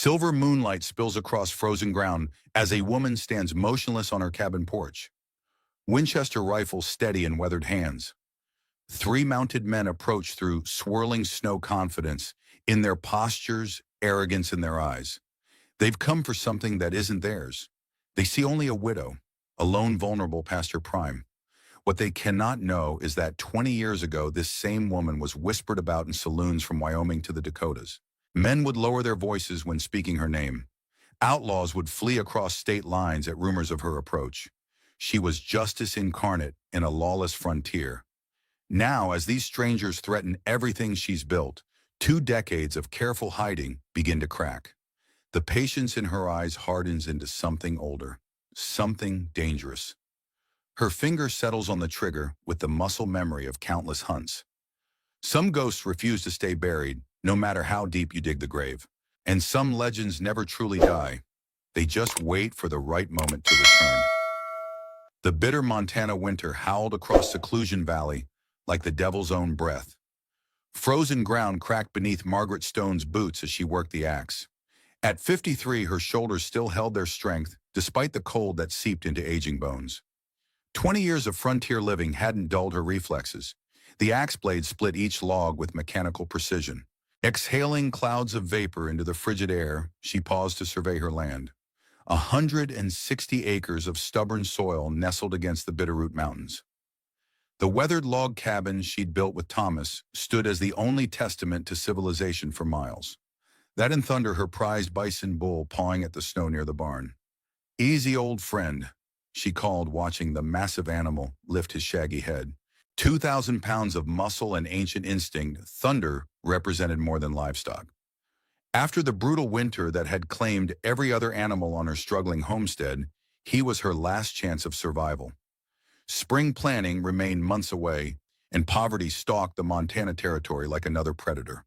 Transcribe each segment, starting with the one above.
Silver moonlight spills across frozen ground as a woman stands motionless on her cabin porch. Winchester rifle steady in weathered hands. Three mounted men approach through swirling snow, confidence in their postures, arrogance in their eyes. They've come for something that isn't theirs. They see only a widow, alone, vulnerable past her prime. What they cannot know is that 20 years ago, this same woman was whispered about in saloons from Wyoming to the Dakotas. Men would lower their voices when speaking her name. Outlaws would flee across state lines at rumors of her approach. She was justice incarnate in a lawless frontier. Now, as these strangers threaten everything she's built, 2 decades of careful hiding begin to crack. The patience in her eyes hardens into something older, something dangerous. Her finger settles on the trigger with the muscle memory of countless hunts. Some ghosts refuse to stay buried, no matter how deep you dig the grave. And some legends never truly die. They just wait for the right moment to return. The bitter Montana winter howled across Seclusion Valley like the devil's own breath. Frozen ground cracked beneath Margaret Stone's boots as she worked the axe. At 53, her shoulders still held their strength, despite the cold that seeped into aging bones. 20 years of frontier living hadn't dulled her reflexes. The axe blade split each log with mechanical precision. Exhaling clouds of vapor into the frigid air, she paused to survey her land. 160 acres of stubborn soil nestled against the Bitterroot Mountains. The weathered log cabin she'd built with Thomas stood as the only testament to civilization for miles. That and Thunder, her prized bison bull, pawing at the snow near the barn. "Easy, old friend," she called, watching the massive animal lift his shaggy head. 2,000 pounds of muscle and ancient instinct, Thunder represented more than livestock. After the brutal winter that had claimed every other animal on her struggling homestead, he was her last chance of survival. Spring planting remained months away, and poverty stalked the Montana territory like another predator.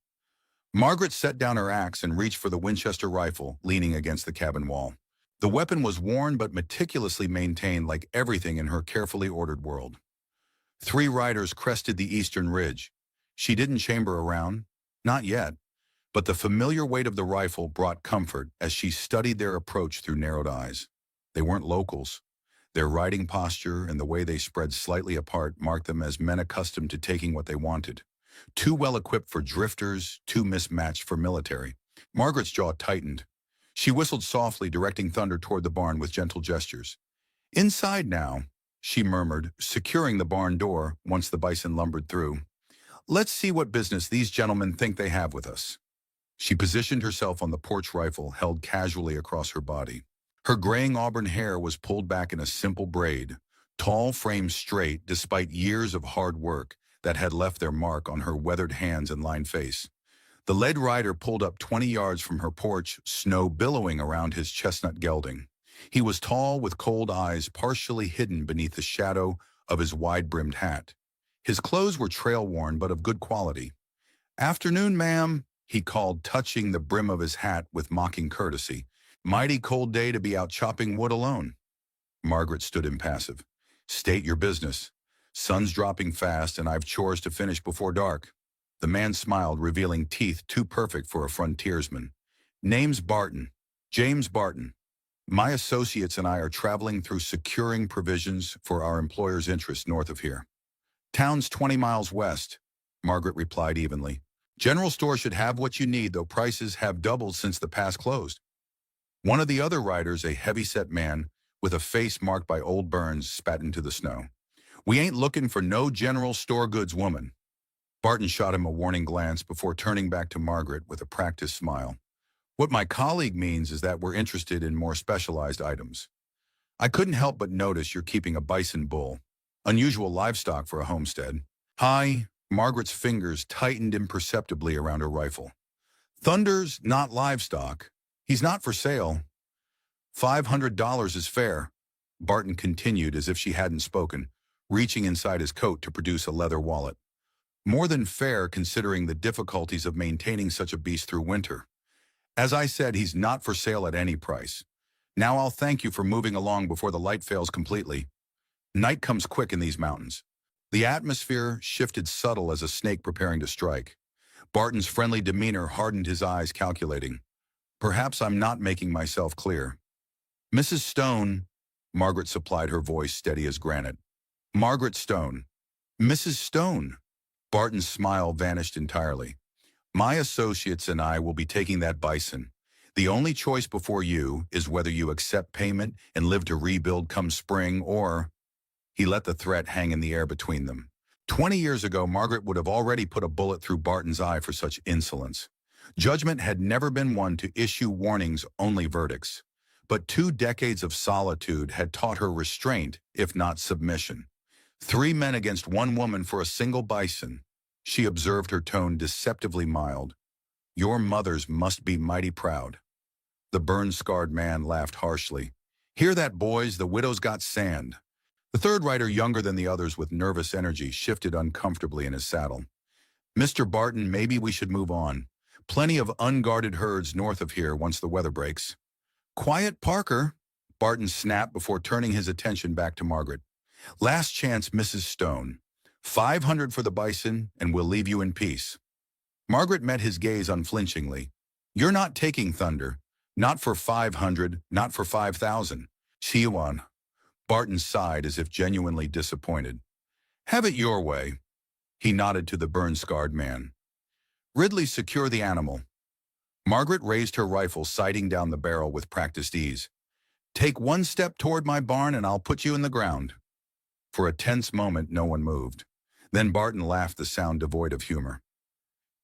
Margaret set down her axe and reached for the Winchester rifle, leaning against the cabin wall. The weapon was worn but meticulously maintained, like everything in her carefully ordered world. 3 riders crested the eastern ridge. She didn't chamber around, not yet, but the familiar weight of the rifle brought comfort as she studied their approach through narrowed eyes. They weren't locals. Their riding posture and the way they spread slightly apart marked them as men accustomed to taking what they wanted. Too well equipped for drifters, too mismatched for military. Margaret's jaw tightened. She whistled softly, directing Thunder toward the barn with gentle gestures. "Inside now," she murmured, securing the barn door once the bison lumbered through. "Let's see what business these gentlemen think they have with us." She positioned herself on the porch rifle held casually across her body. Her graying auburn hair was pulled back in a simple braid, tall, framed straight despite years of hard work that had left their mark on her weathered hands and lined face. The led rider pulled up 20 yards from her porch, snow billowing around his chestnut gelding. He was tall, with cold eyes partially hidden beneath the shadow of his wide-brimmed hat. His clothes were trail-worn but of good quality. "Afternoon, ma'am," he called, touching the brim of his hat with mocking courtesy. "Mighty cold day to be out chopping wood alone." Margaret stood impassive. "State your business. Sun's dropping fast, and I've chores to finish before dark." The man smiled, revealing teeth too perfect for a frontiersman. "Name's Barton. James Barton. My associates and I are traveling through securing provisions for our employer's interests north of here." "Town's 20 miles west," Margaret replied evenly. "General store should have what you need, though prices have doubled since the pass closed." One of the other riders, a heavy-set man with a face marked by old burns, spat into the snow. "We ain't looking for no general store goods woman." Barton shot him a warning glance before turning back to Margaret with a practiced smile. "What my colleague means is that we're interested in more specialized items. I couldn't help but notice you're keeping a bison bull. Unusual livestock for a homestead." "Hi." Margaret's fingers tightened imperceptibly around her rifle. "Thunder's not livestock. He's not for sale." $500 is fair," Barton continued as if she hadn't spoken, reaching inside his coat to produce a leather wallet. "More than fair, considering the difficulties of maintaining such a beast through winter. As I said, he's not for sale at any price. Now I'll thank you for moving along before the light fails completely. Night comes quick in these mountains." The atmosphere shifted, subtle as a snake preparing to strike. Barton's friendly demeanor hardened his eyes, calculating. Perhaps I'm not making myself clear. Mrs. Stone, Margaret supplied, her voice steady as granite. Margaret Stone. Mrs. Stone. Barton's smile vanished entirely. My associates and I will be taking that bison. The only choice before you is whether you accept payment and live to rebuild come spring, or... He let the threat hang in the air between them. 20 years ago, Margaret would have already put a bullet through Barton's eye for such insolence. Judgment had never been one to issue warnings, only verdicts. But 2 decades of solitude had taught her restraint, if not submission. 3 men against 1 woman for a single bison. She observed, her tone deceptively mild. Your mothers must be mighty proud. The burn-scarred man laughed harshly. Hear that, boys? The widow's got sand. The third rider, younger than the others with nervous energy, shifted uncomfortably in his saddle. Mr. Barton, maybe we should move on. Plenty of unguarded herds north of here once the weather breaks. Quiet, Parker, Barton snapped before turning his attention back to Margaret. Last chance, Mrs. Stone. 500 for the bison, and we'll leave you in peace. Margaret met his gaze unflinchingly. You're not taking thunder. Not for 500, not for 5,000. See you on. Barton sighed as if genuinely disappointed. Have it your way. He nodded to the burn-scarred man. Ridley, secure the animal. Margaret raised her rifle, sighting down the barrel with practiced ease. Take 1 step toward my barn and I'll put you in the ground. For a tense moment, no one moved. Then Barton laughed, the sound devoid of humor.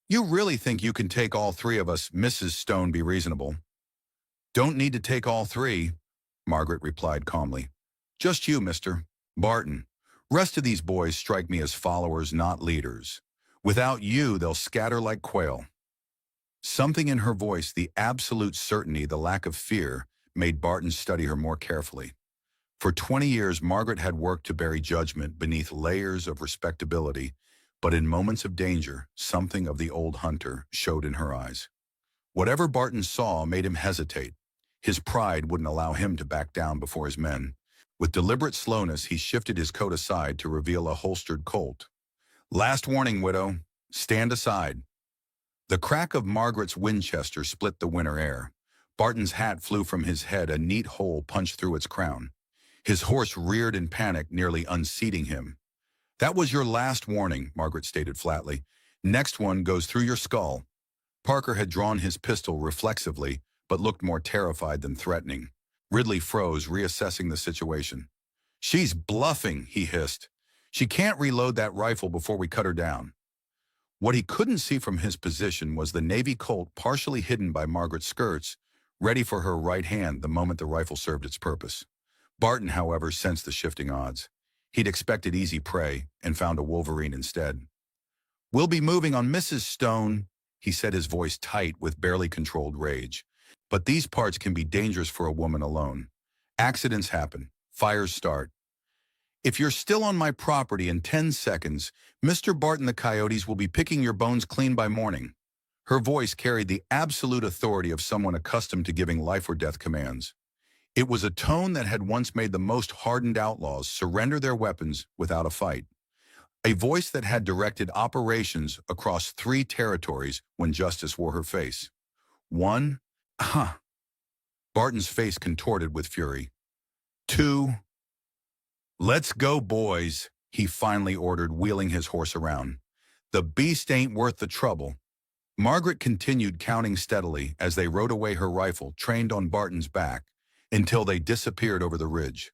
You really think you can take all 3 of us, Mrs. Stone? Be reasonable. Don't need to take all 3, Margaret replied calmly. Just you, Mr. Barton. Rest of these boys strike me as followers, not leaders. Without you, they'll scatter like quail. Something in her voice, the absolute certainty, the lack of fear, made Barton study her more carefully. For 20 years, Margaret had worked to bury judgment beneath layers of respectability, but in moments of danger, something of the old hunter showed in her eyes. Whatever Barton saw made him hesitate. His pride wouldn't allow him to back down before his men. With deliberate slowness, he shifted his coat aside to reveal a holstered Colt. Last warning, widow. Stand aside. The crack of Margaret's Winchester split the winter air. Barton's hat flew from his head, a neat hole punched through its crown. His horse reared in panic, nearly unseating him. That was your last warning, Margaret stated flatly. Next one goes through your skull. Parker had drawn his pistol reflexively, but looked more terrified than threatening. Ridley froze, reassessing the situation. She's bluffing, he hissed. She can't reload that rifle before we cut her down. What he couldn't see from his position was the Navy Colt partially hidden by Margaret's skirts, ready for her right hand the moment the rifle served its purpose. Barton, however, sensed the shifting odds. He'd expected easy prey and found a wolverine instead. We'll be moving on, Mrs. Stone, he said, his voice tight with barely controlled rage. But these parts can be dangerous for a woman alone. Accidents happen. Fires start. If you're still on my property in 10 seconds, Mr. Barton, the coyotes will be picking your bones clean by morning. Her voice carried the absolute authority of someone accustomed to giving life or death commands. It was a tone that had once made the most hardened outlaws surrender their weapons without a fight. A voice that had directed operations across 3 territories when justice wore her face. 1, Barton's face contorted with fury. 2, let's go, boys, he finally ordered, wheeling his horse around. The beast ain't worth the trouble. Margaret continued counting steadily as they rode away, her rifle trained on Barton's back, until they disappeared over the ridge.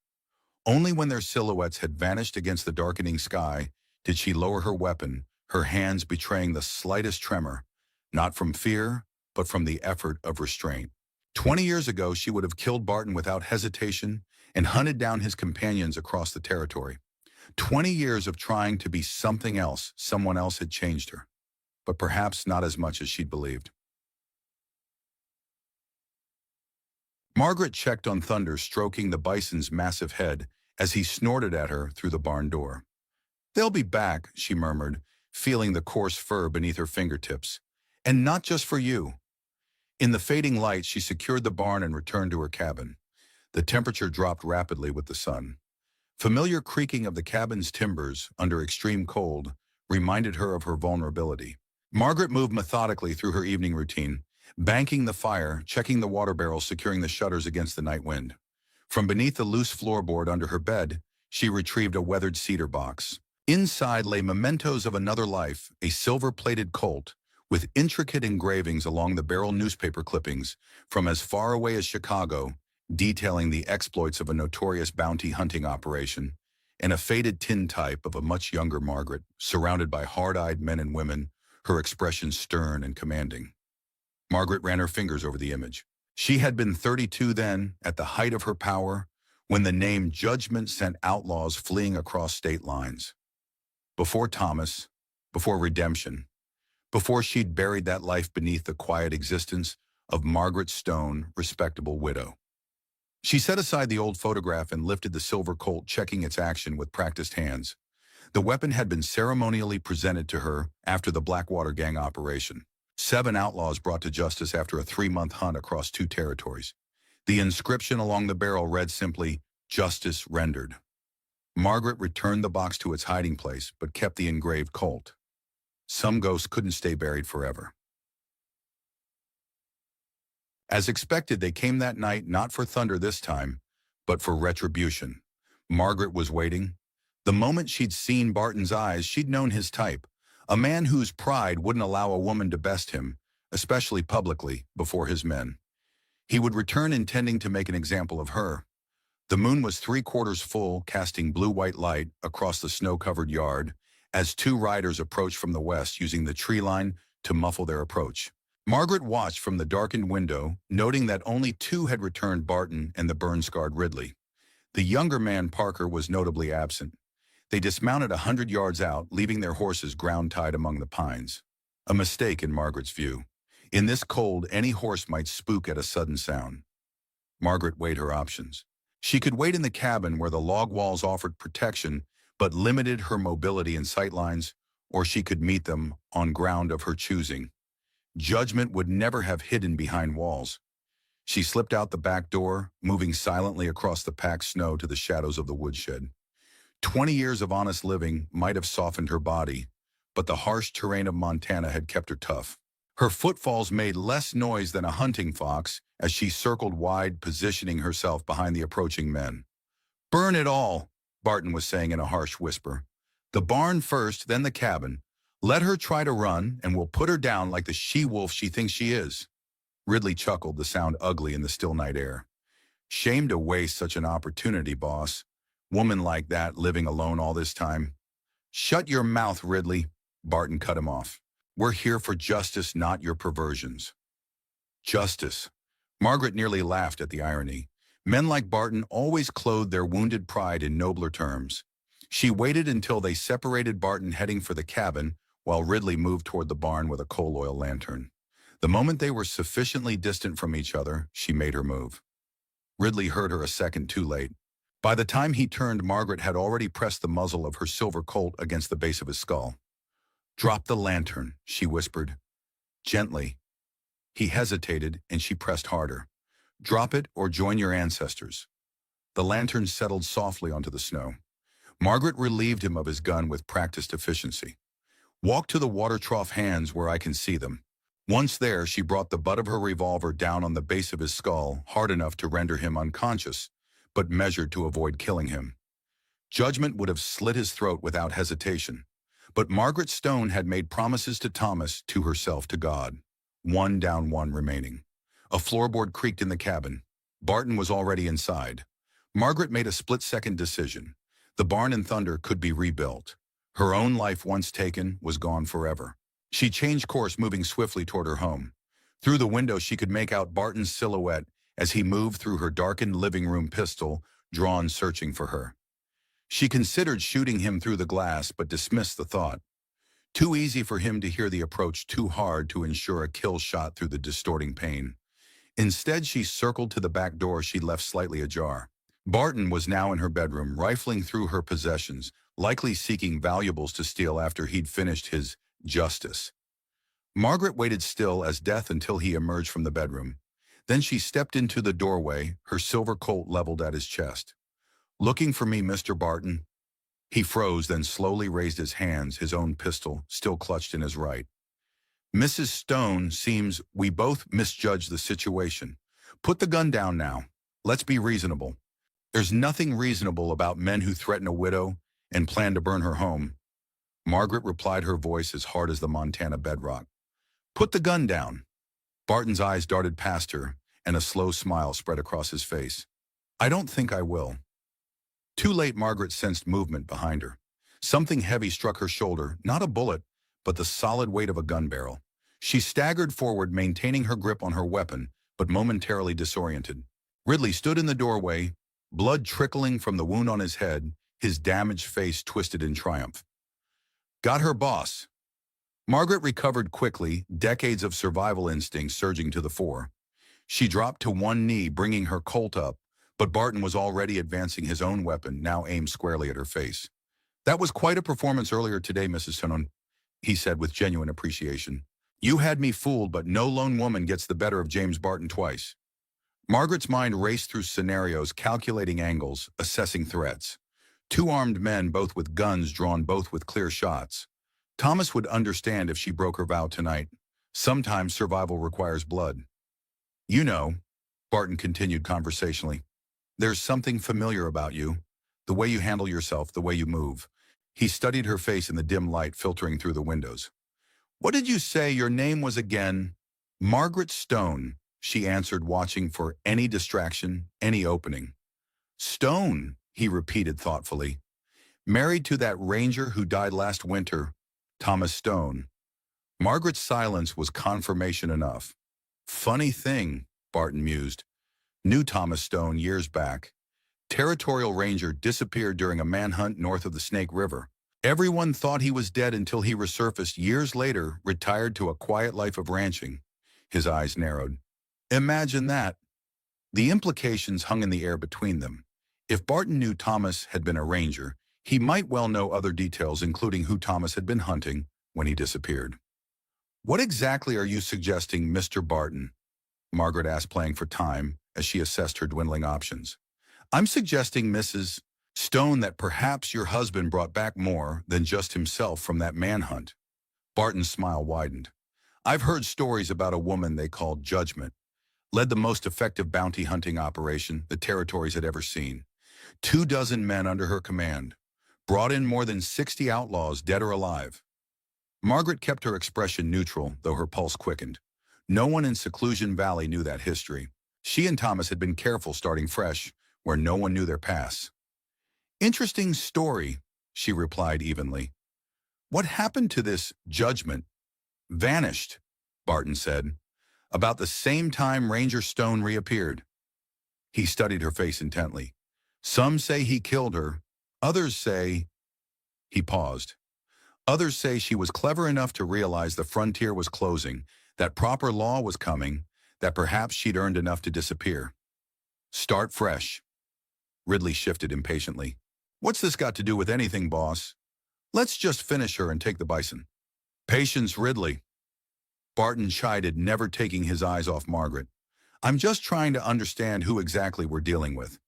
Only when their silhouettes had vanished against the darkening sky did she lower her weapon, her hands betraying the slightest tremor, not from fear, but from the effort of restraint. 20 years ago, she would have killed Barton without hesitation and hunted down his companions across the territory. 20 years of trying to be something else, someone else had changed her, but perhaps not as much as she'd believed. Margaret checked on Thunder, stroking the bison's massive head as he snorted at her through the barn door. They'll be back, she murmured, feeling the coarse fur beneath her fingertips. And not just for you. In the fading light, she secured the barn and returned to her cabin. The temperature dropped rapidly with the sun. Familiar creaking of the cabin's timbers under extreme cold reminded her of her vulnerability. Margaret moved methodically through her evening routine, banking the fire, checking the water barrels, securing the shutters against the night wind. From beneath the loose floorboard under her bed, she retrieved a weathered cedar box. Inside lay mementos of another life, a silver-plated Colt, with intricate engravings along the barrel, newspaper clippings from as far away as Chicago, detailing the exploits of a notorious bounty hunting operation, and a faded tintype of a much younger Margaret, surrounded by hard-eyed men and women, her expression stern and commanding. Margaret ran her fingers over the image. She had been 32 then, at the height of her power, when the name Judgment sent outlaws fleeing across state lines. Before Thomas, before redemption, before she'd buried that life beneath the quiet existence of Margaret Stone, respectable widow. She set aside the old photograph and lifted the silver Colt, checking its action with practiced hands. The weapon had been ceremonially presented to her after the Blackwater Gang operation. 7 outlaws brought to justice after a 3-month hunt across 2 territories. The inscription along the barrel read simply, "Justice rendered." Margaret returned the box to its hiding place, but kept the engraved Colt. Some ghosts couldn't stay buried forever. As expected, they came that night, not for thunder this time, but for retribution. Margaret was waiting. The moment she'd seen Barton's eyes, she'd known his type. A man whose pride wouldn't allow a woman to best him, especially publicly, before his men. He would return intending to make an example of her. The moon was 3/4 full, casting blue-white light across the snow-covered yard as 2 riders approached from the west, using the tree line to muffle their approach. Margaret watched from the darkened window, noting that only 2 had returned, Barton and the burn-scarred Ridley. The younger man, Parker, was notably absent. They dismounted 100 yards out, leaving their horses ground-tied among the pines. A mistake in Margaret's view. In this cold, any horse might spook at a sudden sound. Margaret weighed her options. She could wait in the cabin where the log walls offered protection but limited her mobility and sightlines, or she could meet them on ground of her choosing. Judgment would never have hidden behind walls. She slipped out the back door, moving silently across the packed snow to the shadows of the woodshed. 20 years of honest living might have softened her body, but the harsh terrain of Montana had kept her tough. Her footfalls made less noise than a hunting fox as she circled wide, positioning herself behind the approaching men. "Burn it all," Barton was saying in a harsh whisper. "The barn first, then the cabin. Let her try to run, and we'll put her down like the she-wolf she thinks she is." Ridley chuckled, the sound ugly in the still night air. "Shame to waste such an opportunity, boss. Woman like that living alone all this time." "Shut your mouth, Ridley," Barton cut him off. "We're here for justice, not your perversions." Justice. Margaret nearly laughed at the irony. Men like Barton always clothed their wounded pride in nobler terms. She waited until they separated, Barton heading for the cabin, while Ridley moved toward the barn with a coal oil lantern. The moment they were sufficiently distant from each other, she made her move. Ridley heard her a second too late. By the time he turned, Margaret had already pressed the muzzle of her silver Colt against the base of his skull. "Drop the lantern," she whispered. Gently. He hesitated, and she pressed harder. "Drop it or join your ancestors." The lantern settled softly onto the snow. Margaret relieved him of his gun with practiced efficiency. "Walk to the water trough, hands where I can see them." Once there, she brought the butt of her revolver down on the base of his skull, hard enough to render him unconscious, but measured to avoid killing him. Judgment would have slit his throat without hesitation. But Margaret Stone had made promises to Thomas, to herself, to God. 1 down, 1 remaining. A floorboard creaked in the cabin. Barton was already inside. Margaret made a split-second decision. The barn and Thunder could be rebuilt. Her own life, once taken, was gone forever. She changed course, moving swiftly toward her home. Through the window, she could make out Barton's silhouette as he moved through her darkened living room, pistol drawn, searching for her. She considered shooting him through the glass, but dismissed the thought. Too easy for him to hear the approach, too hard to ensure a kill shot through the distorting pain. Instead, she circled to the back door she'd left slightly ajar. Barton was now in her bedroom, rifling through her possessions, likely seeking valuables to steal after he'd finished his justice. Margaret waited still as death until he emerged from the bedroom. Then she stepped into the doorway, her silver Colt leveled at his chest. "Looking for me, Mr. Barton?" He froze, then slowly raised his hands, his own pistol still clutched in his right. Mrs. Stone seems we both misjudged the situation. Put the gun down now. Let's be reasonable. There's nothing reasonable about men who threaten a widow and plan to burn her home. Margaret replied, her voice as hard as the Montana bedrock. Put the gun down. Barton's eyes darted past her, and a slow smile spread across his face. I don't think I will. Too late, Margaret sensed movement behind her. Something heavy struck her shoulder, not a bullet, but the solid weight of a gun barrel. She staggered forward, maintaining her grip on her weapon, but momentarily disoriented. Ridley stood in the doorway, blood trickling from the wound on his head, his damaged face twisted in triumph. Got her, boss. Margaret recovered quickly, decades of survival instincts surging to the fore. She dropped to one knee, bringing her Colt up, but Barton was already advancing his own weapon, now aimed squarely at her face. That was quite a performance earlier today, Mrs. Stone, he said with genuine appreciation. You had me fooled, but no lone woman gets the better of James Barton twice. Margaret's mind raced through scenarios, calculating angles, assessing threats. Two armed men, both with guns drawn, both with clear shots. Thomas would understand if she broke her vow tonight. Sometimes survival requires blood. You know, Barton continued conversationally, there's something familiar about you. The way you handle yourself, the way you move. He studied her face in the dim light filtering through the windows. What did you say your name was again? Margaret Stone, she answered, watching for any distraction, any opening. Stone, he repeated thoughtfully. Married to that ranger who died last winter, Thomas Stone. Margaret's silence was confirmation enough. Funny thing, Barton mused. Knew Thomas Stone years back. Territorial ranger disappeared during a manhunt north of the Snake River. Everyone thought he was dead until he resurfaced years later, retired to a quiet life of ranching. His eyes narrowed. Imagine that. The implications hung in the air between them. If Barton knew Thomas had been a ranger, he might well know other details, including who Thomas had been hunting when he disappeared. What exactly are you suggesting, Mr. Barton? Margaret asked, playing for time as she assessed her dwindling options. I'm suggesting, Mrs. Stone, that perhaps your husband brought back more than just himself from that manhunt. Barton's smile widened. I've heard stories about a woman they called Judgment. Led the most effective bounty hunting operation the territories had ever seen. 24 men under her command. Brought in more than 60 outlaws, dead or alive. Margaret kept her expression neutral, though her pulse quickened. No one in Seclusion Valley knew that history. She and Thomas had been careful starting fresh, where no one knew their past. Interesting story, she replied evenly. What happened to this Judgment? Vanished, Barton said. About the same time Ranger Stone reappeared. He studied her face intently. Some say he killed her. Others say... He paused. Others say she was clever enough to realize the frontier was closing, that proper law was coming, that perhaps she'd earned enough to disappear. Start fresh. Ridley shifted impatiently. What's this got to do with anything, boss? Let's just finish her and take the Bison. Patience, Ridley. Barton chided, never taking his eyes off Margaret. I'm just trying to understand who exactly we're dealing with.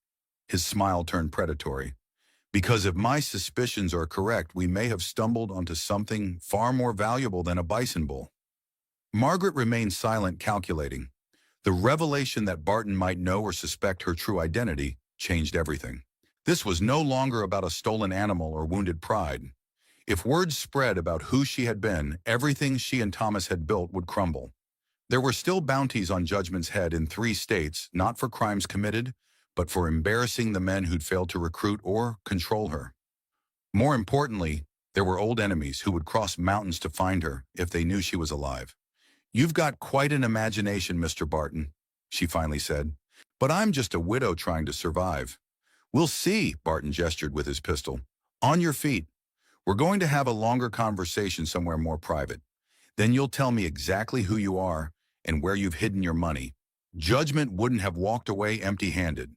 His smile turned predatory. Because if my suspicions are correct, we may have stumbled onto something far more valuable than a bison bull. Margaret remained silent, calculating. The revelation that Barton might know or suspect her true identity changed everything. This was no longer about a stolen animal or wounded pride. If word spread about who she had been, everything she and Thomas had built would crumble. There were still bounties on Judgment's head in 3 states, not for crimes committed, but for embarrassing the men who'd failed to recruit or control her. More importantly, there were old enemies who would cross mountains to find her if they knew she was alive. You've got quite an imagination, Mr. Barton, she finally said. But I'm just a widow trying to survive. We'll see, Barton gestured with his pistol. On your feet. We're going to have a longer conversation somewhere more private. Then you'll tell me exactly who you are and where you've hidden your money. Judgment wouldn't have walked away empty-handed.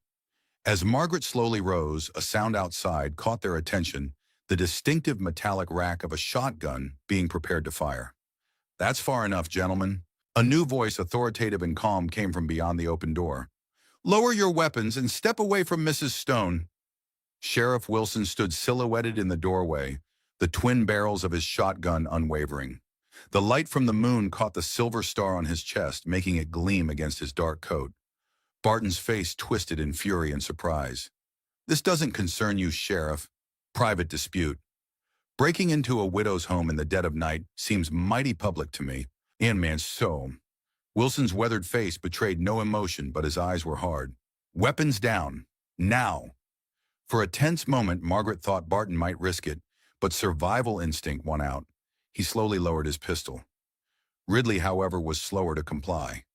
As Margaret slowly rose, a sound outside caught their attention, the distinctive metallic rack of a shotgun being prepared to fire. That's far enough, gentlemen. A new voice, authoritative and calm, came from beyond the open door. Lower your weapons and step away from Mrs. Stone. Sheriff Wilson stood silhouetted in the doorway, the twin barrels of his shotgun unwavering. The light from the moon caught the silver star on his chest, making it gleam against his dark coat. Barton's face twisted in fury and surprise. "This doesn't concern you, Sheriff. Private dispute. Breaking into a widow's home in the dead of night seems mighty public to me." And man, so. Wilson's weathered face betrayed no emotion, but his eyes were hard. "Weapons down. Now." For a tense moment, Margaret thought Barton might risk it, but survival instinct won out. He slowly lowered his pistol. Ridley, however, was slower to comply.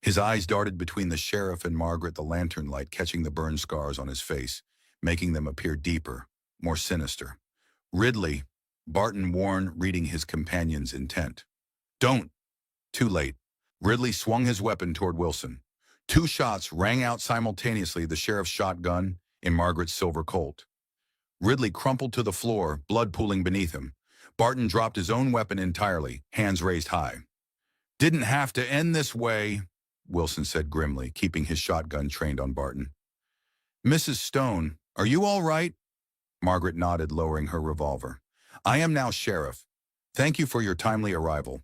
His eyes darted between the sheriff and Margaret, the lantern light catching the burn scars on his face, making them appear deeper, more sinister. "Ridley," Barton warned, reading his companion's intent. "Don't." Too late. Ridley swung his weapon toward Wilson. Two shots rang out simultaneously, the sheriff's shotgun and Margaret's silver Colt. Ridley crumpled to the floor, blood pooling beneath him. Barton dropped his own weapon entirely, hands raised high. "Didn't have to end this way," Wilson said grimly, keeping his shotgun trained on Barton. "Mrs. Stone, are you all right?" Margaret nodded, lowering her revolver. "I am now sheriff. Thank you for your timely arrival."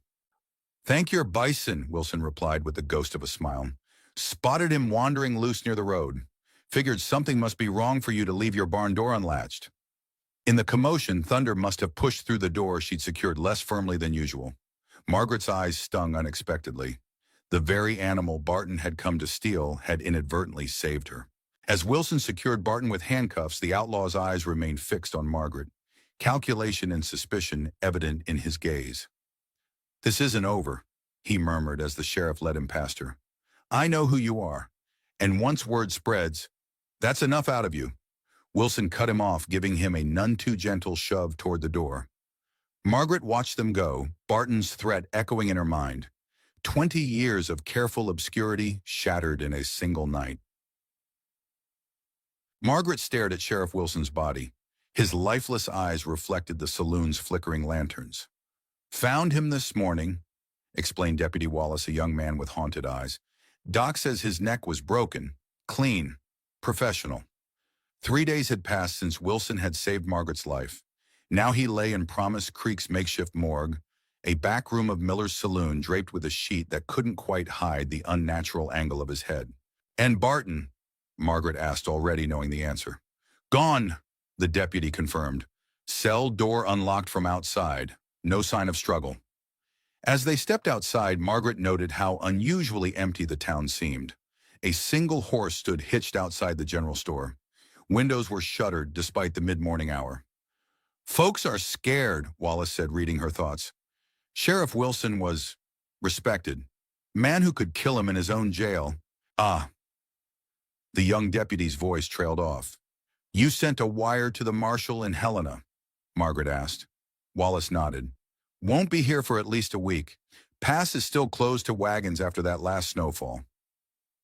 "Thank your Bison," Wilson replied with the ghost of a smile. "Spotted him wandering loose near the road. Figured something must be wrong for you to leave your barn door unlatched." In the commotion, thunder must have pushed through the door she'd secured less firmly than usual. Margaret's eyes stung unexpectedly. The very animal Barton had come to steal had inadvertently saved her. As Wilson secured Barton with handcuffs, the outlaw's eyes remained fixed on Margaret, calculation and suspicion evident in his gaze. "This isn't over," he murmured as the sheriff led him past her. "I know who you are, and once word spreads, that's enough out of you." Wilson cut him off, giving him a none-too-gentle shove toward the door. Margaret watched them go, Barton's threat echoing in her mind. 20 years of careful obscurity shattered in a single night. Margaret stared at Sheriff Wilson's body. His lifeless eyes reflected the saloon's flickering lanterns. "Found him this morning," explained Deputy Wallace, a young man with haunted eyes. "Doc says his neck was broken, clean, professional." 3 days had passed since Wilson had saved Margaret's life. Now he lay in Promise Creek's makeshift morgue, a back room of Miller's saloon draped with a sheet that couldn't quite hide the unnatural angle of his head. "And Barton?" Margaret asked, already knowing the answer. "Gone," the deputy confirmed. "Cell door unlocked from outside. No sign of struggle." As they stepped outside, Margaret noted how unusually empty the town seemed. A single horse stood hitched outside the general store. Windows were shuttered despite the mid-morning hour. "Folks are scared," Wallace said, reading her thoughts. Sheriff Wilson was respected. Man who could kill him in his own jail. "Ah." The young deputy's voice trailed off. "You sent a wire to the marshal in Helena?" Margaret asked. Wallace nodded. "Won't be here for at least a week. Pass is still closed to wagons after that last snowfall."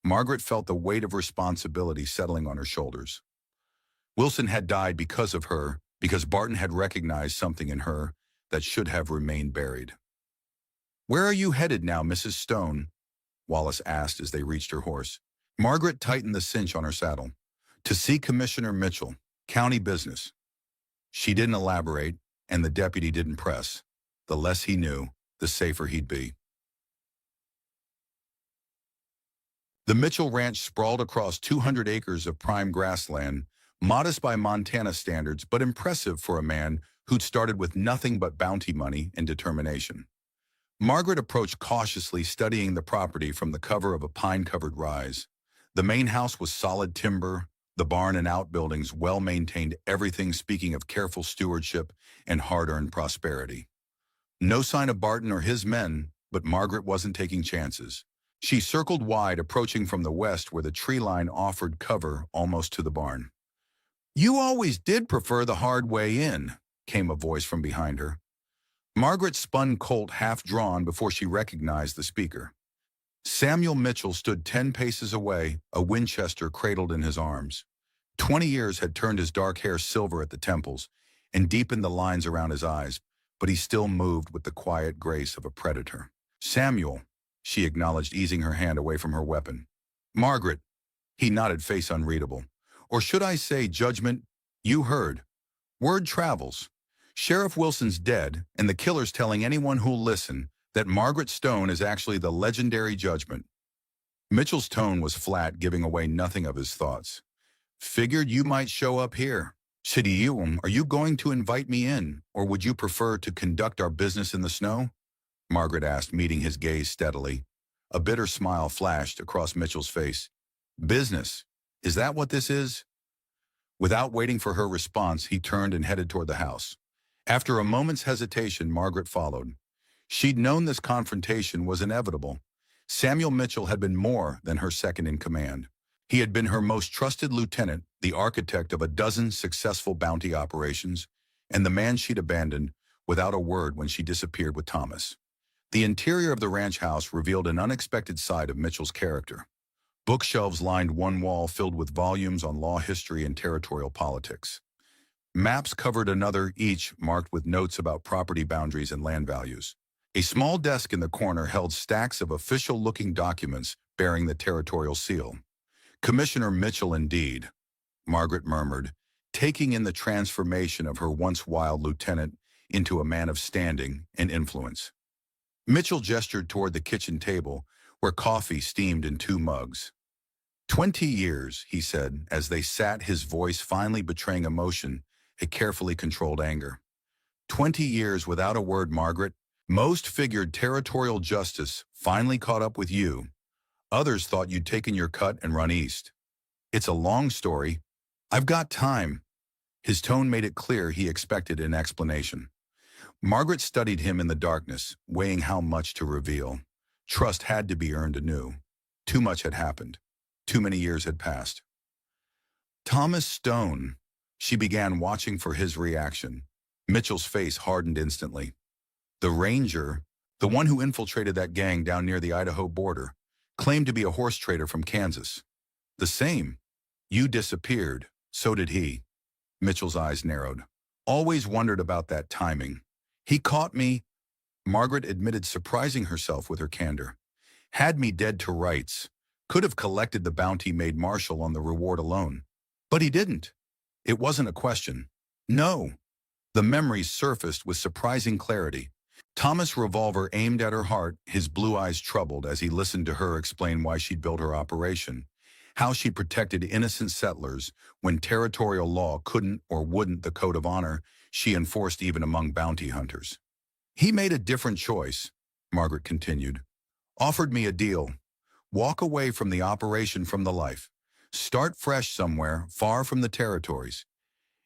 Margaret felt the weight of responsibility settling on her shoulders. Wilson had died because of her, because Barton had recognized something in her that should have remained buried. "Where are you headed now, Mrs. Stone?" Wallace asked as they reached her horse. Margaret tightened the cinch on her saddle. "To see Commissioner Mitchell, county business." She didn't elaborate, and the deputy didn't press. The less he knew, the safer he'd be. The Mitchell Ranch sprawled across 200 acres of prime grassland, modest by Montana standards, but impressive for a man who'd started with nothing but bounty money and determination. Margaret approached cautiously, studying the property from the cover of a pine-covered rise. The main house was solid timber, the barn and outbuildings well-maintained, everything speaking of careful stewardship and hard-earned prosperity. No sign of Barton or his men, but Margaret wasn't taking chances. She circled wide, approaching from the west where the tree line offered cover almost to the barn. "You always did prefer the hard way in," came a voice from behind her. Margaret spun Colt half-drawn before she recognized the speaker. Samuel Mitchell stood 10 paces away, a Winchester cradled in his arms. 20 years had turned his dark hair silver at the temples and deepened the lines around his eyes, but he still moved with the quiet grace of a predator. "Samuel," she acknowledged, easing her hand away from her weapon. "Margaret," he nodded, face unreadable. "Or should I say judgment? You heard. Word travels." Sheriff Wilson's dead, and the killer's telling anyone who'll listen that Margaret Stone is actually the legendary Judgment. Mitchell's tone was flat, giving away nothing of his thoughts. Figured you might show up here. Sidium, are you going to invite me in, or would you prefer to conduct our business in the snow? Margaret asked, meeting his gaze steadily. A bitter smile flashed across Mitchell's face. Business? Is that what this is? Without waiting for her response, he turned and headed toward the house. After a moment's hesitation, Margaret followed. She'd known this confrontation was inevitable. Samuel Mitchell had been more than her second in command. He had been her most trusted lieutenant, the architect of a dozen successful bounty operations, and the man she'd abandoned without a word when she disappeared with Thomas. The interior of the ranch house revealed an unexpected side of Mitchell's character. Bookshelves lined one wall filled with volumes on law history and territorial politics. Maps covered another, each marked with notes about property boundaries and land values. A small desk in the corner held stacks of official-looking documents bearing the territorial seal. Commissioner Mitchell indeed, Margaret murmured, taking in the transformation of her once wild lieutenant into a man of standing and influence. Mitchell gestured toward the kitchen table, where coffee steamed in 2 mugs. 20 years, he said, as they sat, his voice finally betraying emotion, a carefully controlled anger. 20 years without a word, Margaret. Most figured territorial justice finally caught up with you. Others thought you'd taken your cut and run east. It's a long story. I've got time. His tone made it clear he expected an explanation. Margaret studied him in the darkness, weighing how much to reveal. Trust had to be earned anew. Too much had happened. Too many years had passed. Thomas Stone. She began, watching for his reaction. Mitchell's face hardened instantly. The ranger, the one who infiltrated that gang down near the Idaho border, claimed to be a horse trader from Kansas. The same. You disappeared. So did he. Mitchell's eyes narrowed. Always wondered about that timing. He caught me, Margaret admitted, surprising herself with her candor. Had me dead to rights. Could have collected the bounty made marshal on the reward alone. But he didn't. It wasn't a question. No. The memories surfaced with surprising clarity. Thomas' revolver aimed at her heart, his blue eyes troubled as he listened to her explain why she'd built her operation, how she protected innocent settlers when territorial law couldn't or wouldn't the code of honor she enforced even among bounty hunters. He made a different choice, Margaret continued. Offered me a deal. Walk away from the operation, from the life. Start fresh somewhere, far from the territories.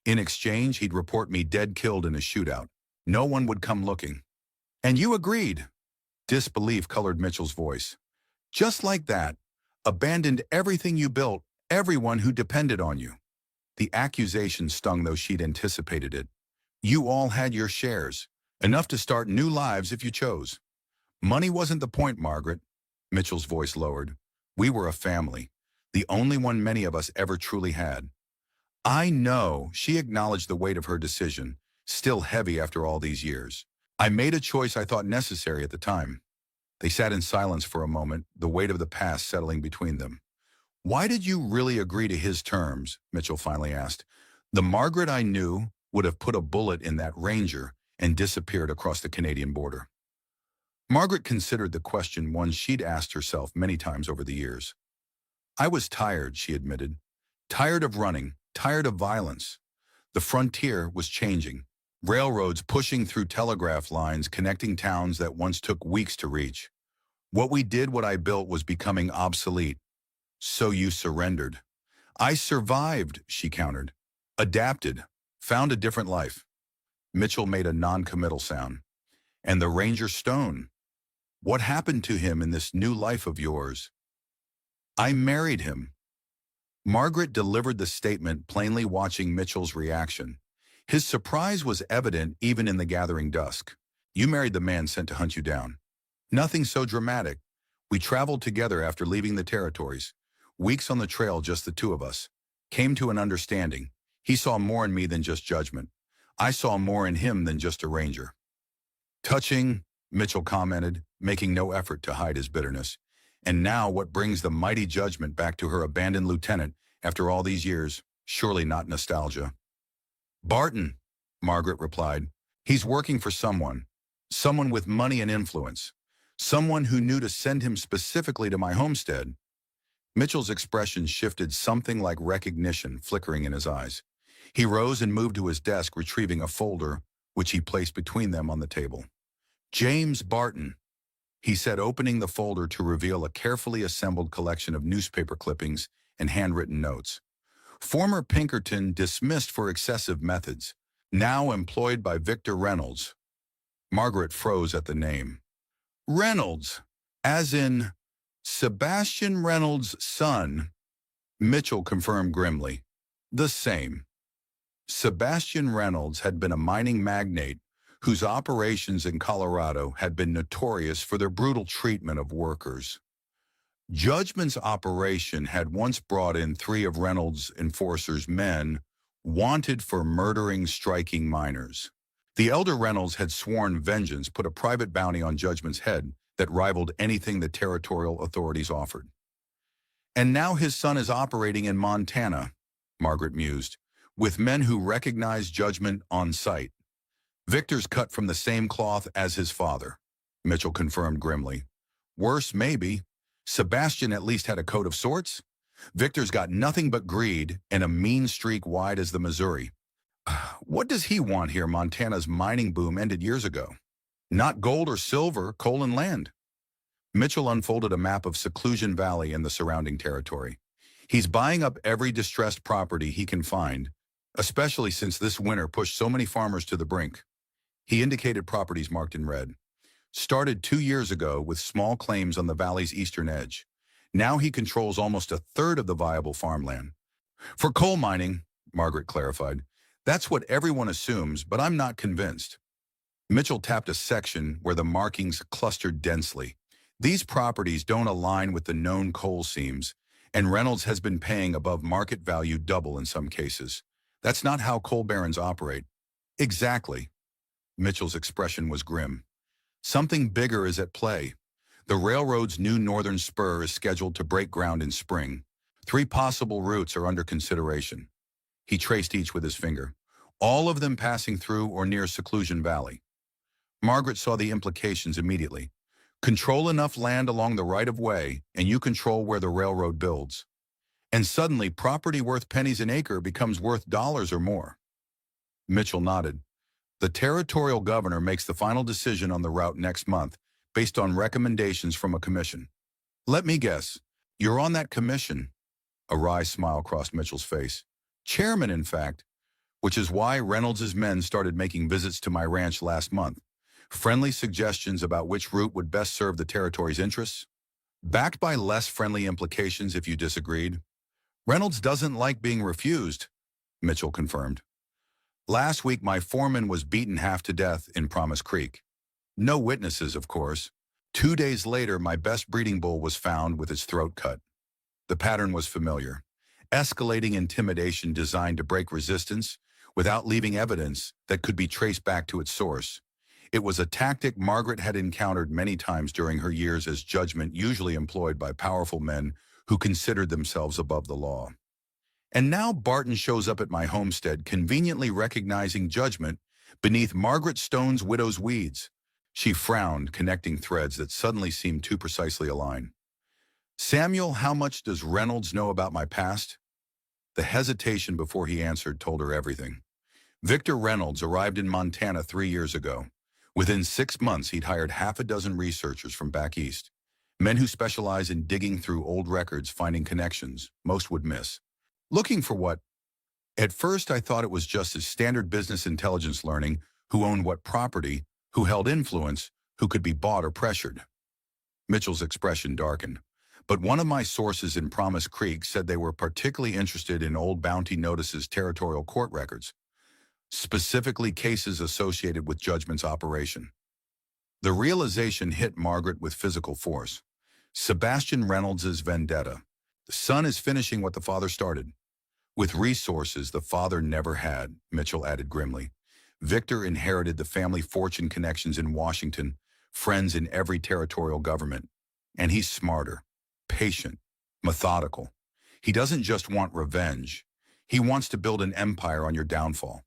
In exchange, he'd report me dead, killed in a shootout. No one would come looking. And you agreed. Disbelief colored Mitchell's voice. Just like that. Abandoned everything you built, everyone who depended on you. The accusation stung, though she'd anticipated it. You all had your shares, enough to start new lives if you chose. Money wasn't the point, Margaret. Mitchell's voice lowered. We were a family, the only one many of us ever truly had. I know, she acknowledged the weight of her decision, still heavy after all these years. I made a choice I thought necessary at the time. They sat in silence for a moment, the weight of the past settling between them. Why did you really agree to his terms? Mitchell finally asked. The Margaret I knew would have put a bullet in that ranger and disappeared across the Canadian border. Margaret considered the question, one she'd asked herself many times over the years. I was tired, she admitted. Tired of running, tired of violence. The frontier was changing. Railroads pushing through telegraph lines connecting towns that once took weeks to reach. What I built was becoming obsolete. So you surrendered. I survived, she countered. Adapted. Found a different life. Mitchell made a non-committal sound. And the Ranger Stone. What happened to him in this new life of yours? I married him. Margaret delivered the statement, plainly watching Mitchell's reaction. His surprise was evident even in the gathering dusk. You married the man sent to hunt you down. Nothing so dramatic. We traveled together after leaving the territories. Weeks on the trail, just the two of us. Came to an understanding. He saw more in me than just judgment. I saw more in him than just a ranger. Touching, Mitchell commented, making no effort to hide his bitterness. And now what brings the mighty Judgment back to her abandoned lieutenant after all these years? Surely not nostalgia. Barton, Margaret replied. He's working for someone with money and influence, someone who knew to send him specifically to my homestead. Mitchell's expression shifted, something like recognition flickering in his eyes. He rose and moved to his desk, retrieving a folder, which he placed between them on the table. James Barton, he said, opening the folder to reveal a carefully assembled collection of newspaper clippings and handwritten notes. Former Pinkerton dismissed for excessive methods, now employed by Victor Reynolds. Margaret froze at the name. Reynolds, as in Sebastian Reynolds' son, Mitchell confirmed grimly. The same. Sebastian Reynolds had been a mining magnate whose operations in Colorado had been notorious for their brutal treatment of workers. Judgment's operation had once brought in 3 of Reynolds' enforcers' men wanted for murdering striking miners. The elder Reynolds had sworn vengeance, put a private bounty on Judgment's head that rivaled anything the territorial authorities offered. And now his son is operating in Montana, Margaret mused, with men who recognize Judgment on sight. Victor's cut from the same cloth as his father, Mitchell confirmed grimly. Worse, maybe. Sebastian at least had a coat of sorts. Victor's got nothing but greed and a mean streak wide as the Missouri. What does he want here? Montana's mining boom ended years ago. Not gold or silver, coal and land. Mitchell unfolded a map of Seclusion Valley and the surrounding territory. He's buying up every distressed property he can find, especially since this winter pushed so many farmers to the brink. He indicated properties marked in red. Started 2 years ago with small claims on the valley's eastern edge. Now he controls almost a third of the viable farmland. For coal mining, Margaret clarified, that's what everyone assumes, but I'm not convinced. Mitchell tapped a section where the markings clustered densely. These properties don't align with the known coal seams, and Reynolds has been paying above market value, double in some cases. That's not how coal barons operate. Exactly. Mitchell's expression was grim. Something bigger is at play. The railroad's new northern spur is scheduled to break ground in spring. 3 possible routes are under consideration. He traced each with his finger, all of them passing through or near Seclusion Valley. Margaret saw the implications immediately. Control enough land along the right-of-way, and you control where the railroad builds. And suddenly, property worth pennies an acre becomes worth dollars or more. Mitchell nodded. The territorial governor makes the final decision on the route next month, based on recommendations from a commission. Let me guess, you're on that commission? A wry smile crossed Mitchell's face. Chairman, in fact, which is why Reynolds' men started making visits to my ranch last month. Friendly suggestions about which route would best serve the territory's interests, backed by less friendly implications if you disagreed. Reynolds doesn't like being refused, Mitchell confirmed. Last week, my foreman was beaten half to death in Promise Creek. No witnesses, of course. 2 days later, my best breeding bull was found with its throat cut. The pattern was familiar. Escalating intimidation designed to break resistance without leaving evidence that could be traced back to its source. It was a tactic Margaret had encountered many times during her years as Judgment, usually employed by powerful men who considered themselves above the law. And now Barton shows up at my homestead, conveniently recognizing Judgment beneath Margaret Stone's widow's weeds. She frowned, connecting threads that suddenly seemed too precisely aligned. Samuel, how much does Reynolds know about my past? The hesitation before he answered told her everything. Victor Reynolds arrived in Montana 3 years ago. Within 6 months, he'd hired half a dozen researchers from back east, men who specialize in digging through old records, finding connections most would miss. Looking for what? At first, I thought it was just his standard business intelligence learning, who owned what property, who held influence, who could be bought or pressured. Mitchell's expression darkened. But one of my sources in Promise Creek said they were particularly interested in old bounty notices, territorial court records, specifically cases associated with Judgment's operation. The realization hit Margaret with physical force. Sebastian Reynolds' vendetta. The son is finishing what the father started. With resources the father never had, Mitchell added grimly. Victor inherited the family fortune, connections in Washington, friends in every territorial government. And he's smarter, patient, methodical. He doesn't just want revenge. He wants to build an empire on your downfall.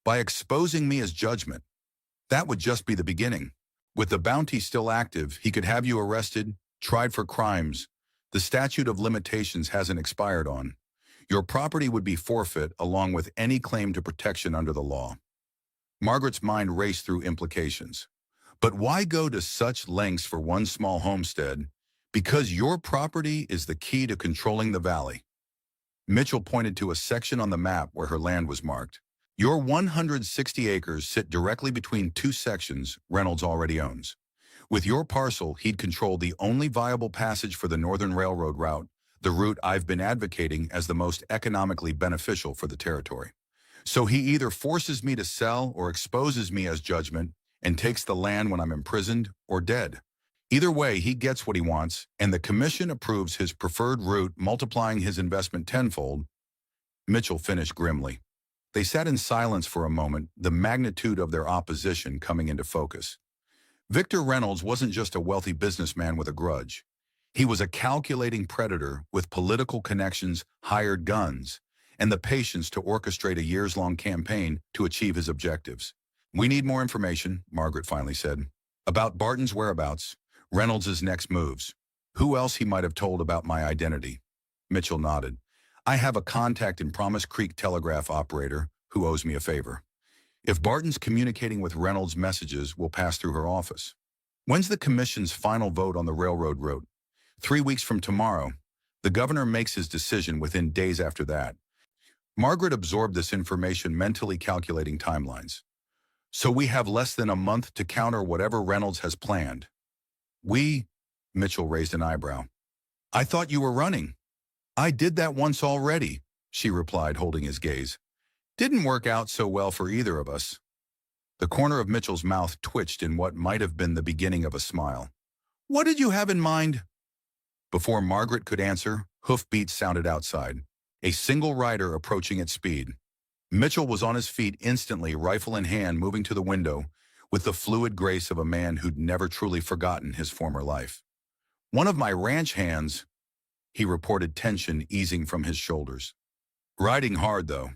By exposing me as Judgment, That would just be the beginning. With the bounty still active, he could have you arrested, tried for crimes the statute of limitations hasn't expired on. Your property would be forfeit along with any claim to protection under the law. Margaret's mind raced through implications. But why go to such lengths for one small homestead? Because your property is the key to controlling the valley. Mitchell pointed to a section on the map where her land was marked. Your 160 acres sit directly between two sections Reynolds already owns. With your parcel, he'd control the only viable passage for the Northern Railroad route, the route I've been advocating as the most economically beneficial for the territory. So he either forces me to sell or exposes me as judgment and takes the land when I'm imprisoned or dead. Either way, he gets what he wants, and the commission approves his preferred route, multiplying his investment tenfold. Mitchell finished grimly. They sat in silence for a moment, the magnitude of their opposition coming into focus. Victor Reynolds wasn't just a wealthy businessman with a grudge. He was a calculating predator with political connections, hired guns, and the patience to orchestrate a years-long campaign to achieve his objectives. "We need more information," Margaret finally said, "about Barton's whereabouts, Reynolds' next moves. Who else he might have told about my identity." Mitchell nodded. "I have a contact in Promise Creek telegraph operator who owes me a favor. If Barton's communicating with Reynolds' messages, will pass through her office." "When's the commission's final vote on the railroad route?" 3 weeks from tomorrow. The governor makes his decision within days after that. Margaret absorbed this information, mentally calculating timelines. "So we have less than a month to counter whatever Reynolds has planned." Mitchell raised an eyebrow. "I thought you were running." "I did that once already," she replied, holding his gaze. "Didn't work out so well for either of us." The corner of Mitchell's mouth twitched in what might have been the beginning of a smile. "What did you have in mind?" Before Margaret could answer, hoofbeats sounded outside. A single rider approaching at speed. Mitchell was on his feet instantly, rifle in hand, moving to the window, with the fluid grace of a man who'd never truly forgotten his former life. "One of my ranch hands," he reported, tension easing from his shoulders. "Riding hard, though."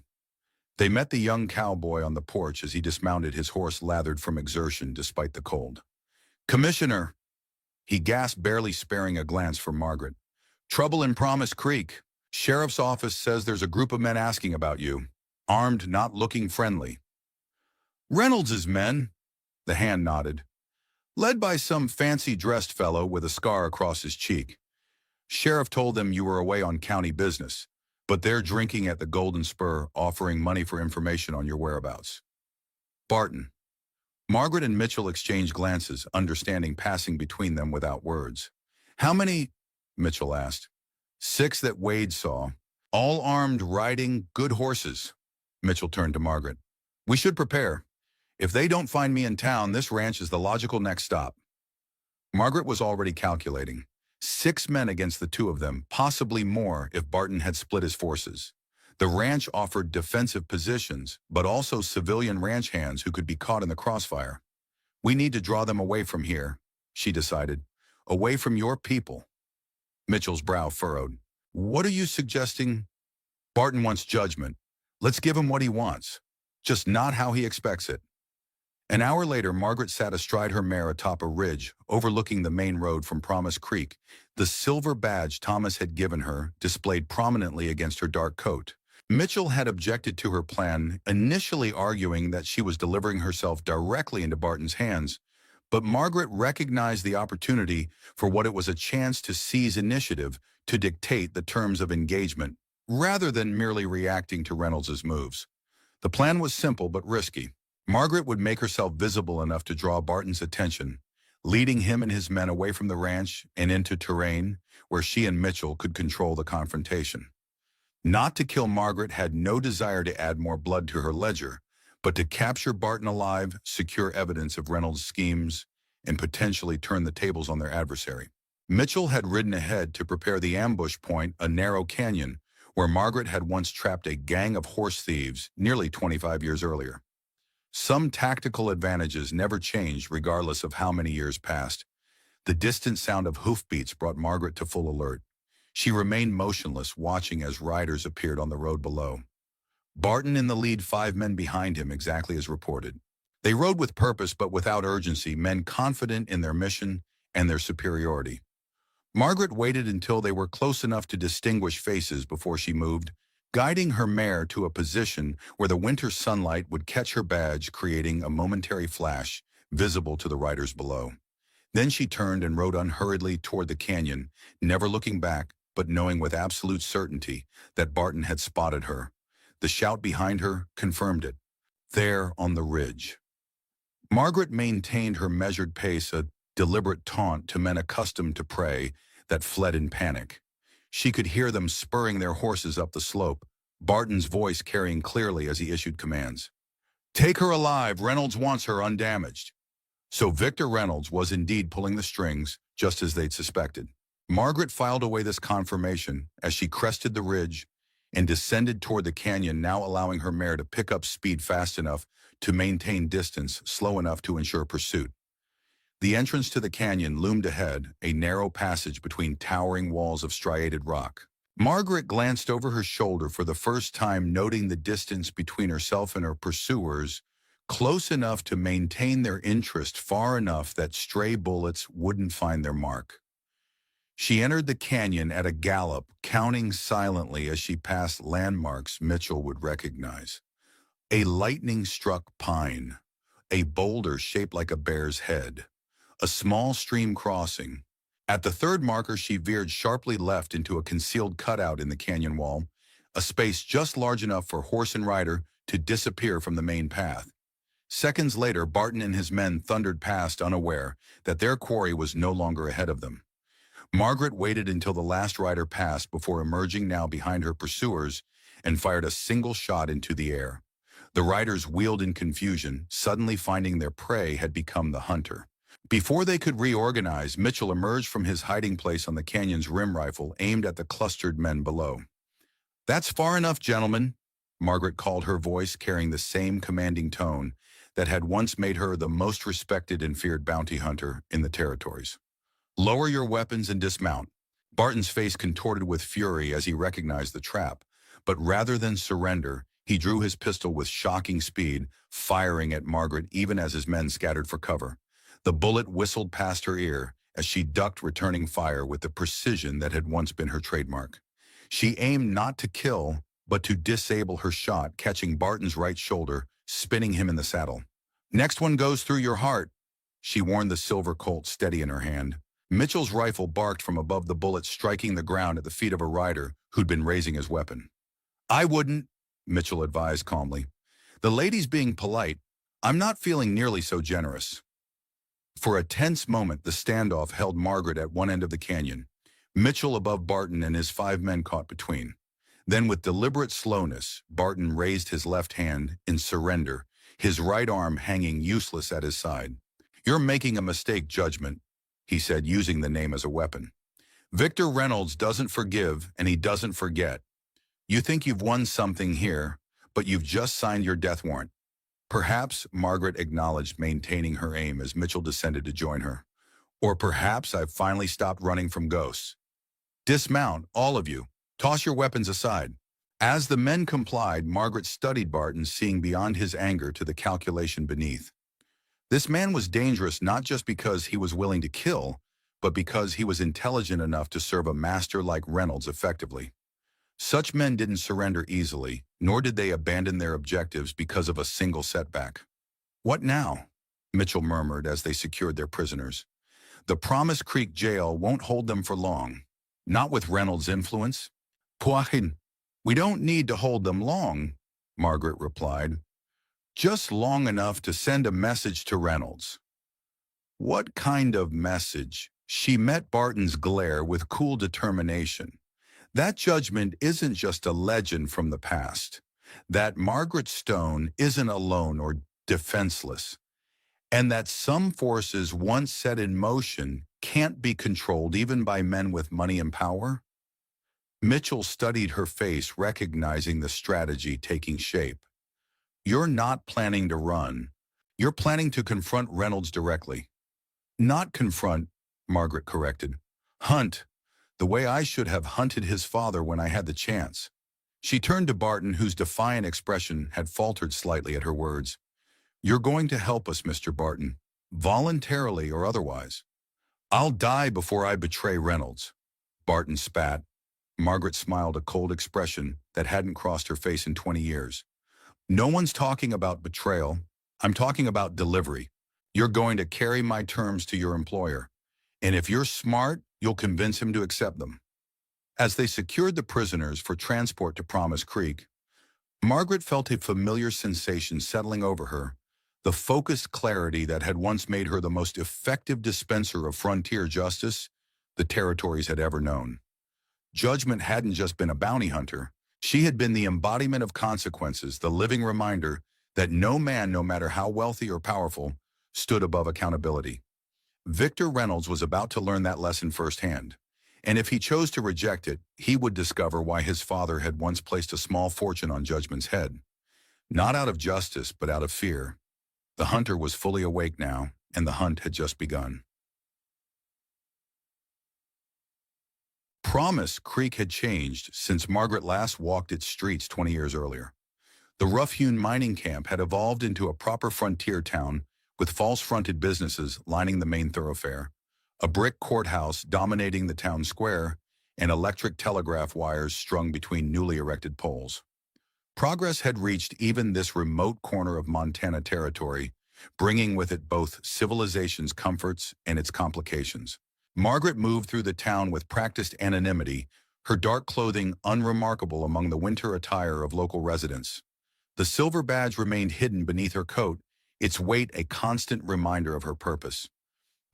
They met the young cowboy on the porch as he dismounted, his horse lathered from exertion despite the cold. "Commissioner," he gasped, barely sparing a glance from Margaret. "Trouble in Promise Creek. Sheriff's office says there's a group of men asking about you. Armed, not looking friendly." "Reynolds' men," the hand nodded. "Led by some fancy-dressed fellow with a scar across his cheek. Sheriff told them you were away on county business, but they're drinking at the Golden Spur, offering money for information on your whereabouts." "Barton." Margaret and Mitchell exchanged glances, understanding passing between them without words. "How many?" Mitchell asked. 6 that Wade saw. All armed, riding, good horses." Mitchell turned to Margaret. "We should prepare. If they don't find me in town, this ranch is the logical next stop." Margaret was already calculating. 6 men against the 2 of them, possibly more if Barton had split his forces. The ranch offered defensive positions, but also civilian ranch hands who could be caught in the crossfire. "We need to draw them away from here," she decided. "Away from your people." Mitchell's brow furrowed. "What are you suggesting?" "Barton wants judgment. Let's give him what he wants, just not how he expects it." An hour later, Margaret sat astride her mare atop a ridge, overlooking the main road from Promise Creek. The silver badge Thomas had given her displayed prominently against her dark coat. Mitchell had objected to her plan, initially arguing that she was delivering herself directly into Barton's hands, but Margaret recognized the opportunity for what it was: a chance to seize initiative, to dictate the terms of engagement, rather than merely reacting to Reynolds' moves. The plan was simple but risky. Margaret would make herself visible enough to draw Barton's attention, leading him and his men away from the ranch and into terrain where she and Mitchell could control the confrontation. Not to kill Margaret had no desire to add more blood to her ledger, but to capture Barton alive, secure evidence of Reynolds' schemes, and potentially turn the tables on their adversary. Mitchell had ridden ahead to prepare the ambush point, a narrow canyon, where Margaret had once trapped a gang of horse thieves nearly 25 years earlier. Some tactical advantages never changed regardless of how many years passed. The distant sound of hoofbeats brought Margaret to full alert. She remained motionless, watching as riders appeared on the road below. Barton in the lead, 5 men behind him, exactly as reported. They rode with purpose but without urgency, men confident in their mission and their superiority. Margaret waited until they were close enough to distinguish faces before she moved, guiding her mare to a position where the winter sunlight would catch her badge, creating a momentary flash visible to the riders below. Then she turned and rode unhurriedly toward the canyon, never looking back, but knowing with absolute certainty that Barton had spotted her. The shout behind her confirmed it. There on the ridge. Margaret maintained her measured pace, a deliberate taunt to men accustomed to prey that fled in panic. She could hear them spurring their horses up the slope, Barton's voice carrying clearly as he issued commands. "Take her alive, Reynolds wants her undamaged." So Victor Reynolds was indeed pulling the strings, just as they'd suspected. Margaret filed away this confirmation as she crested the ridge and descended toward the canyon, now allowing her mare to pick up speed fast enough to maintain distance, slow enough to ensure pursuit. The entrance to the canyon loomed ahead, a narrow passage between towering walls of striated rock. Margaret glanced over her shoulder for the first time, noting the distance between herself and her pursuers, close enough to maintain their interest, far enough that stray bullets wouldn't find their mark. She entered the canyon at a gallop, counting silently as she passed landmarks Mitchell would recognize. A lightning-struck pine, a boulder shaped like a bear's head, a small stream crossing. At the third marker, she veered sharply left into a concealed cutout in the canyon wall, a space just large enough for horse and rider to disappear from the main path. Seconds later, Barton and his men thundered past, unaware that their quarry was no longer ahead of them. Margaret waited until the last rider passed before emerging now behind her pursuers and fired a single shot into the air. The riders wheeled in confusion, suddenly finding their prey had become the hunter. Before they could reorganize, Mitchell emerged from his hiding place on the canyon's rim, rifle aimed at the clustered men below. "That's far enough, gentlemen," Margaret called, her voice carrying the same commanding tone that had once made her the most respected and feared bounty hunter in the territories. "Lower your weapons and dismount." Barton's face contorted with fury as he recognized the trap, but rather than surrender, he drew his pistol with shocking speed, firing at Margaret even as his men scattered for cover. The bullet whistled past her ear as she ducked, returning fire with the precision that had once been her trademark. She aimed not to kill, but to disable her shot, catching Barton's right shoulder, spinning him in the saddle. "Next one goes through your heart," she warned, the silver Colt steady in her hand. Mitchell's rifle barked from above, the bullet striking the ground at the feet of a rider who'd been raising his weapon. "I wouldn't," Mitchell advised calmly. "The lady's being polite. I'm not feeling nearly so generous." For a tense moment, the standoff held Margaret at one end of the canyon, Mitchell above Barton and his 5 men caught between. Then with deliberate slowness, Barton raised his left hand in surrender, his right arm hanging useless at his side. "You're making a mistake, Judgment," he said, using the name as a weapon. "Victor Reynolds doesn't forgive, and he doesn't forget. You think you've won something here, but you've just signed your death warrant." "Perhaps," Margaret acknowledged, maintaining her aim as Mitchell descended to join her. "Or perhaps I've finally stopped running from ghosts. Dismount, all of you. Toss your weapons aside." As the men complied, Margaret studied Barton, seeing beyond his anger to the calculation beneath. This man was dangerous not just because he was willing to kill, but because he was intelligent enough to serve a master like Reynolds effectively. Such men didn't surrender easily, nor did they abandon their objectives because of a single setback. "What now?" Mitchell murmured as they secured their prisoners. "The Promise Creek jail won't hold them for long. Not with Reynolds' influence." "Puahin, we don't need to hold them long," Margaret replied. "Just long enough to send a message to Reynolds." "What kind of message?" She met Barton's glare with cool determination. "That Judgment isn't just a legend from the past. That Margaret Stone isn't alone or defenseless. And that some forces once set in motion can't be controlled even by men with money and power." Mitchell studied her face, recognizing the strategy taking shape. "You're not planning to run. You're planning to confront Reynolds directly." "Not confront," Margaret corrected. "Hunt, the way I should have hunted his father when I had the chance." She turned to Barton, whose defiant expression had faltered slightly at her words. You're going to help us, Mr. Barton, voluntarily or otherwise. I'll die before I betray Reynolds. Barton spat. Margaret smiled, a cold expression that hadn't crossed her face in 20 years. No one's talking about betrayal. I'm talking about delivery. You're going to carry my terms to your employer. And if you're smart, you'll convince him to accept them. As they secured the prisoners for transport to Promise Creek, Margaret felt a familiar sensation settling over her, the focused clarity that had once made her the most effective dispenser of frontier justice the territories had ever known. Judgment hadn't just been a bounty hunter. She had been the embodiment of consequences, the living reminder that no man, no matter how wealthy or powerful, stood above accountability. Victor Reynolds was about to learn that lesson firsthand. And if he chose to reject it, he would discover why his father had once placed a small fortune on Judgment's head. Not out of justice, but out of fear. The hunter was fully awake now, and the hunt had just begun. Promise Creek had changed since Margaret last walked its streets 20 years earlier. The rough-hewn mining camp had evolved into a proper frontier town with false-fronted businesses lining the main thoroughfare, a brick courthouse dominating the town square, and electric telegraph wires strung between newly erected poles. Progress had reached even this remote corner of Montana territory, bringing with it both civilization's comforts and its complications. Margaret moved through the town with practiced anonymity, her dark clothing unremarkable among the winter attire of local residents. The silver badge remained hidden beneath her coat, its weight a constant reminder of her purpose.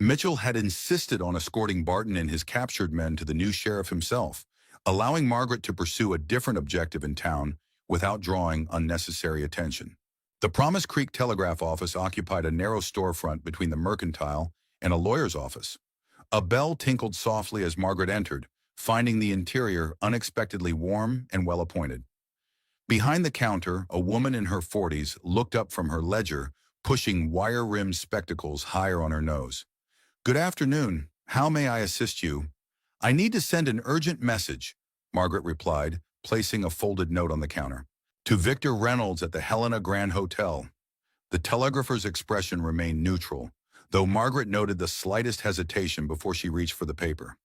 Mitchell had insisted on escorting Barton and his captured men to the new sheriff himself, allowing Margaret to pursue a different objective in town without drawing unnecessary attention. The Promise Creek telegraph office occupied a narrow storefront between the mercantile and a lawyer's office. A bell tinkled softly as Margaret entered, finding the interior unexpectedly warm and well-appointed. Behind the counter, a woman in her 40s looked up from her ledger, pushing wire-rimmed spectacles higher on her nose. "Good afternoon. How may I assist you?" "I need to send an urgent message," Margaret replied, placing a folded note on the counter. "To Victor Reynolds at the Helena Grand Hotel." The telegrapher's expression remained neutral, though Margaret noted the slightest hesitation before she reached for the paper.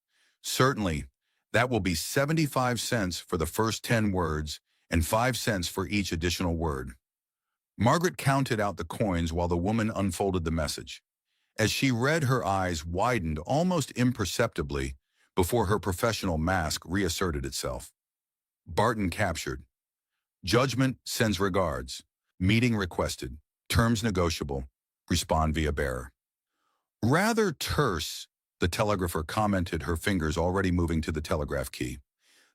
"Certainly. That will be 75 cents for the first 10 words and 5 cents for each additional word." Margaret counted out the coins while the woman unfolded the message. As she read, her eyes widened almost imperceptibly before her professional mask reasserted itself. Barton captured. Judgment sends regards. Meeting requested. Terms negotiable. Respond via bearer. Rather terse, the telegrapher commented, her fingers already moving to the telegraph key.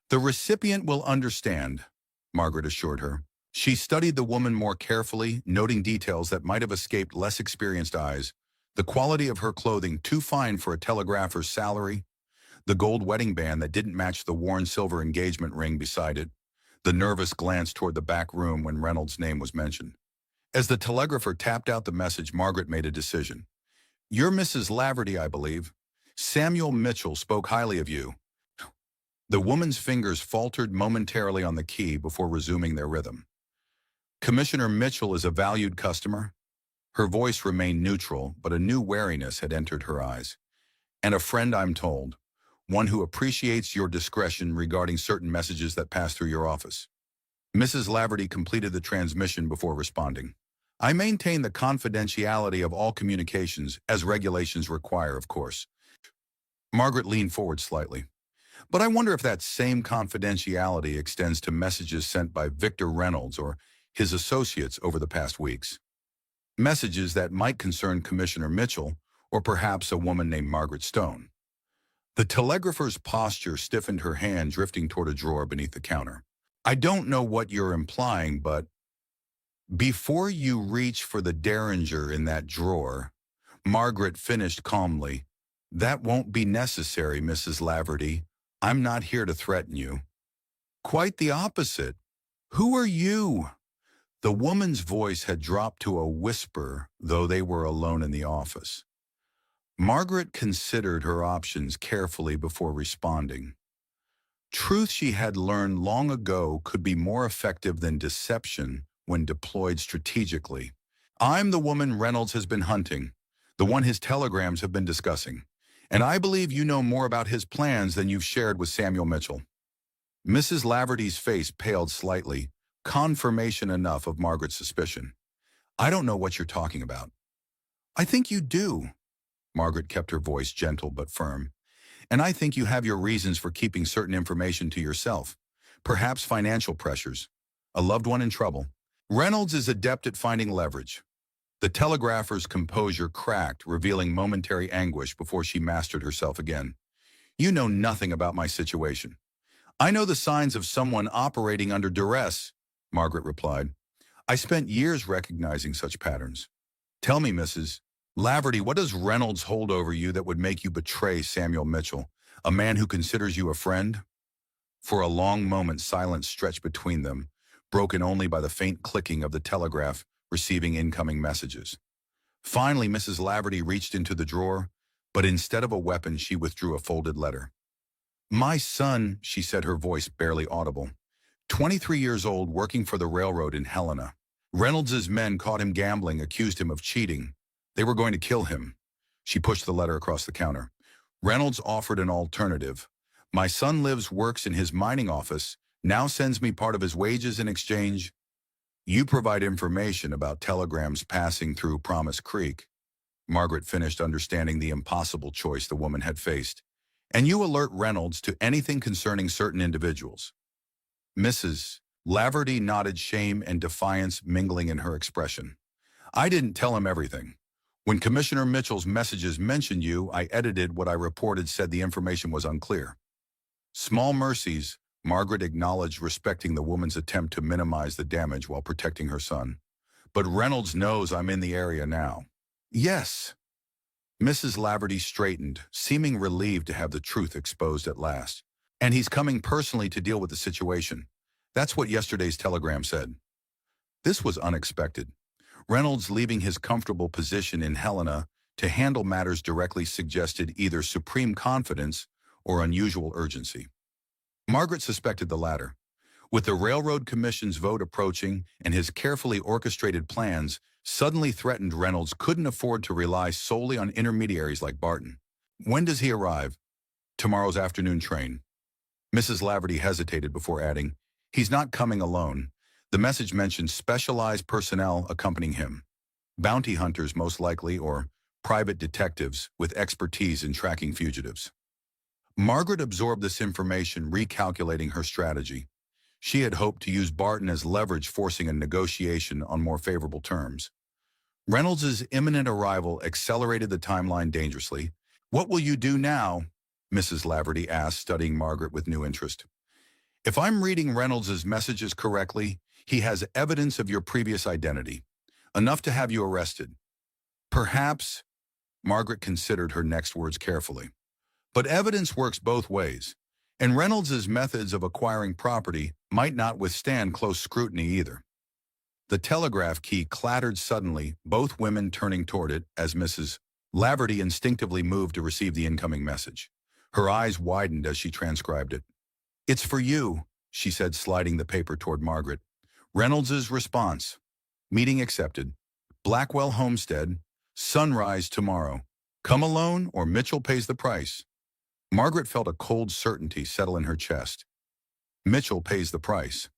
"The recipient will understand," Margaret assured her. She studied the woman more carefully, noting details that might have escaped less experienced eyes. The quality of her clothing too fine for a telegrapher's salary, the gold wedding band that didn't match the worn silver engagement ring beside it, the nervous glance toward the back room when Reynolds' name was mentioned. As the telegrapher tapped out the message, Margaret made a decision. "You're Mrs. Laverty, I believe. Samuel Mitchell spoke highly of you." The woman's fingers faltered momentarily on the key before resuming their rhythm. "Commissioner Mitchell is a valued customer." Her voice remained neutral, but a new wariness had entered her eyes. "And a friend, I'm told. One who appreciates your discretion regarding certain messages that pass through your office." Mrs. Laverty completed the transmission before responding. "I maintain the confidentiality of all communications, as regulations require, of course." Margaret leaned forward slightly. "But I wonder if that same confidentiality extends to messages sent by Victor Reynolds or his associates over the past weeks. Messages that might concern Commissioner Mitchell or perhaps a woman named Margaret Stone." The telegrapher's posture stiffened, her hand drifting toward a drawer beneath the counter. "I don't know what you're implying, but..." "Before you reach for the derringer in that drawer," Margaret finished calmly, "that won't be necessary, Mrs. Laverty. I'm not here to threaten you." "Quite the opposite. Who are you?" The woman's voice had dropped to a whisper, though they were alone in the office. Margaret considered her options carefully before responding. Truth, she had learned long ago, could be more effective than deception when deployed strategically. I'm the woman Reynolds has been hunting, the one his telegrams have been discussing, and I believe you know more about his plans than you've shared with Samuel Mitchell." Mrs. Laverty's face paled slightly, confirmation enough of Margaret's suspicion. "I don't know what you're talking about." "I think you do." Margaret kept her voice gentle but firm. "And I think you have your reasons for keeping certain information to yourself. Perhaps financial pressures. A loved one in trouble. Reynolds is adept at finding leverage." The telegrapher's composure cracked, revealing momentary anguish before she mastered herself again. "You know nothing about my situation." "I know the signs of someone operating under duress," Margaret replied. "I spent years recognizing such patterns." "Tell me, Mrs. Laverty, what does Reynolds hold over you that would make you betray Samuel Mitchell, a man who considers you a friend?" For a long moment silence stretched between them, broken only by the faint clicking of the telegraph receiving incoming messages. Finally, Mrs. Laverty reached into the drawer, but instead of a weapon, she withdrew a folded letter. "My son," she said, her voice barely audible, 23 years old, working for the railroad in Helena. Reynolds's men caught him gambling, accused him of cheating. They were going to kill him." She pushed the letter across the counter. "Reynolds offered an alternative. My son lives, works in his mining office, now sends me part of his wages in exchange. You provide information about telegrams passing through Promise Creek." Margaret finished, understanding the impossible choice the woman had faced. "And you alert Reynolds to anything concerning certain individuals." Mrs. Laverty nodded, shame and defiance mingling in her expression. "I didn't tell him everything. When Commissioner Mitchell's messages mentioned you, I edited what I reported, said the information was unclear." "Small mercies," Margaret acknowledged, respecting the woman's attempt to minimize the damage while protecting her son. "But Reynolds knows I'm in the area now." "Yes." Mrs. Laverty straightened, seeming relieved to have the truth exposed at last. "And he's coming personally to deal with the situation. That's what yesterday's telegram said." This was unexpected. Reynolds leaving his comfortable position in Helena to handle matters directly suggested either supreme confidence or unusual urgency. Margaret suspected the latter. With the Railroad Commission's vote approaching and his carefully orchestrated plans suddenly threatened, Reynolds couldn't afford to rely solely on intermediaries like Barton. "When does he arrive?" "Tomorrow's afternoon train." Mrs. Laverty hesitated before adding, "He's not coming alone. The message mentioned specialized personnel accompanying him. Bounty hunters, most likely, or private detectives with expertise in tracking fugitives." Margaret absorbed this information, recalculating her strategy. She had hoped to use Barton as leverage, forcing a negotiation on more favorable terms. Reynolds's imminent arrival accelerated the timeline dangerously. "What will you do now?" Mrs. Laverty asked, studying Margaret with new interest. "If I'm reading Reynolds's messages correctly, he has evidence of your previous identity, enough to have you arrested." "Perhaps," Margaret considered her next words carefully. "But evidence works both ways, and Reynolds's methods of acquiring property might not withstand close scrutiny either." The telegraph key clattered suddenly, both women turning toward it as Mrs. Laverty instinctively moved to receive the incoming message. Her eyes widened as she transcribed it. "It's for you," she said, sliding the paper toward Margaret. "Reynolds's response. Meeting accepted. Blackwell Homestead. Sunrise tomorrow. Come alone or Mitchell pays the price." Margaret felt a cold certainty settle in her chest. "Mitchell pays the price."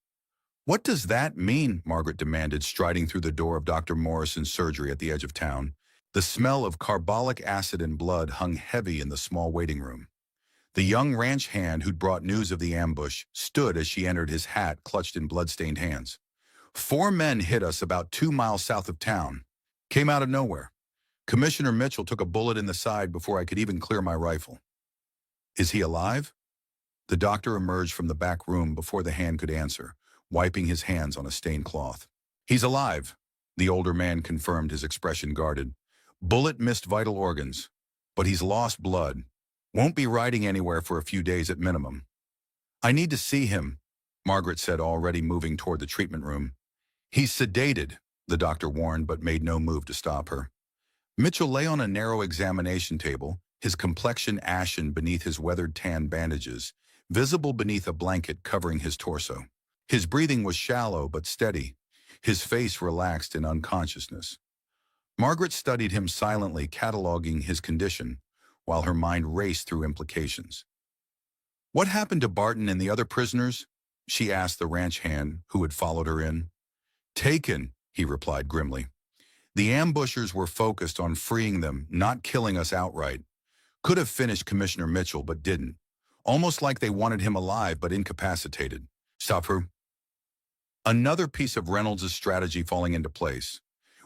"What does that mean?" Margaret demanded, striding through the door of Dr. Morrison's surgery at the edge of town. The smell of carbolic acid and blood hung heavy in the small waiting room. The young ranch hand who'd brought news of the ambush stood as she entered, his hat clutched in blood-stained hands. "4 men hit us about 2 miles south of town. Came out of nowhere. Commissioner Mitchell took a bullet in the side before I could even clear my rifle." "Is he alive?" The doctor emerged from the back room before the hand could answer, wiping his hands on a stained cloth. "He's alive," the older man confirmed, his expression guarded. "Bullet missed vital organs, but he's lost blood. Won't be riding anywhere for a few days at minimum." "I need to see him," Margaret said, already moving toward the treatment room. "He's sedated," the doctor warned, but made no move to stop her. Mitchell lay on a narrow examination table, his complexion ashen beneath his weathered tan bandages, visible beneath a blanket covering his torso. His breathing was shallow but steady, his face relaxed in unconsciousness. Margaret studied him silently, cataloging his condition, while her mind raced through implications. "What happened to Barton and the other prisoners?" she asked the ranch hand who had followed her in. "Taken," he replied grimly. "The ambushers were focused on freeing them, not killing us outright. Could have finished Commissioner Mitchell, but didn't. Almost like they wanted him alive, but incapacitated. Stop her." Another piece of Reynolds' strategy falling into place.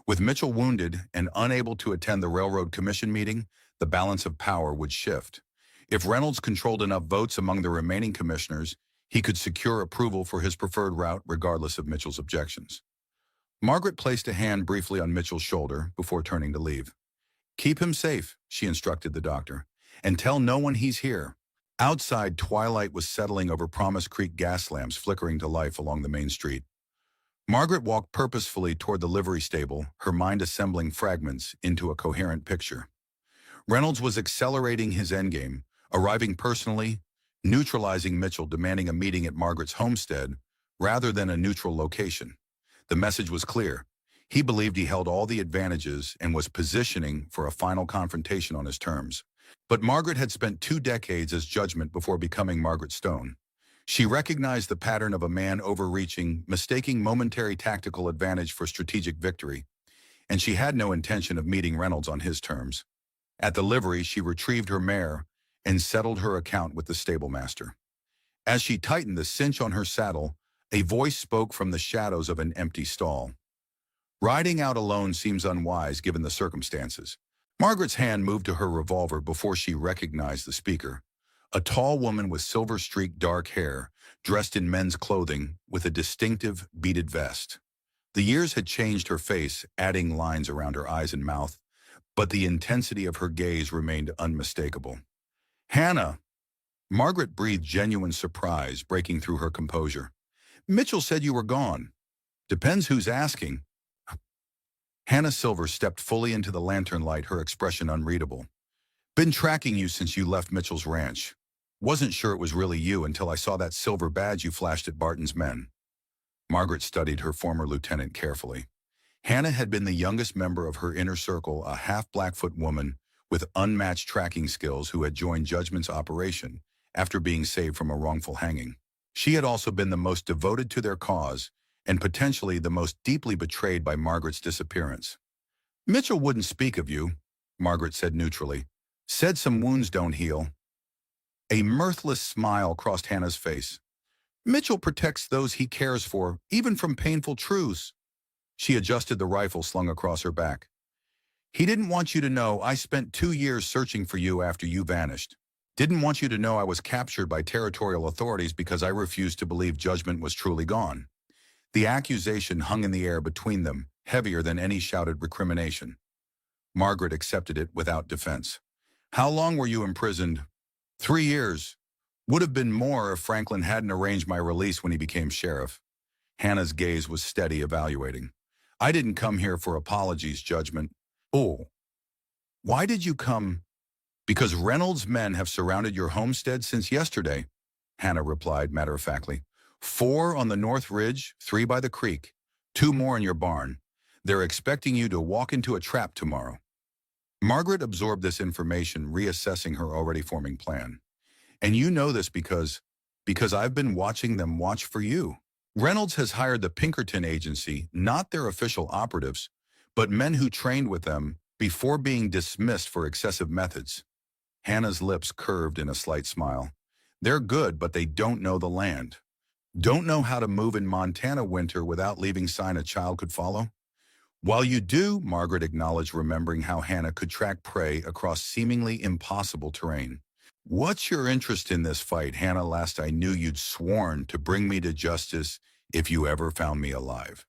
With Mitchell wounded and unable to attend the Railroad Commission meeting, the balance of power would shift. If Reynolds controlled enough votes among the remaining commissioners, he could secure approval for his preferred route regardless of Mitchell's objections. Margaret placed a hand briefly on Mitchell's shoulder before turning to leave. "Keep him safe," she instructed the doctor, "and tell no one he's here." Outside, twilight was settling over Promise Creek gas lamps flickering to life along the main street. Margaret walked purposefully toward the livery stable, her mind assembling fragments into a coherent picture. Reynolds was accelerating his endgame, arriving personally, neutralizing Mitchell, demanding a meeting at Margaret's homestead rather than a neutral location. The message was clear. He believed he held all the advantages and was positioning for a final confrontation on his terms. But Margaret had spent 2 decades as judgment before becoming Margaret Stone. She recognized the pattern of a man overreaching, mistaking momentary tactical advantage for strategic victory, and she had no intention of meeting Reynolds on his terms. At the livery, she retrieved her mare and settled her account with the stablemaster. As she tightened the cinch on her saddle, a voice spoke from the shadows of an empty stall. "Riding out alone seems unwise given the circumstances." Margaret's hand moved to her revolver before she recognized the speaker. A tall woman with silver-streaked dark hair, dressed in men's clothing with a distinctive beaded vest. The years had changed her face, adding lines around her eyes and mouth, but the intensity of her gaze remained unmistakable. "Hannah!" Margaret breathed genuine surprise, breaking through her composure. "Mitchell said you were gone." "Depends who's asking." Hannah Silver stepped fully into the lantern light, her expression unreadable. "Been tracking you since you left Mitchell's ranch. Wasn't sure it was really you until I saw that silver badge you flashed at Barton's men." Margaret studied her former lieutenant carefully. Hannah had been the youngest member of her inner circle, a half-Blackfoot woman with unmatched tracking skills who had joined Judgment's operation after being saved from a wrongful hanging. She had also been the most devoted to their cause and potentially the most deeply betrayed by Margaret's disappearance. "Mitchell wouldn't speak of you," Margaret said neutrally. "Said some wounds don't heal." A mirthless smile crossed Hannah's face. "Mitchell protects those he cares for, even from painful truths." She adjusted the rifle slung across her back. "He didn't want you to know I spent 2 years searching for you after you vanished. Didn't want you to know I was captured by territorial authorities because I refused to believe Judgment was truly gone." The accusation hung in the air between them, heavier than any shouted recrimination. Margaret accepted it without defense. "How long were you imprisoned?" 3 years. Would have been more if Franklin hadn't arranged my release when he became sheriff." Hannah's gaze was steady, evaluating. "I didn't come here for apologies, Judgment." "Oh. Why did you come?" "Because Reynolds' men have surrounded your homestead since yesterday," Hannah replied matter-of-factly. "4 on the North Ridge, 3 by the creek, 2 more in your barn. They're expecting you to walk into a trap tomorrow." Margaret absorbed this information, reassessing her already forming plan. "And you know this because I've been watching them watch for you. Reynolds has hired the Pinkerton agency, not their official operatives, but men who trained with them before being dismissed for excessive methods." Hannah's lips curved in a slight smile. "They're good, but they don't know the land. Don't know how to move in Montana winter without leaving sign a child could follow." "While you do," Margaret acknowledged, remembering how Hannah could track prey across seemingly impossible terrain. "What's your interest in this fight, Hannah? Last I knew you'd sworn to bring me to justice if you ever found me alive."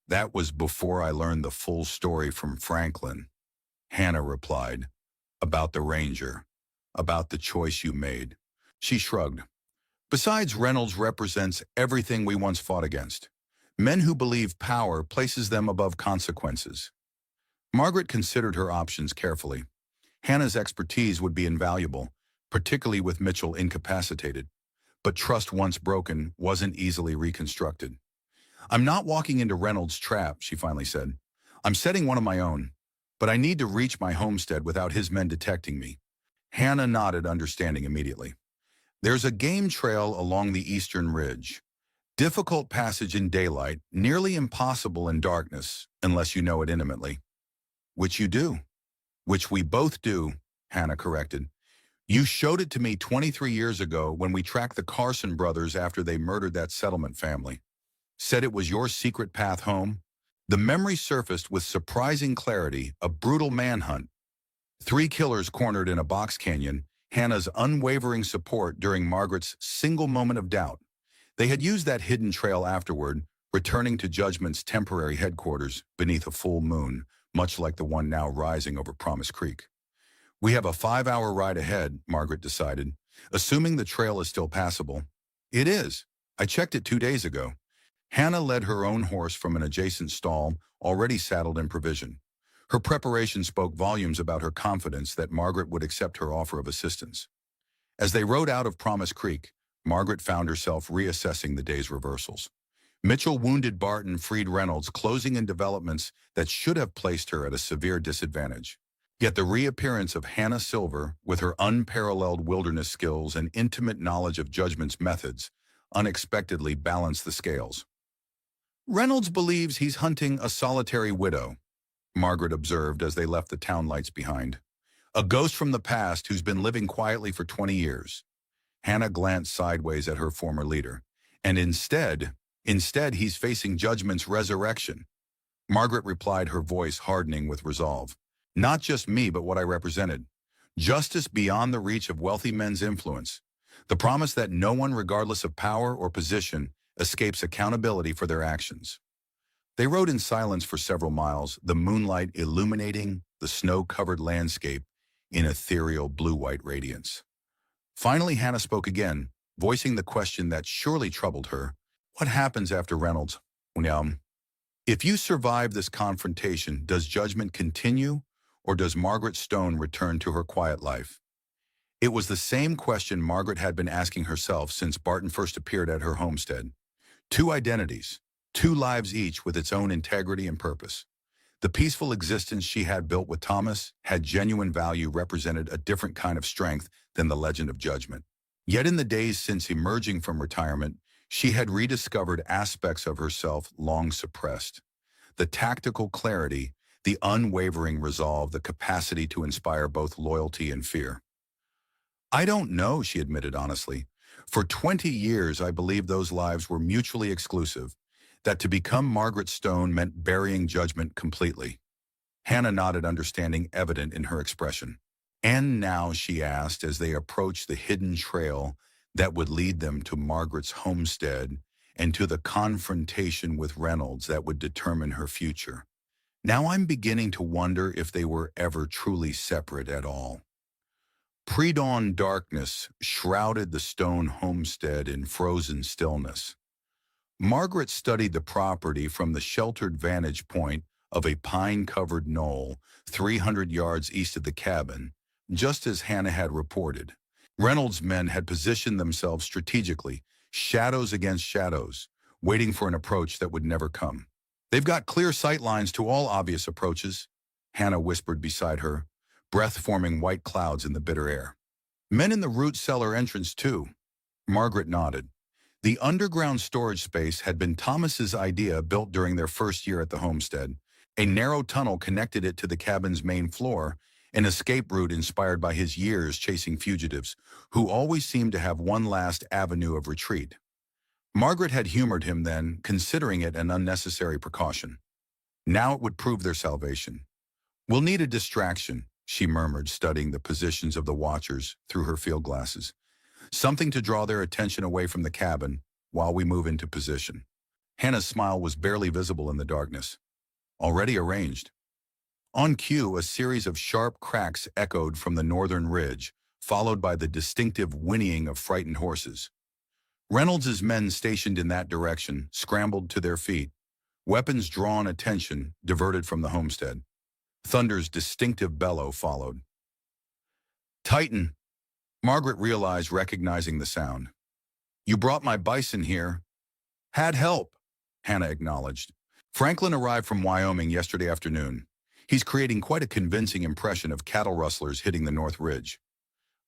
"That was before I learned the full story from Franklin," Hannah replied. "About the ranger. About the choice you made." She shrugged. "Besides, Reynolds represents everything we once fought against. Men who believe power places them above consequences." Margaret considered her options carefully. Hannah's expertise would be invaluable, particularly with Mitchell incapacitated. But trust once broken wasn't easily reconstructed. "I'm not walking into Reynolds' trap," she finally said. "I'm setting one of my own. but I need to reach my homestead without his men detecting me. Hannah nodded, understanding immediately. There's a game trail along the eastern ridge. Difficult passage in daylight, nearly impossible in darkness, unless you know it intimately. Which you do. Which we both do, Hannah corrected. You showed it to me 23 years ago when we tracked the Carson brothers after they murdered that settlement family. Said it was your secret path home. The memory surfaced with surprising clarity, a brutal manhunt. 3 killers cornered in a box canyon, Hannah's unwavering support during Margaret's single moment of doubt. They had used that hidden trail afterward, returning to Judgment's temporary headquarters beneath a full moon, much like the one now rising over Promise Creek. We have a 5-hour ride ahead, Margaret decided, assuming the trail is still passable. It is. I checked it 2 days ago. Hannah led her own horse from an adjacent stall, already saddled in provision. Her preparation spoke volumes about her confidence that Margaret would accept her offer of assistance. As they rode out of Promise Creek, Margaret found herself reassessing the day's reversals. Mitchell wounded Barton, freed Reynolds, closing in developments that should have placed her at a severe disadvantage. Yet the reappearance of Hannah Silver, with her unparalleled wilderness skills and intimate knowledge of Judgment's methods, unexpectedly balanced the scales. Reynolds believes he's hunting a solitary widow, Margaret observed as they left the town lights behind. A ghost from the past who's been living quietly for 20 years. Hannah glanced sideways at her former leader. And instead he's facing Judgment's resurrection. Margaret replied, her voice hardening with resolve. Not just me, but what I represented. Justice beyond the reach of wealthy men's influence. The promise that no one, regardless of power or position, escapes accountability for their actions. They rode in silence for several miles, the moonlight illuminating the snow-covered landscape in ethereal blue-white radiance. Finally, Hannah spoke again, voicing the question that surely troubled her. What happens after Reynolds? If you survive this confrontation, does Judgment continue, or does Margaret Stone return to her quiet life? It was the same question Margaret had been asking herself since Barton first appeared at her homestead. 2 identities, 2 lives each with its own integrity and purpose. The peaceful existence she had built with Thomas had genuine value, represented a different kind of strength than the legend of Judgment. Yet in the days since emerging from retirement, she had rediscovered aspects of herself long suppressed. The tactical clarity, the unwavering resolve, the capacity to inspire both loyalty and fear. I don't know, she admitted honestly. For 20 years, I believed those lives were mutually exclusive, that to become Margaret Stone meant burying Judgment completely. Hannah nodded, understanding evident in her expression. And now, she asked, as they approached the hidden trail that would lead them to Margaret's homestead and to the confrontation with Reynolds that would determine her future. Now I'm beginning to wonder if they were ever truly separate at all. Pre-dawn darkness shrouded the stone homestead in frozen stillness. Margaret studied the property from the sheltered vantage point of a pine-covered knoll 300 yards east of the cabin, just as Hannah had reported. Reynolds' men had positioned themselves strategically, shadows against shadows, waiting for an approach that would never come. They've got clear sight lines to all obvious approaches, Hannah whispered beside her, breath forming white clouds in the bitter air. Men in the root cellar entrance too. Margaret nodded. The underground storage space had been Thomas's idea, built during their first year at the homestead. A narrow tunnel connected it to the cabin's main floor, an escape route inspired by his years chasing fugitives, who always seemed to have one last avenue of retreat. Margaret had humored him then, considering it an unnecessary precaution. Now it would prove their salvation. We'll need a distraction, she murmured, studying the positions of the watchers through her field glasses. Something to draw their attention away from the cabin while we move into position. Hannah's smile was barely visible in the darkness. Already arranged. On cue, a series of sharp cracks echoed from the northern ridge, followed by the distinctive whinnying of frightened horses. Reynolds' men stationed in that direction scrambled to their feet, weapons drawn, attention diverted from the homestead. Thunder's distinctive bellow followed. Titan, Margaret realized, recognizing the sound. You brought my Bison here. Had help, Hannah acknowledged. Franklin arrived from Wyoming yesterday afternoon. He's creating quite a convincing impression of cattle rustlers hitting the North Ridge.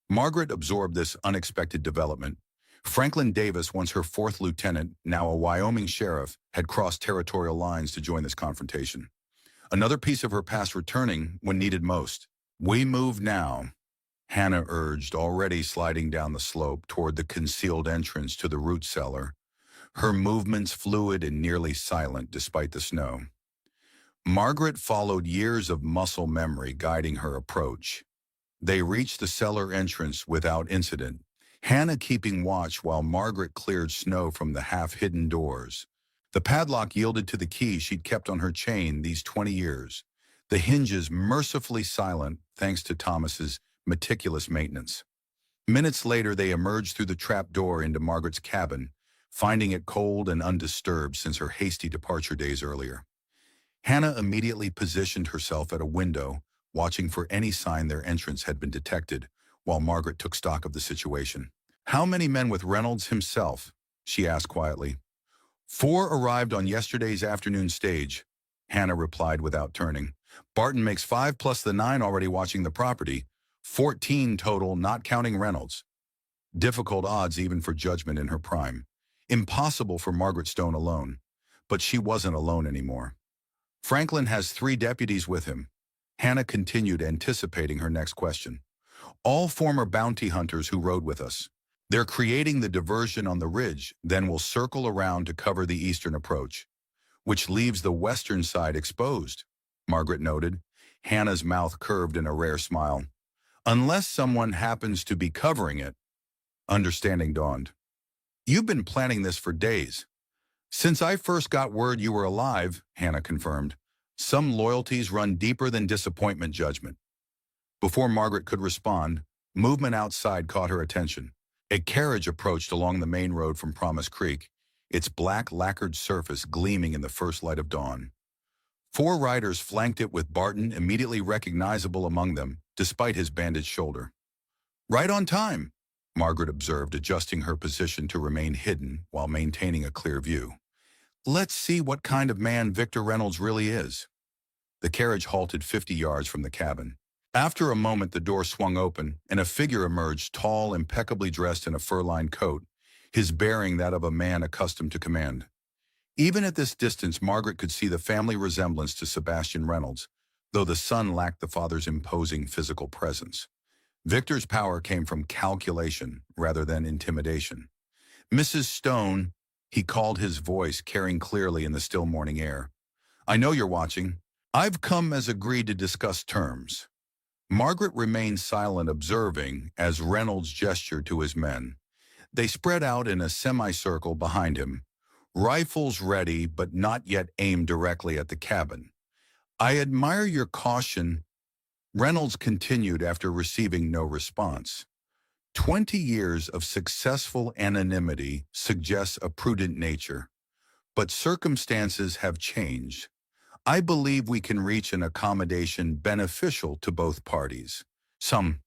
Margaret absorbed this unexpected development. Franklin Davis, once her fourth lieutenant, now a Wyoming sheriff, had crossed territorial lines to join this confrontation. Another piece of her past returning when needed most. "We move now," Hannah urged, already sliding down the slope toward the concealed entrance to the root cellar, her movements fluid and nearly silent despite the snow. Margaret followed, years of muscle memory guiding her approach. They reached the cellar entrance without incident, Hannah keeping watch while Margaret cleared snow from the half-hidden doors. The padlock yielded to the key she'd kept on her chain these 20 years, the hinges mercifully silent thanks to Thomas's meticulous maintenance. Minutes later, they emerged through the trap door into Margaret's cabin, finding it cold and undisturbed since her hasty departure days earlier. Hannah immediately positioned herself at a window, watching for any sign their entrance had been detected, while Margaret took stock of the situation. "How many men with Reynolds himself?" she asked quietly. "4 arrived on yesterday's afternoon stage," Hannah replied without turning. "Barton makes 5 plus the 9 already watching the property. 14 total, not counting Reynolds." Difficult odds even for judgment in her prime. Impossible for Margaret Stone alone. But she wasn't alone anymore. "Franklin has 3 deputies with him." Hannah continued, anticipating her next question. "All former bounty hunters who rode with us. They're creating the diversion on the ridge, then will circle around to cover the eastern approach, which leaves the western side exposed," Margaret noted. Hannah's mouth curved in a rare smile. "Unless someone happens to be covering it." Understanding dawned. "You've been planning this for days." "Since I first got word you were alive," Hannah confirmed. "Some loyalties run deeper than disappointment judgment." Before Margaret could respond, movement outside caught her attention. A carriage approached along the main road from Promise Creek, its black lacquered surface gleaming in the first light of dawn. 4 riders flanked it, with Barton immediately recognizable among them, despite his bandaged shoulder. "Right on time," Margaret observed, adjusting her position to remain hidden while maintaining a clear view. "Let's see what kind of man Victor Reynolds really is." The carriage halted 50 yards from the cabin. After a moment, the door swung open, and a figure emerged, tall, impeccably dressed in a fur-lined coat, his bearing that of a man accustomed to command. Even at this distance, Margaret could see the family resemblance to Sebastian Reynolds, though the son lacked the father's imposing physical presence. Victor's power came from calculation rather than intimidation. "Mrs. Stone," he called, his voice carrying clearly in the still morning air. "I know you're watching. I've come as agreed to discuss terms." Margaret remained silent, observing as Reynolds gestured to his men. They spread out in a semicircle behind him, rifles ready but not yet aimed directly at the cabin. "I admire your caution," Reynolds continued after receiving no response. 20 years of successful anonymity suggests a prudent nature, but circumstances have changed. I believe we can reach an accommodation beneficial to both parties." Some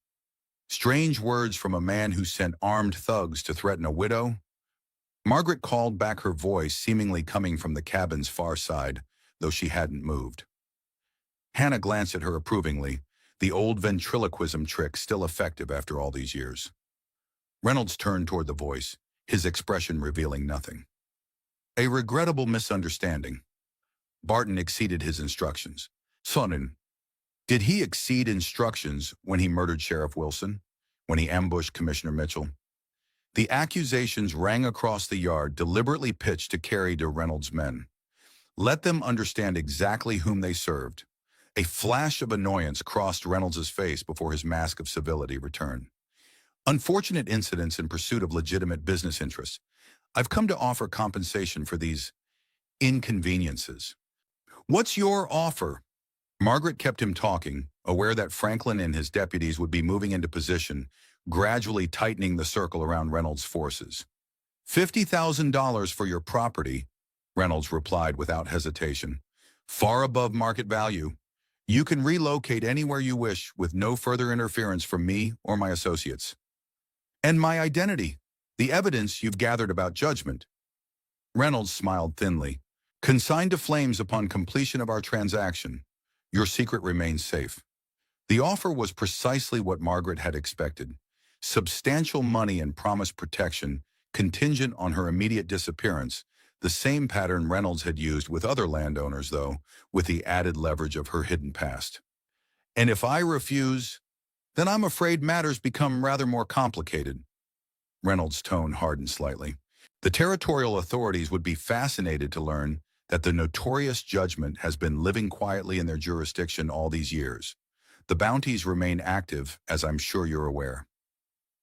strange words from a man who sent armed thugs to threaten a widow? Margaret called back, her voice seemingly coming from the cabin's far side, though she hadn't moved. Hannah glanced at her approvingly, the old ventriloquism trick still effective after all these years. Reynolds turned toward the voice, his expression revealing nothing. "A regrettable misunderstanding." Barton exceeded his instructions. "Sonnen, did he exceed instructions when he murdered Sheriff Wilson, when he ambushed Commissioner Mitchell?" The accusations rang across the yard, deliberately pitched to carry to Reynolds' men. Let them understand exactly whom they served. A flash of annoyance crossed Reynolds' face before his mask of civility returned. "Unfortunate incidents in pursuit of legitimate business interests. I've come to offer compensation for these inconveniences." "What's your offer?" Margaret kept him talking, aware that Franklin and his deputies would be moving into position, gradually tightening the circle around Reynolds' forces. $50,000 for your property," Reynolds replied without hesitation. "Far above market value. You can relocate anywhere you wish with no further interference from me or my associates." "And my identity, the evidence you've gathered about judgment?" Reynolds smiled thinly. "Consigned to flames upon completion of our transaction. Your secret remains safe. The offer was precisely what Margaret had expected. Substantial money and promised protection, contingent on her immediate disappearance, the same pattern Reynolds had used with other landowners, though, with the added leverage of her hidden past. And if I refuse, then I'm afraid matters become rather more complicated. Reynolds' tone hardened slightly. The territorial authorities would be fascinated to learn that the notorious judgment has been living quietly in their jurisdiction all these years. The bounties remain active, as I'm sure you're aware.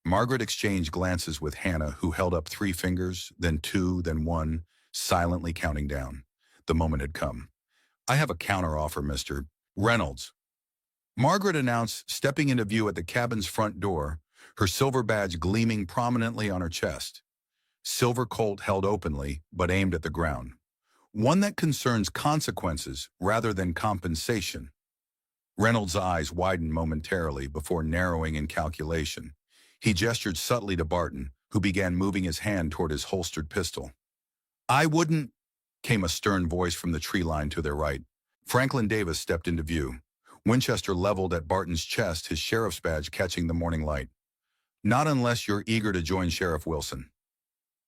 Margaret exchanged glances with Hannah, who held up 3 fingers, then 2, then 1, silently counting down. The moment had come. I have a counteroffer, Mr. Reynolds. Margaret announced, stepping into view at the cabin's front door, her silver badge gleaming prominently on her chest. Silver Colt held openly, but aimed at the ground. One that concerns consequences rather than compensation. Reynolds' eyes widened momentarily before narrowing in calculation. He gestured subtly to Barton, who began moving his hand toward his holstered pistol. I wouldn't, came a stern voice from the tree line to their right. Franklin Davis stepped into view. Winchester leveled at Barton's chest, his sheriff's badge catching the morning light. Not unless you're eager to join Sheriff Wilson.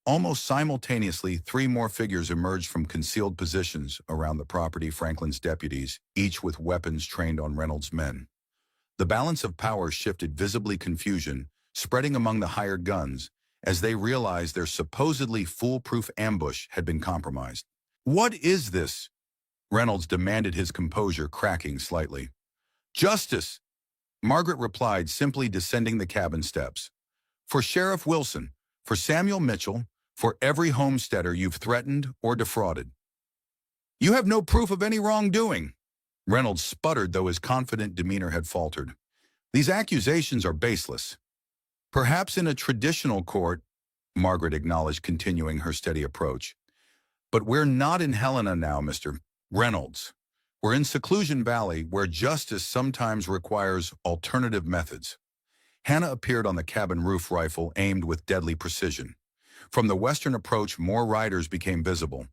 Almost simultaneously, 3 more figures emerged from concealed positions around the property. Franklin's deputies, each with weapons trained on Reynolds' men. The balance of power shifted, visibly confusion, spreading among the hired guns, as they realized their supposedly foolproof ambush had been compromised. What is this? Reynolds demanded, his composure cracking slightly. Justice, Margaret replied, simply descending the cabin steps. For Sheriff Wilson, for Samuel Mitchell, for every homesteader you've threatened or defrauded. You have no proof of any wrongdoing. Reynolds sputtered, though his confident demeanor had faltered. These accusations are baseless. Perhaps in a traditional court, Margaret acknowledged, continuing her steady approach. But we're not in Helena now, Mr. Reynolds. We're in Seclusion Valley, where justice sometimes requires alternative methods. Hannah appeared on the cabin roof, rifle aimed with deadly precision. From the western approach, more riders became visible.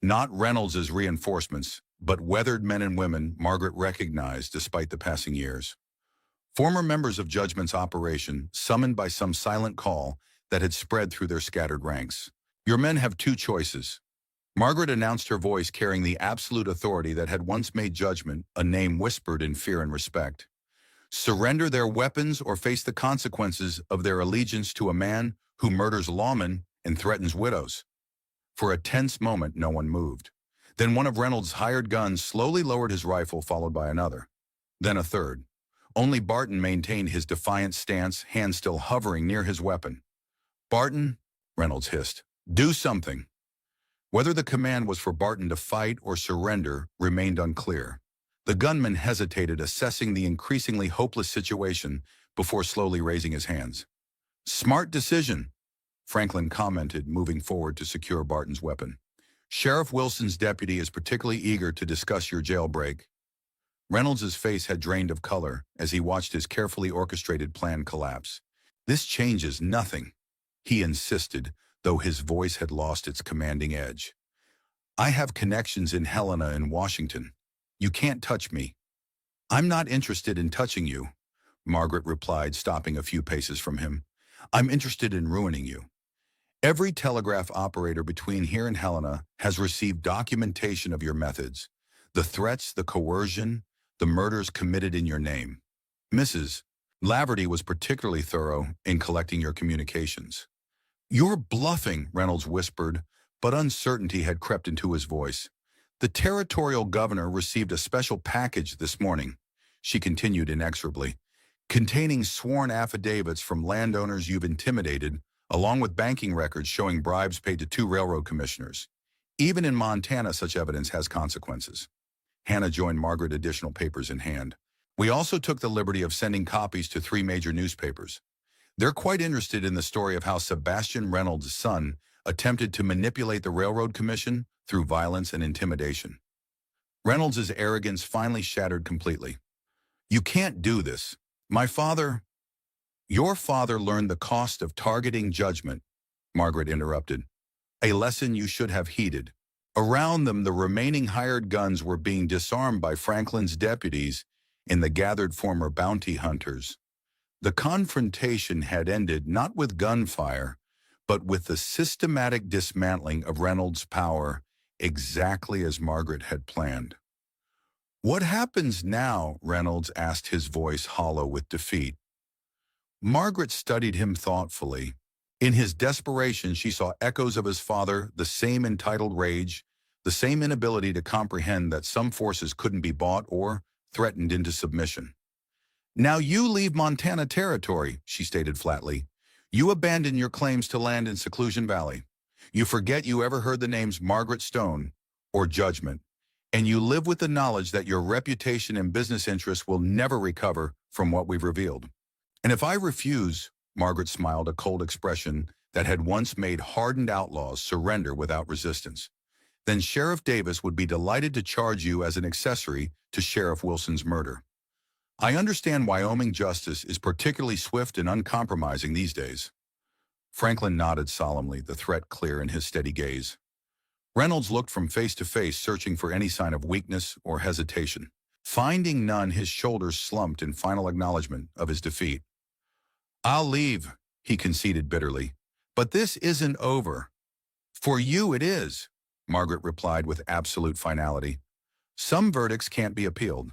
Not Reynolds' reinforcements, but weathered men and women Margaret recognized despite the passing years. Former members of Judgment's operation, summoned by some silent call that had spread through their scattered ranks. Your men have 2 choices. Margaret announced, her voice carrying the absolute authority that had once made Judgment a name whispered in fear and respect. Surrender their weapons or face the consequences of their allegiance to a man who murders lawmen and threatens widows. For a tense moment, no one moved. Then one of Reynolds' hired guns slowly lowered his rifle, followed by another. Then a third. Only Barton maintained his defiant stance, hand still hovering near his weapon. Barton, Reynolds hissed, do something. Whether the command was for Barton to fight or surrender remained unclear. The gunman hesitated, assessing the increasingly hopeless situation before slowly raising his hands. Smart decision, Franklin commented, moving forward to secure Barton's weapon. Sheriff Wilson's deputy is particularly eager to discuss your jailbreak. Reynolds' face had drained of color as he watched his carefully orchestrated plan collapse. This changes nothing, he insisted, though his voice had lost its commanding edge. I have connections in Helena and Washington. You can't touch me. I'm not interested in touching you, Margaret replied, stopping a few paces from him. I'm interested in ruining you. Every telegraph operator between here and Helena has received documentation of your methods, the threats, the coercion, the murders committed in your name. Mrs. Laverty was particularly thorough in collecting your communications. You're bluffing, Reynolds whispered, but uncertainty had crept into his voice. The territorial governor received a special package this morning, she continued inexorably, containing sworn affidavits from landowners you've intimidated, along with banking records showing bribes paid to 2 railroad commissioners. Even in Montana, such evidence has consequences. Hannah joined Margaret, additional papers in hand. We also took the liberty of sending copies to 3 major newspapers. They're quite interested in the story of how Sebastian Reynolds' son attempted to manipulate the Railroad Commission through violence and intimidation. Reynolds' arrogance finally shattered completely. You can't do this. Your father learned the cost of targeting judgment, Margaret interrupted. A lesson you should have heeded. Around them, the remaining hired guns were being disarmed by Franklin's deputies and the gathered former bounty hunters. The confrontation had ended not with gunfire, but with the systematic dismantling of Reynolds' power, exactly as Margaret had planned. "What happens now?" Reynolds asked, his voice hollow with defeat. Margaret studied him thoughtfully. In his desperation, she saw echoes of his father, the same entitled rage, the same inability to comprehend that some forces couldn't be bought or threatened into submission. "Now you leave Montana Territory," she stated flatly. "You abandon your claims to land in Seclusion Valley. You forget you ever heard the names Margaret Stone or Judgment, and you live with the knowledge that your reputation and business interests will never recover from what we've revealed." "And if I refuse," Margaret smiled, a cold expression that had once made hardened outlaws surrender without resistance, "then Sheriff Davis would be delighted to charge you as an accessory to Sheriff Wilson's murder. I understand Wyoming justice is particularly swift and uncompromising these days." Franklin nodded solemnly, the threat clear in his steady gaze. Reynolds looked from face to face, searching for any sign of weakness or hesitation. Finding none, his shoulders slumped in final acknowledgement of his defeat. "I'll leave," he conceded bitterly. "But this isn't over." "For you it is," Margaret replied with absolute finality. "Some verdicts can't be appealed."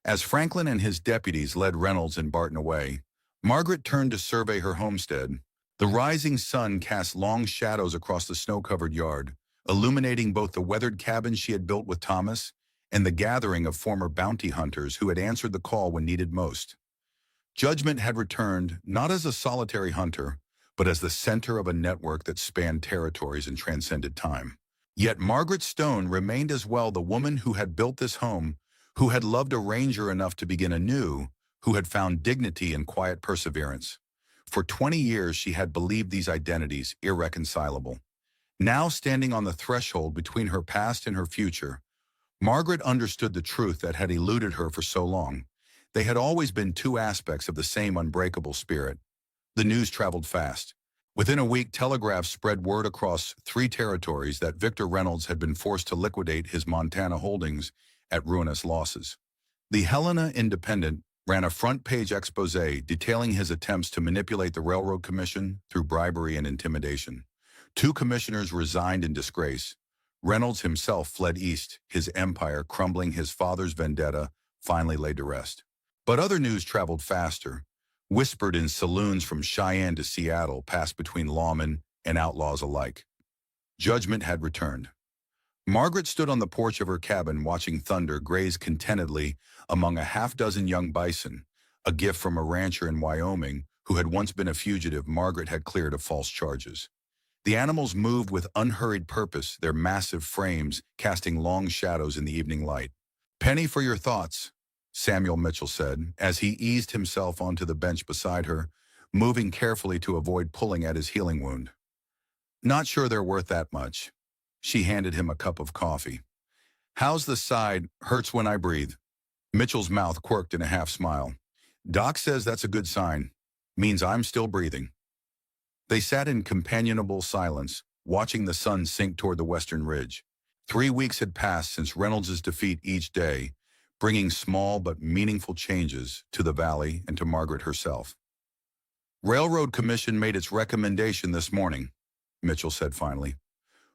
As Franklin and his deputies led Reynolds and Barton away, Margaret turned to survey her homestead. The rising sun cast long shadows across the snow-covered yard, illuminating both the weathered cabin she had built with Thomas and the gathering of former bounty hunters who had answered the call when needed most. Judgment had returned not as a solitary hunter, but as the center of a network that spanned territories and transcended time. Yet Margaret Stone remained as well, the woman who had built this home, who had loved a ranger enough to begin anew, who had found dignity in quiet perseverance. For 20 years she had believed these identities irreconcilable. Now, standing on the threshold between her past and her future, Margaret understood the truth that had eluded her for so long. They had always been two aspects of the same unbreakable spirit. The news traveled fast. Within a week, telegraphs spread word across 3 territories that Victor Reynolds had been forced to liquidate his Montana holdings at ruinous losses. The Helena Independent ran a front-page expose detailing his attempts to manipulate the Railroad Commission through bribery and intimidation. 2 commissioners resigned in disgrace. Reynolds himself fled east, his empire crumbling, his father's vendetta finally laid to rest. But other news traveled faster. Whispered in saloons from Cheyenne to Seattle, passed between lawmen and outlaws alike. Judgment had returned. Margaret stood on the porch of her cabin watching thunder graze contentedly among a half-dozen young bison, a gift from a rancher in Wyoming who had once been a fugitive Margaret had cleared of false charges. The animals moved with unhurried purpose, their massive frames casting long shadows in the evening light. "Penny for your thoughts," Samuel Mitchell said, as he eased himself onto the bench beside her, moving carefully to avoid pulling at his healing wound. "Not sure they're worth that much." She handed him a cup of coffee. "How's the side? Hurts when I breathe." Mitchell's mouth quirked in a half smile. "Doc says that's a good sign. Means I'm still breathing." They sat in companionable silence, watching the sun sink toward the western ridge. 3 weeks had passed since Reynolds' defeat each day, bringing small but meaningful changes to the valley and to Margaret herself. "Railroad Commission made its recommendation this morning," Mitchell said finally.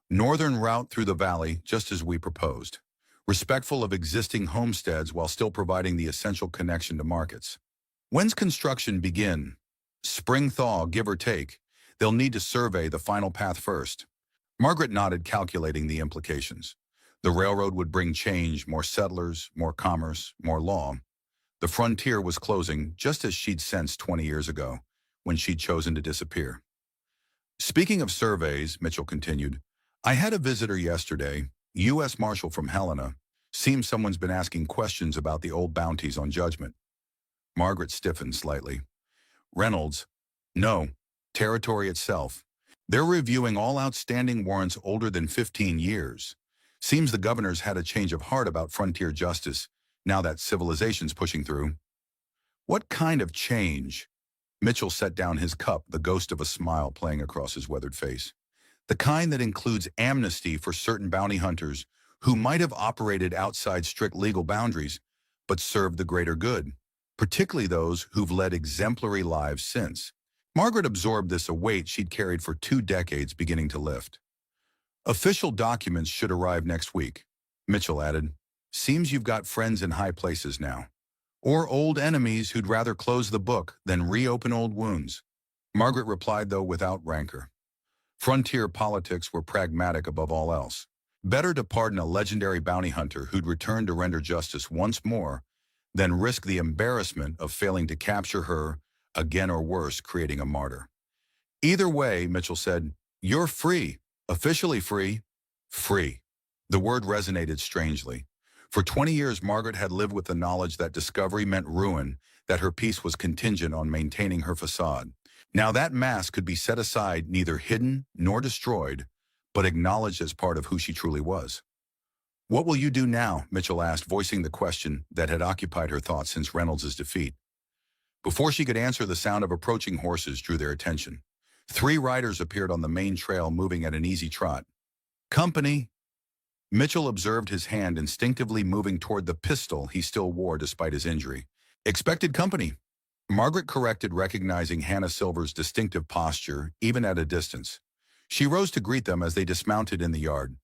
"Northern route through the valley, just as we proposed. Respectful of existing homesteads while still providing the essential connection to markets. When's construction begin? Spring thaw, give or take. They'll need to survey the final path first." Margaret nodded, calculating the implications. The railroad would bring change, more settlers, more commerce, more law. The frontier was closing, just as she'd sensed 20 years ago, when she'd chosen to disappear. "Speaking of surveys," Mitchell continued, "I had a visitor yesterday, U.S. Marshal from Helena. Seems someone's been asking questions about the old bounties on Judgment." Margaret stiffened slightly. "Reynolds, no, territory itself. They're reviewing all outstanding warrants older than 15 years. Seems the governor's had a change of heart about frontier justice, now that civilization's pushing through." "What kind of change?" Mitchell set down his cup, the ghost of a smile playing across his weathered face. The kind that includes amnesty for certain bounty hunters who might have operated outside strict legal boundaries but served the greater good, particularly those who've led exemplary lives since. Margaret absorbed this, a weight she'd carried for 2 decades beginning to lift. Official documents should arrive next week, Mitchell added. Seems you've got friends in high places now. Or old enemies who'd rather close the book than reopen old wounds. Margaret replied, though, without rancor. Frontier politics were pragmatic above all else. Better to pardon a legendary bounty hunter who'd returned to render justice once more than risk the embarrassment of failing to capture her again, or worse, creating a martyr. Either way, Mitchell said, you're free. Officially free. Free. The word resonated strangely. For 20 years, Margaret had lived with the knowledge that discovery meant ruin, that her peace was contingent on maintaining her facade. Now that mask could be set aside, neither hidden nor destroyed, but acknowledged as part of who she truly was. What will you do now? Mitchell asked, voicing the question that had occupied her thoughts since Reynolds' defeat. Before she could answer, the sound of approaching horses drew their attention. 3 riders appeared on the main trail, moving at an easy trot. Company. Mitchell observed his hand instinctively moving toward the pistol he still wore despite his injury. Expected company. Margaret corrected, recognizing Hannah Silver's distinctive posture, even at a distance. She rose to greet them as they dismounted in the yard.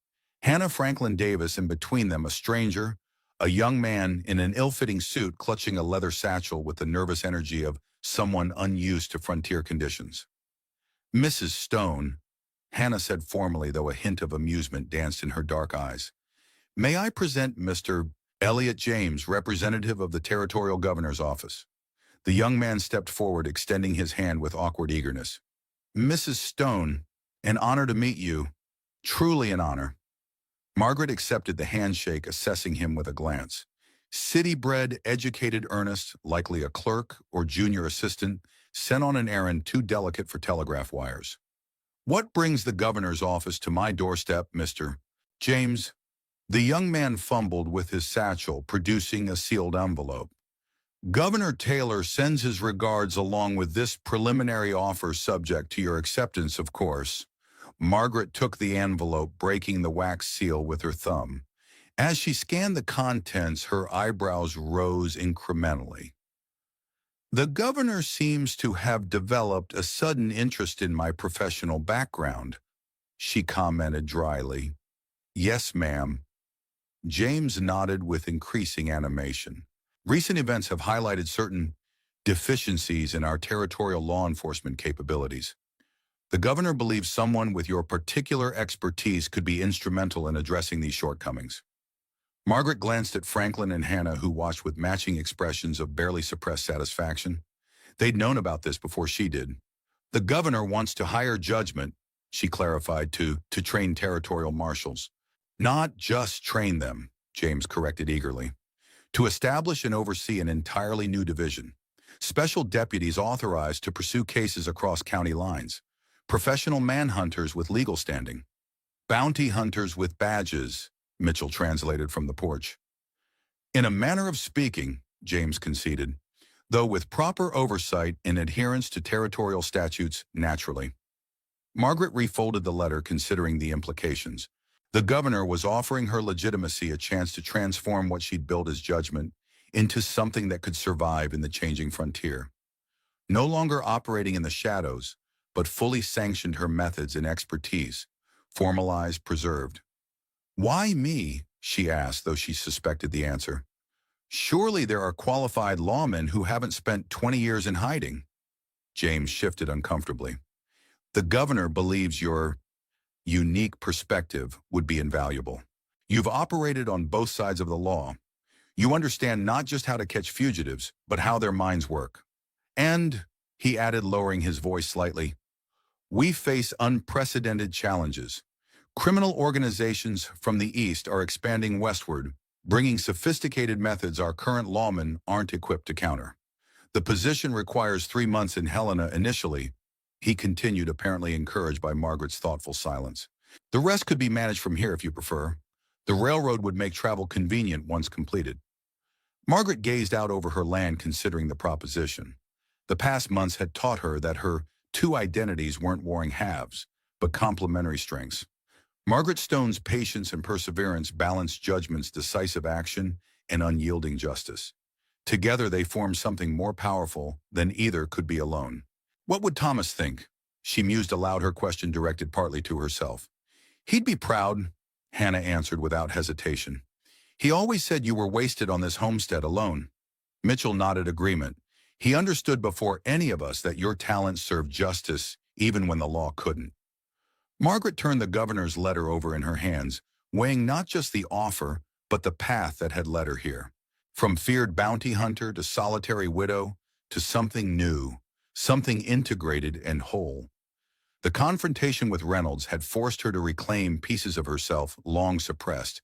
Hannah Franklin Davis, and between them a stranger, a young man in an ill-fitting suit clutching a leather satchel with the nervous energy of someone unused to frontier conditions. Mrs. Stone, Hannah said formally, though a hint of amusement danced in her dark eyes. May I present Mr. Elliot James, representative of the Territorial Governor's Office. The young man stepped forward, extending his hand with awkward eagerness. Mrs. Stone, an honor to meet you. Truly an honor. Margaret accepted the handshake, assessing him with a glance. City-bred, educated Ernest, likely a clerk or junior assistant, sent on an errand too delicate for telegraph wires. What brings the governor's office to my doorstep, Mr. James? The young man fumbled with his satchel, producing a sealed envelope. Governor Taylor sends his regards along with this preliminary offer, subject to your acceptance, of course. Margaret took the envelope, breaking the wax seal with her thumb. As she scanned the contents, her eyebrows rose incrementally. The governor seems to have developed a sudden interest in my professional background, she commented dryly. Yes, ma'am. James nodded with increasing animation. Recent events have highlighted certain deficiencies in our territorial law enforcement capabilities. The governor believes someone with your particular expertise could be instrumental in addressing these shortcomings. Margaret glanced at Franklin and Hannah, who watched with matching expressions of barely suppressed satisfaction. They'd known about this before she did. The governor wants to hire judgment, she clarified, to train territorial marshals. Not just train them, James corrected eagerly. To establish and oversee an entirely new division. Special deputies authorized to pursue cases across county lines. Professional manhunters with legal standing. Bounty hunters with badges, Mitchell translated from the porch. In a manner of speaking, James conceded, though with proper oversight and adherence to territorial statutes, naturally. Margaret refolded the letter, considering the implications. The governor was offering her legitimacy a chance to transform what she'd built as judgment into something that could survive in the changing frontier. No longer operating in the shadows, but fully sanctioned her methods and expertise, formalized, preserved. Why me? She asked, though she suspected the answer. Surely there are qualified lawmen who haven't spent 20 years in hiding. James shifted uncomfortably. The governor believes your unique perspective would be invaluable. You've operated on both sides of the law. You understand not just how to catch fugitives, but how their minds work. And, he added, lowering his voice slightly, we face unprecedented challenges. Criminal organizations from the East are expanding westward, bringing sophisticated methods our current lawmen aren't equipped to counter. The position requires 3 months in Helena initially, he continued, apparently encouraged by Margaret's thoughtful silence. The rest could be managed from here if you prefer. The railroad would make travel convenient once completed. Margaret gazed out over her land, considering the proposition. The past months had taught her that her 2 identities weren't warring halves, but complementary strengths. Margaret Stone's patience and perseverance balanced judgment's decisive action and unyielding justice. Together they formed something more powerful than either could be alone. What would Thomas think? She mused aloud, her question directed partly to herself. He'd be proud, Hannah answered without hesitation. He always said you were wasted on this homestead alone. Mitchell nodded agreement. He understood before any of us that your talent served justice even when the law couldn't. Margaret turned the governor's letter over in her hands, weighing not just the offer, but the path that had led her here. From feared bounty hunter to solitary widow to something new, something integrated and whole. The confrontation with Reynolds had forced her to reclaim pieces of herself long suppressed,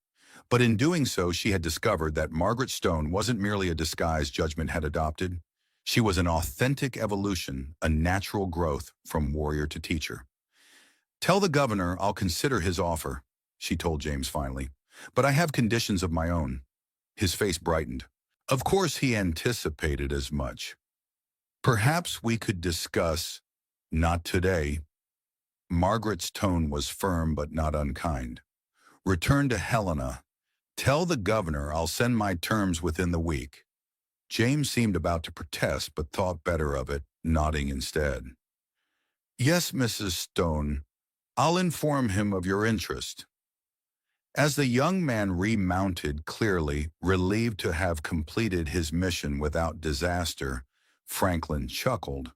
but in doing so she had discovered that Margaret Stone wasn't merely a disguise judgment had adopted. She was an authentic evolution, a natural growth from warrior to teacher. Tell the governor I'll consider his offer, she told James finally, but I have conditions of my own. His face brightened. Of course he anticipated as much. Perhaps we could discuss, not today. Margaret's tone was firm but not unkind. Return to Helena. Tell the governor I'll send my terms within the week. James seemed about to protest but thought better of it, nodding instead. Yes, Mrs. Stone. I'll inform him of your interest. As the young man remounted, clearly relieved to have completed his mission without disaster, Franklin chuckled.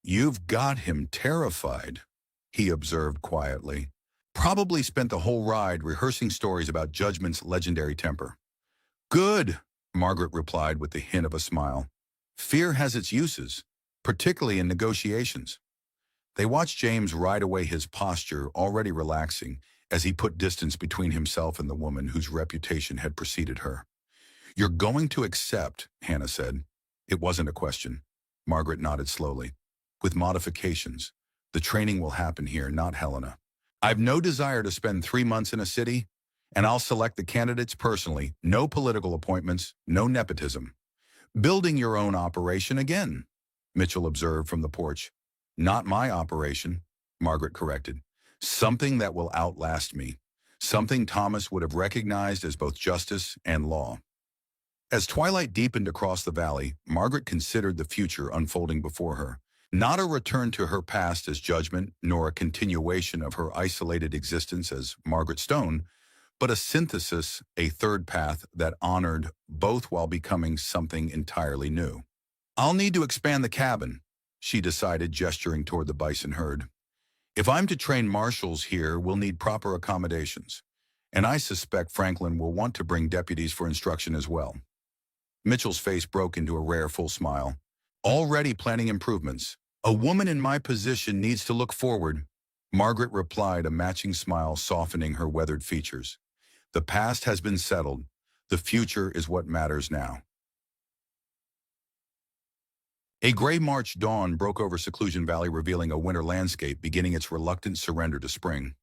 You've got him terrified, he observed quietly. Probably spent the whole ride rehearsing stories about Judgment's legendary temper. Good, Margaret replied with the hint of a smile. Fear has its uses, particularly in negotiations. They watched James ride away, his posture already relaxing, as he put distance between himself and the woman whose reputation had preceded her. You're going to accept, Hannah said. It wasn't a question. Margaret nodded slowly. With modifications. The training will happen here, not Helena. I've no desire to spend 3 months in a city, and I'll select the candidates personally. No political appointments, no nepotism. Building your own operation again, Mitchell observed from the porch. Not my operation, Margaret corrected. Something that will outlast me. Something Thomas would have recognized as both justice and law. As twilight deepened across the valley, Margaret considered the future unfolding before her. Not a return to her past as judgment, nor a continuation of her isolated existence as Margaret Stone, but a synthesis, a third path that honored both while becoming something entirely new. I'll need to expand the cabin, she decided, gesturing toward the bison herd. If I'm to train marshals here, we'll need proper accommodations, and I suspect Franklin will want to bring deputies for instruction as well. Mitchell's face broke into a rare full smile. Already planning improvements. A woman in my position needs to look forward, Margaret replied, a matching smile softening her weathered features. The past has been settled. The future is what matters now. A gray March dawn broke over Seclusion Valley, revealing a winter landscape beginning its reluctant surrender to spring.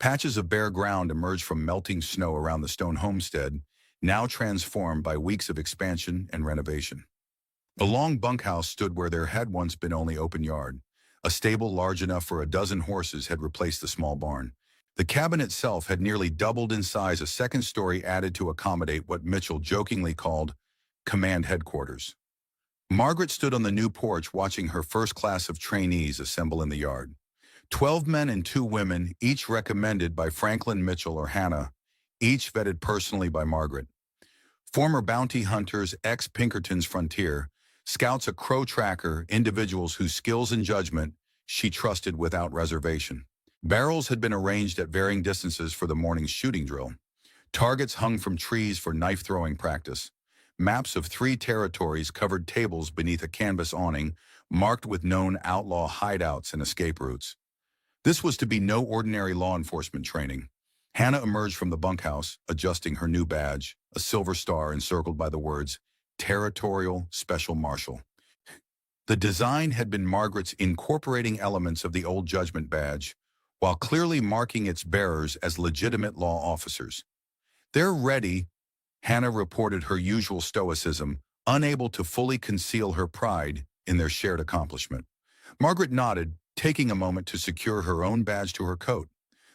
Patches of bare ground emerged from melting snow around the stone homestead, now transformed by weeks of expansion and renovation. A long bunkhouse stood where there had once been only open yard. A stable large enough for a dozen horses had replaced the small barn. The cabin itself had nearly doubled in size, a second story added to accommodate what Mitchell jokingly called command headquarters. Margaret stood on the new porch watching her first class of trainees assemble in the yard. 12 men and 2 women, each recommended by Franklin, Mitchell, or Hannah, each vetted personally by Margaret. Former bounty hunters, ex-Pinkerton's Frontier, scouts a crow tracker, individuals whose skills and judgment she trusted without reservation. Barrels had been arranged at varying distances for the morning's shooting drill. Targets hung from trees for knife-throwing practice. Maps of 3 territories covered tables beneath a canvas awning, marked with known outlaw hideouts and escape routes. This was to be no ordinary law enforcement training. Hannah emerged from the bunkhouse, adjusting her new badge, a silver star encircled by the words, Territorial Special Marshal. The design had been Margaret's, incorporating elements of the old Judgment badge, while clearly marking its bearers as legitimate law officers. They're ready, Hannah reported, her usual stoicism, unable to fully conceal her pride in their shared accomplishment. Margaret nodded, taking a moment to secure her own badge to her coat.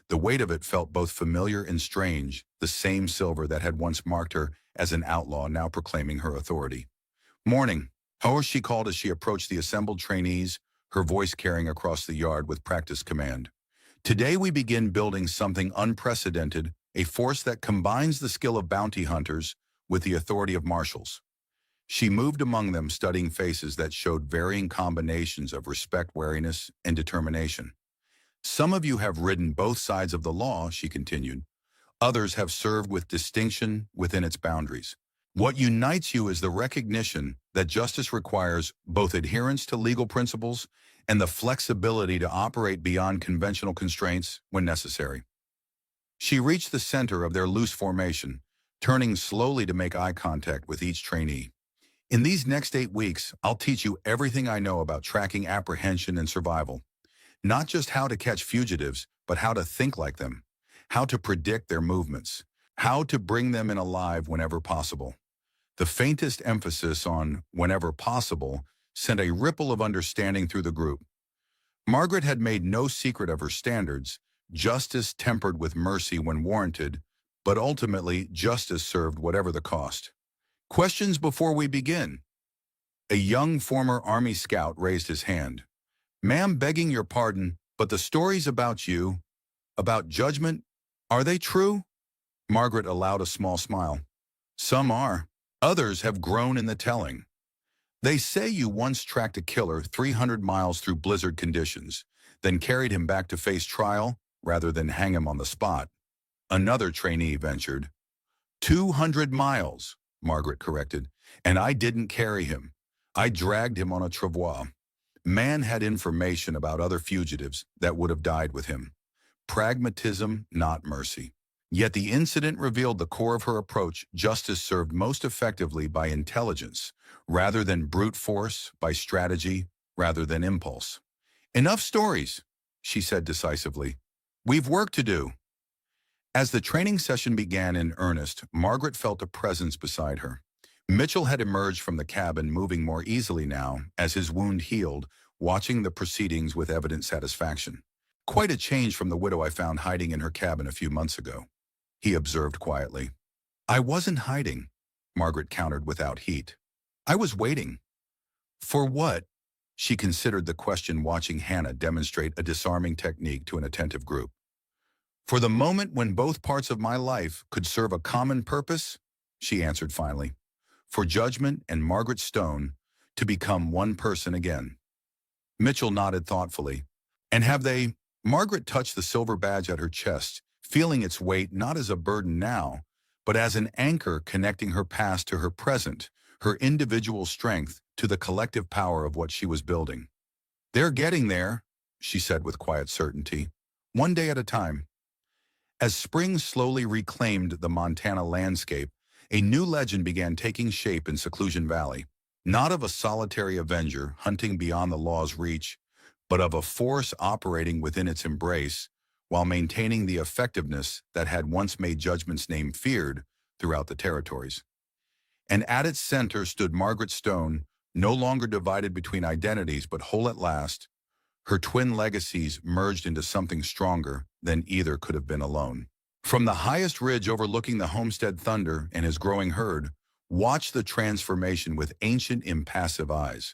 The weight of it felt both familiar and strange, the same silver that had once marked her as an outlaw now proclaiming her authority. "Morning," she called as she approached the assembled trainees, her voice carrying across the yard with practiced command. "Today we begin building something unprecedented, a force that combines the skill of bounty hunters with the authority of marshals." She moved among them, studying faces that showed varying combinations of respect, wariness, and determination. "Some of you have ridden both sides of the law," she continued. "Others have served with distinction within its boundaries. What unites you is the recognition that justice requires both adherence to legal principles and the flexibility to operate beyond conventional constraints when necessary." She reached the center of their loose formation, turning slowly to make eye contact with each trainee. "In these next 8 weeks, I'll teach you everything I know about tracking apprehension and survival. Not just how to catch fugitives, but how to think like them, how to predict their movements, how to bring them in alive whenever possible." The faintest emphasis on "whenever possible" sent a ripple of understanding through the group. Margaret had made no secret of her standards, justice tempered with mercy when warranted, but ultimately justice served whatever the cost. "Questions before we begin?" A young former Army scout raised his hand. "Ma'am, begging your pardon, but the stories about you, about judgment, are they true?" Margaret allowed a small smile. "Some are. Others have grown in the telling. They say you once tracked a killer 300 miles through blizzard conditions, then carried him back to face trial rather than hang him on the spot." Another trainee ventured. 200 miles, Margaret corrected, "and I didn't carry him. I dragged him on a travois. Man had information about other fugitives that would have died with him. Pragmatism, not mercy. Yet the incident revealed the core of her approach: justice served most effectively by intelligence, rather than brute force, by strategy, rather than impulse." "Enough stories," she said decisively. "We've work to do." As the training session began in earnest, Margaret felt a presence beside her. Mitchell had emerged from the cabin, moving more easily now as his wound healed, watching the proceedings with evident satisfaction. "Quite a change from the widow I found hiding in her cabin a few months ago," he observed quietly. "I wasn't hiding," Margaret countered without heat. "I was waiting." "For what?" She considered the question, watching Hannah demonstrate a disarming technique to an attentive group. "For the moment when both parts of my life could serve a common purpose," she answered finally. "For judgment and Margaret Stone to become one person again." Mitchell nodded thoughtfully. "And have they—" Margaret touched the silver badge at her chest, feeling its weight not as a burden now, but as an anchor connecting her past to her present, her individual strength to the collective power of what she was building. "They're getting there," she said with quiet certainty, "one day at a time." As spring slowly reclaimed the Montana landscape, a new legend began taking shape in Seclusion Valley, not of a solitary avenger hunting beyond the law's reach, but of a force operating within its embrace while maintaining the effectiveness that had once made Judgment's name feared throughout the territories. And at its center stood Margaret Stone, no longer divided between identities but whole at last, her twin legacies merged into something stronger than either could have been alone. From the highest ridge overlooking the homestead thunder and his growing herd, watch the transformation with ancient, impassive eyes.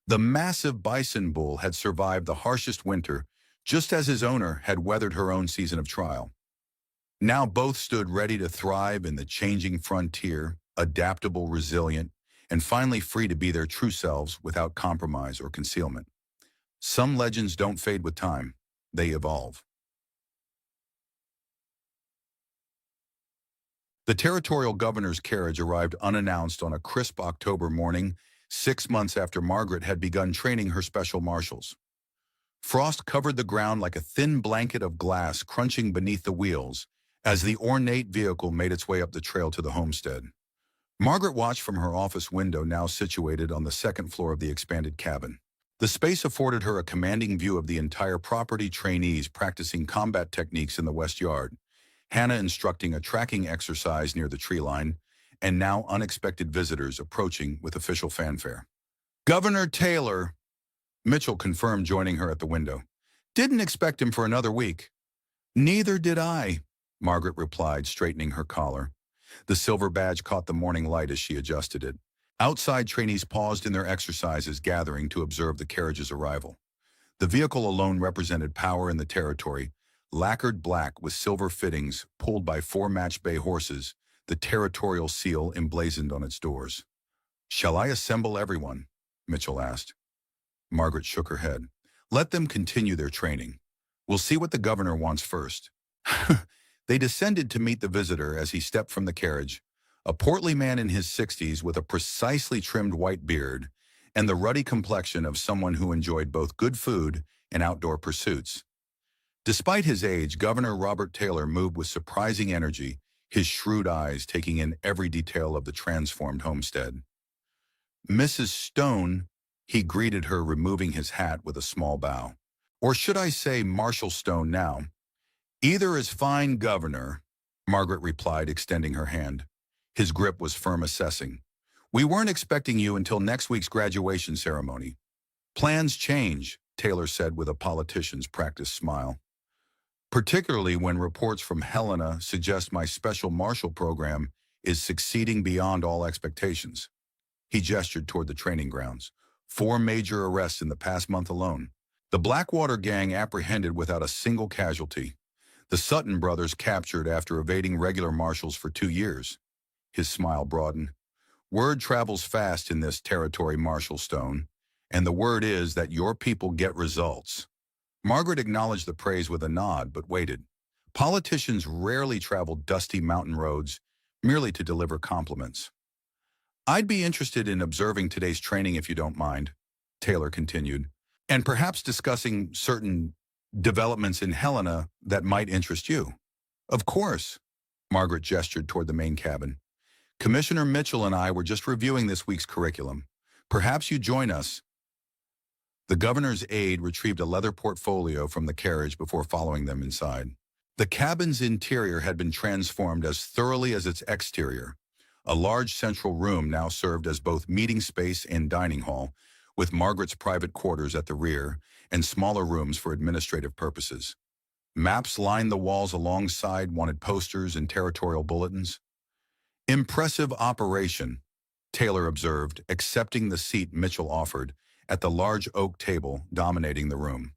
The massive bison bull had survived the harshest winter, just as his owner had weathered her own season of trial. Now both stood ready to thrive in the changing frontier, adaptable, resilient, and finally free to be their true selves without compromise or concealment. Some legends don't fade with time, they evolve. The territorial governor's carriage arrived unannounced on a crisp October morning, 6 months after Margaret had begun training her special marshals. Frost covered the ground like a thin blanket of glass, crunching beneath the wheels as the ornate vehicle made its way up the trail to the homestead. Margaret watched from her office window, now situated on the second floor of the expanded cabin. The space afforded her a commanding view of the entire property, trainees practicing combat techniques in the west yard, Hannah instructing a tracking exercise near the tree line, and now unexpected visitors approaching with official fanfare. "Governor Taylor," Mitchell confirmed, joining her at the window. Didn't expect him for another week. Neither did I, Margaret replied, straightening her collar. The silver badge caught the morning light as she adjusted it. Outside trainees paused in their exercises, gathering to observe the carriage's arrival. The vehicle alone represented power in the territory, lacquered black with silver fittings, pulled by 4 matched bay horses, the territorial seal emblazoned on its doors. "Shall I assemble everyone?" Mitchell asked. Margaret shook her head. "Let them continue their training. We'll see what the governor wants first." They descended to meet the visitor as he stepped from the carriage, a portly man in his 60s with a precisely trimmed white beard and the ruddy complexion of someone who enjoyed both good food and outdoor pursuits. Despite his age, Governor Robert Taylor moved with surprising energy, his shrewd eyes taking in every detail of the transformed homestead. "Mrs. Stone," he greeted her, removing his hat with a small bow. "Or should I say Marshal Stone now?" "Either is fine, Governor," Margaret replied, extending her hand. His grip was firm, assessing. "We weren't expecting you until next week's graduation ceremony." "Plans change," Taylor said with a politician's practiced smile. "Particularly when reports from Helena suggest my special marshal program is succeeding beyond all expectations." He gestured toward the training grounds. 4 major arrests in the past month alone. The Blackwater gang apprehended without a single casualty. The Sutton brothers captured after evading regular marshals for 2 years. His smile broadened. "Word travels fast in this territory, Marshal Stone, and the word is that your people get results." Margaret acknowledged the praise with a nod, but waited. Politicians rarely traveled dusty mountain roads merely to deliver compliments. "I'd be interested in observing today's training if you don't mind," Taylor continued, "and perhaps discussing certain developments in Helena that might interest you." "Of course," Margaret gestured toward the main cabin. "Commissioner Mitchell and I were just reviewing this week's curriculum. Perhaps you join us." The governor's aide retrieved a leather portfolio from the carriage before following them inside. The cabin's interior had been transformed as thoroughly as its exterior. A large central room now served as both meeting space and dining hall, with Margaret's private quarters at the rear and smaller rooms for administrative purposes. Maps lined the walls alongside wanted posters and territorial bulletins. "Impressive operation," Taylor observed, accepting the seat Mitchell offered at the large oak table dominating the room.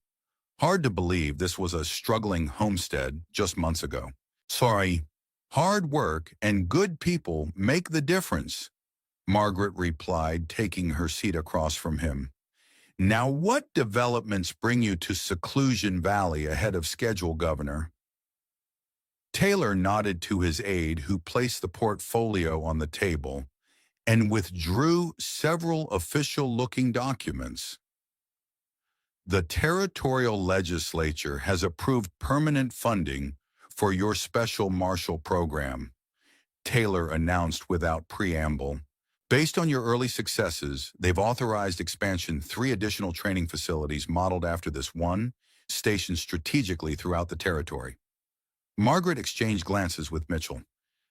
"Hard to believe this was a struggling homestead just months ago." "Sorry. Hard work and good people make the difference," Margaret replied, taking her seat across from him. "Now what developments bring you to Seclusion Valley ahead of schedule, Governor?" Taylor nodded to his aide, who placed the portfolio on the table and withdrew several official-looking documents. "The territorial legislature has approved permanent funding for your special marshal program," Taylor announced without preamble. "Based on your early successes, they've authorized expansion 3 additional training facilities modeled after this one, stationed strategically throughout the territory." Margaret exchanged glances with Mitchell.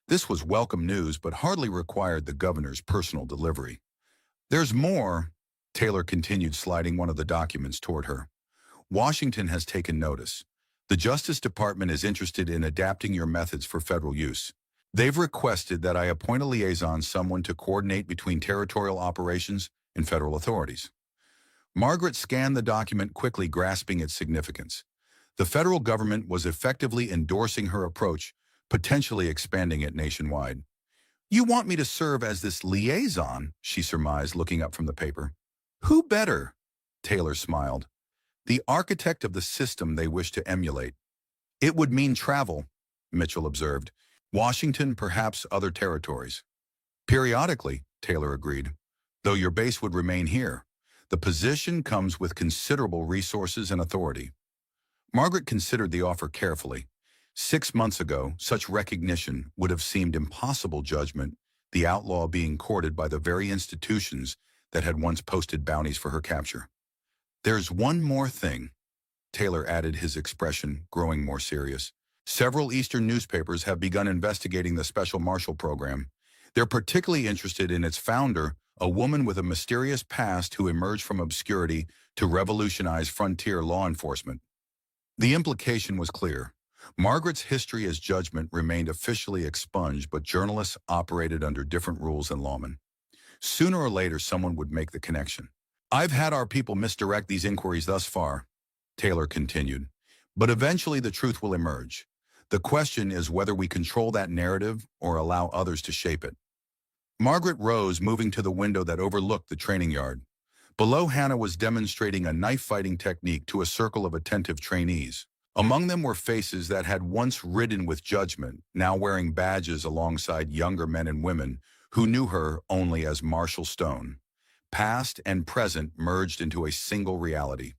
This was welcome news, but hardly required the governor's personal delivery. "There's more," Taylor continued, sliding one of the documents toward her. "Washington has taken notice. The Justice Department is interested in adapting your methods for federal use. They've requested that I appoint a liaison, someone to coordinate between territorial operations and federal authorities." Margaret scanned the document quickly, grasping its significance. The federal government was effectively endorsing her approach, potentially expanding it nationwide. "You want me to serve as this liaison?" she surmised, looking up from the paper. "Who better?" Taylor smiled. "The architect of the system they wish to emulate." "It would mean travel," Mitchell observed. "Washington, perhaps other territories." "Periodically," Taylor agreed, "though your base would remain here. The position comes with considerable resources and authority." Margaret considered the offer carefully. 6 months ago, such recognition would have seemed impossible judgment, the outlaw being courted by the very institutions that had once posted bounties for her capture. "There's one more thing," Taylor added, his expression growing more serious. "Several Eastern newspapers have begun investigating the Special Marshal Program. They're particularly interested in its founder, a woman with a mysterious past who emerged from obscurity to revolutionize frontier law enforcement." The implication was clear. Margaret's history as judgment remained officially expunged, but journalists operated under different rules than lawmen. Sooner or later, someone would make the connection. I've had our people misdirect these inquiries thus far, Taylor continued, but eventually the truth will emerge. The question is whether we control that narrative or allow others to shape it. Margaret rose, moving to the window that overlooked the training yard. Below, Hannah was demonstrating a knife-fighting technique to a circle of attentive trainees. Among them were faces that had once ridden with judgment, now wearing badges alongside younger men and women who knew her only as Marshall Stone. Past and present merged into a single reality.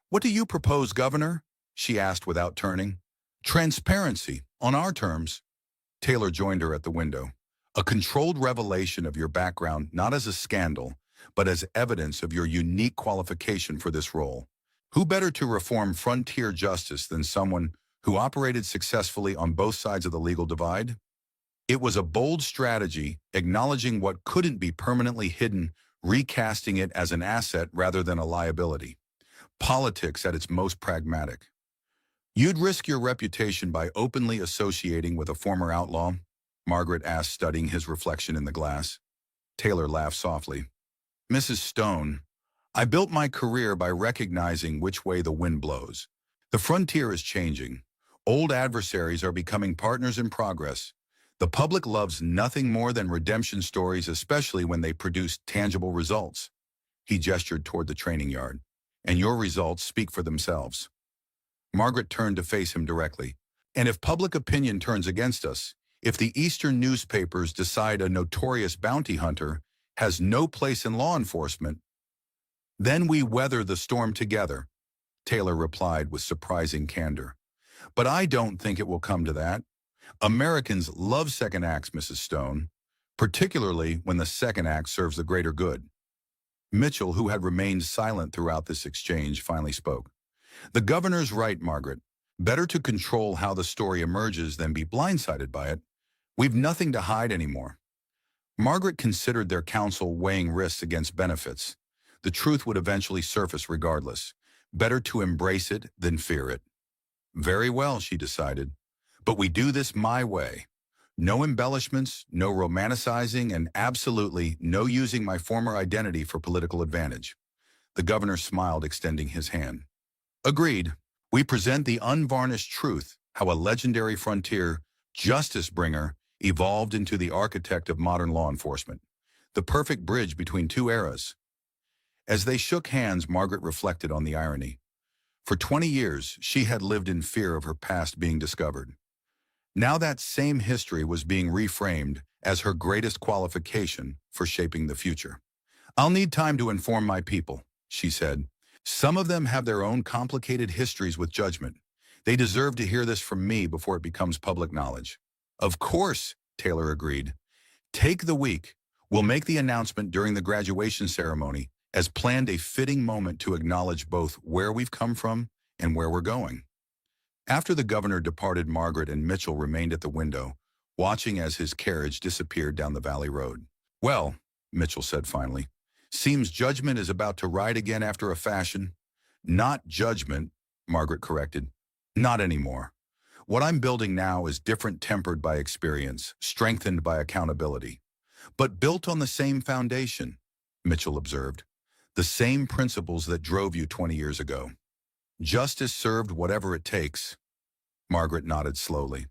"What do you propose, Governor?" she asked without turning. "Transparency, on our terms." Taylor joined her at the window. "A controlled revelation of your background, not as a scandal, but as evidence of your unique qualification for this role. Who better to reform frontier justice than someone who operated successfully on both sides of the legal divide?" It was a bold strategy, acknowledging what couldn't be permanently hidden, recasting it as an asset rather than a liability. Politics at its most pragmatic. "You'd risk your reputation by openly associating with a former outlaw?" Margaret asked, studying his reflection in the glass. Taylor laughed softly. "Mrs. Stone, I built my career by recognizing which way the wind blows. The frontier is changing. Old adversaries are becoming partners in progress. The public loves nothing more than redemption stories, especially when they produce tangible results." He gestured toward the training yard. "And your results speak for themselves." Margaret turned to face him directly. "And if public opinion turns against us, if the Eastern newspapers decide a notorious bounty hunter has no place in law enforcement, then we weather the storm together," Taylor replied with surprising candor. "But I don't think it will come to that. Americans love second acts, Mrs. Stone, particularly when the second act serves the greater good." Mitchell, who had remained silent throughout this exchange, finally spoke. "The governor's right, Margaret. Better to control how the story emerges than be blindsided by it. We've nothing to hide anymore." Margaret considered their counsel, weighing risks against benefits. The truth would eventually surface regardless. Better to embrace it than fear it. "Very well," she decided. "But we do this my way. No embellishments, no romanticizing, and absolutely no using my former identity for political advantage." The governor smiled, extending his hand. "Agreed. We present the unvarnished truth, how a legendary frontier justice bringer evolved into the architect of modern law enforcement. The perfect bridge between two eras." As they shook hands, Margaret reflected on the irony. For 20 years, she had lived in fear of her past being discovered. Now that same history was being reframed as her greatest qualification for shaping the future. "I'll need time to inform my people," she said. "Some of them have their own complicated histories with judgment. They deserve to hear this from me before it becomes public knowledge." "Of course," Taylor agreed. "Take the week. We'll make the announcement during the graduation ceremony, as planned, a fitting moment to acknowledge both where we've come from and where we're going." After the governor departed, Margaret and Mitchell remained at the window, watching as his carriage disappeared down the valley road. "Well," Mitchell said finally, "seems judgment is about to ride again after a fashion." "Not judgment," Margaret corrected. "Not anymore. What I'm building now is different, tempered by experience, strengthened by accountability. But built on the same foundation," Mitchell observed. "The same principles that drove you 20 years ago. Justice served, whatever it takes." Margaret nodded slowly.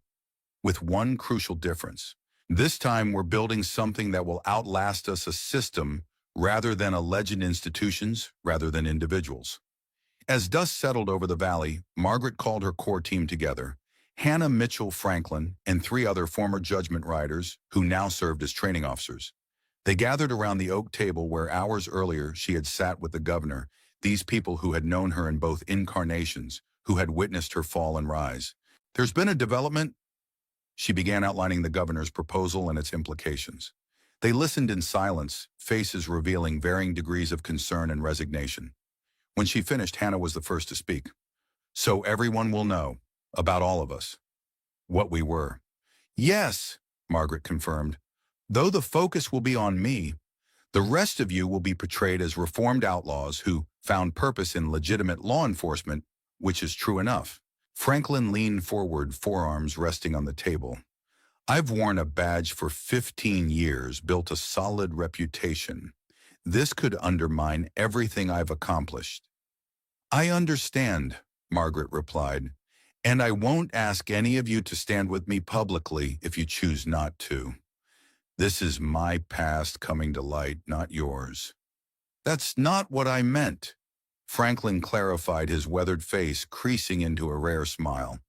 "With one crucial difference. This time we're building something that will outlast us, a system rather than alleged institutions, rather than individuals." As dust settled over the valley, Margaret called her core team together. Hannah, Mitchell, Franklin, and 3 other former judgment riders who now served as training officers. They gathered around the oak table where hours earlier she had sat with the governor, these people who had known her in both incarnations, who had witnessed her fall and rise. "There's been a development." She began outlining the governor's proposal and its implications. They listened in silence, faces revealing varying degrees of concern and resignation. When she finished, Hannah was the first to speak. "So everyone will know, about all of us, what we were." "Yes," Margaret confirmed. "Though the focus will be on me, the rest of you will be portrayed as reformed outlaws who found purpose in legitimate law enforcement," which is true enough. Franklin leaned forward, forearms resting on the table. I've worn a badge for 15 years, built a solid reputation. This could undermine everything I've accomplished. I understand, Margaret replied, and I won't ask any of you to stand with me publicly if you choose not to. This is my past coming to light, not yours. That's not what I meant. Franklin clarified, his weathered face creasing into a rare smile.